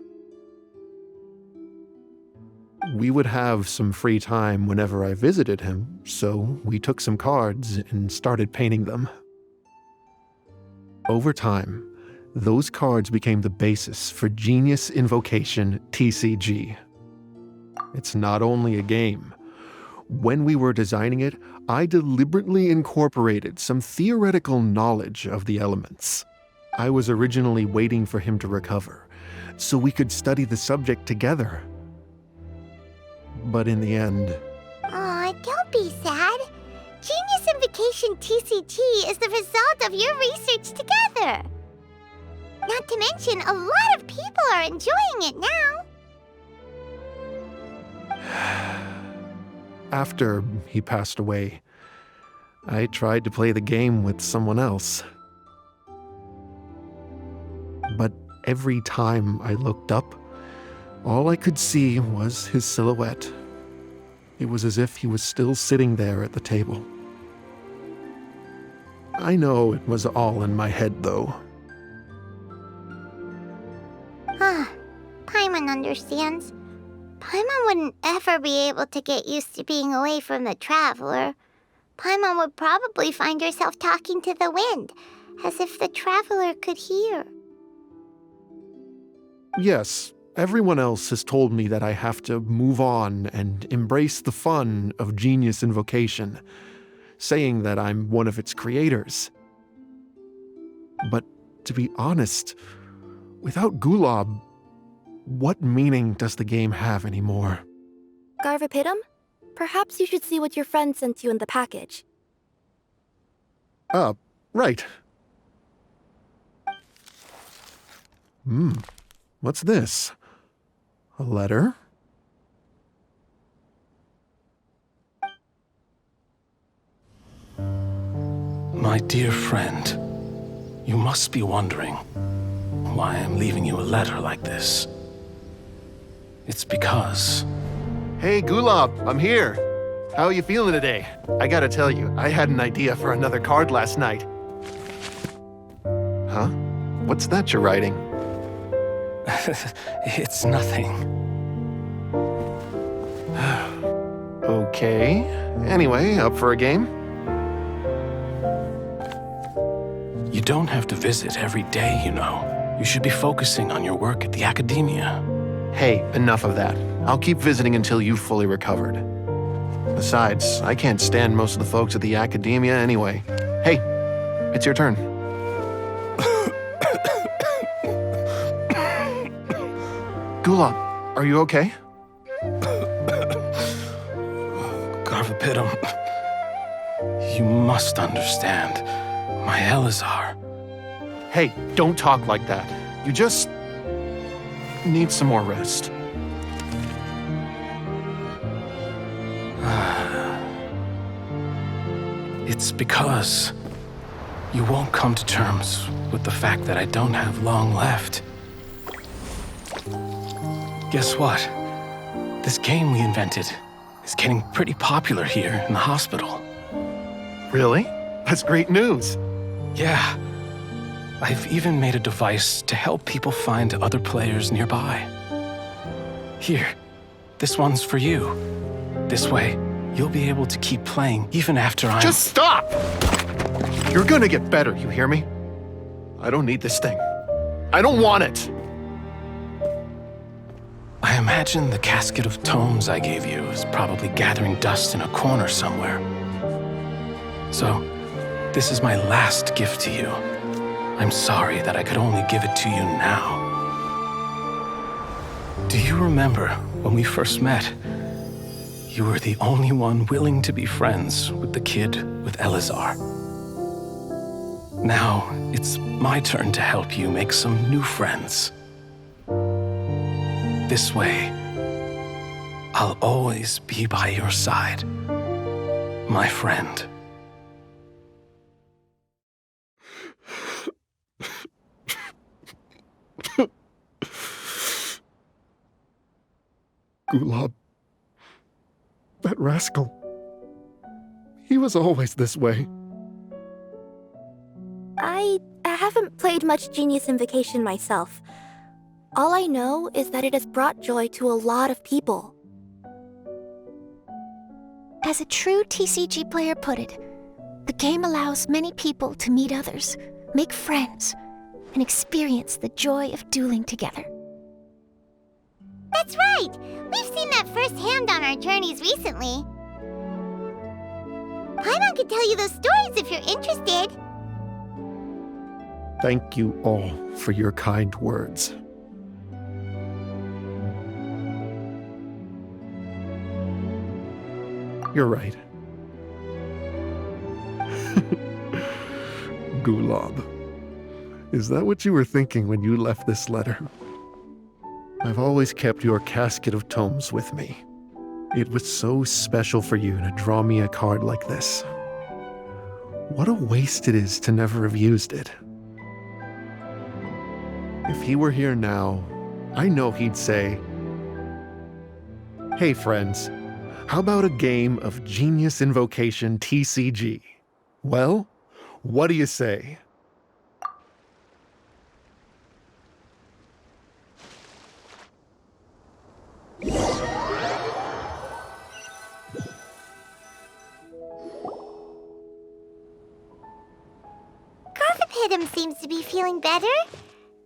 We would have some free time whenever I visited him, so we took some cards and started painting them. Over time, those cards became the basis for Genius Invocation TCG. It's not only a game. When we were designing it, I deliberately incorporated some theoretical knowledge of the elements. I was originally waiting for him to recover, so we could study the subject together. But in the end... Aw, don't be sad. Genius Invocation TCG is the result of your research together. Not to mention, a lot of people are enjoying it now. After he passed away, I tried to play the game with someone else. But every time I looked up, all I could see was his silhouette. It was as if he was still sitting there at the table. I know it was all in my head, though. Paimon understands. Paimon wouldn't ever be able to get used to being away from the Traveler. Paimon would probably find herself talking to the wind, as if the Traveler could hear. Yes, everyone else has told me that I have to move on and embrace the fun of Genius Invocation, saying that I'm one of its creators. But to be honest, without Gulab, what meaning does the game have anymore? Garvipidam? Perhaps you should see what your friend sent you in the package. Right. What's this? A letter? My dear friend, you must be wondering why I'm leaving you a letter like this. It's because... Hey, Gulab, I'm here. How are you feeling today? I gotta tell you, I had an idea for another card last night. Huh? What's that you're writing? It's nothing. Okay. Anyway, up for a game? You don't have to visit every day, you know. You should be focusing on your work at the academia. Hey, enough of that. I'll keep visiting until you've fully recovered. Besides, I can't stand most of the folks at the academia anyway. Hey, it's your turn. Gulab, are you okay? Garvipidam, you must understand. My Elazar. Hey, don't talk like that. You just need some more rest. It's because you won't come to terms with the fact that I don't have long left. Guess what? This game we invented is getting pretty popular here in the hospital. Really? That's great news. Yeah. I've even made a device to help people find other players nearby. Here, this one's for you. This way, you'll be able to keep playing even after I'm... Just stop! You're gonna get better, you hear me? I don't need this thing. I don't want it! I imagine the casket of tomes I gave you is probably gathering dust in a corner somewhere. So, this is my last gift to you. I'm sorry that I could only give it to you now. Do you remember when we first met? You were the only one willing to be friends with the kid with Elazar. Now, it's my turn to help you make some new friends. This way, I'll always be by your side, my friend. Gulab. That rascal. He was always this way. I haven't played much Genius Invocation myself. All I know is that it has brought joy to a lot of people. As a true TCG player put it, the game allows many people to meet others, make friends, and experience the joy of dueling together. That's right! We've seen that firsthand on our journeys recently. Paimon could tell you those stories if you're interested. Thank you all for your kind words. You're right. Gulab. Is that what you were thinking when you left this letter? I've always kept your casket of tomes with me. It was so special for you to draw me a card like this. What a waste it is to never have used it. If he were here now, I know he'd say, "Hey friends, how about a game of Genius Invocation TCG? Well, what do you say?" Garvipidam seems to be feeling better.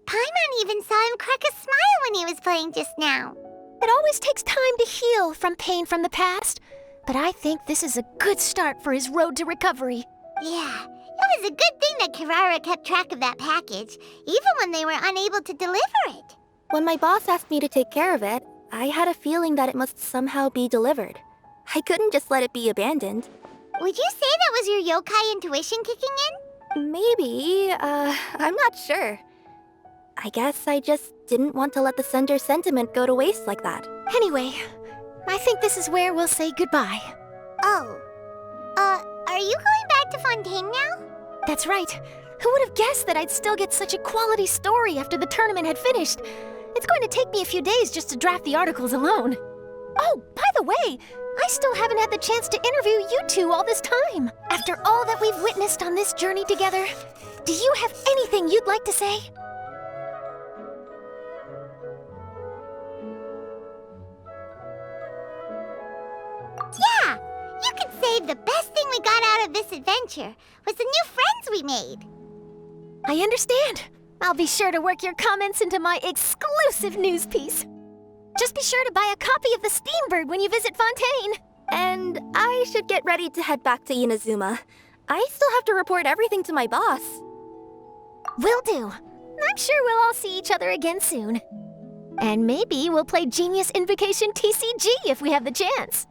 Paimon even saw him crack a smile when he was playing just now. It always takes time to heal from pain from the past, but I think this is a good start for his road to recovery. Yeah, it was a good thing that Kirara kept track of that package, even when they were unable to deliver it. When my boss asked me to take care of it, I had a feeling that it must somehow be delivered. I couldn't just let it be abandoned. Would you say that was your yokai intuition kicking in? Maybe, I'm not sure. I guess I just didn't want to let the sender's sentiment go to waste like that. Anyway, I think this is where we'll say goodbye. Oh. Are you going back to Fontaine now? That's right. Who would have guessed that I'd still get such a quality story after the tournament had finished? It's going to take me a few days just to draft the articles alone. Oh, by the way, I still haven't had the chance to interview you two all this time. After all that we've witnessed on this journey together, do you have anything you'd like to say? Yeah! You could say the best thing we got out of this adventure was the new friends we made. I understand. I'll be sure to work your comments into my exclusive news piece. Just be sure to buy a copy of the Steambird when you visit Fontaine. And I should get ready to head back to Inazuma. I still have to report everything to my boss. Will do. I'm sure we'll all see each other again soon. And maybe we'll play Genius Invocation TCG if we have the chance.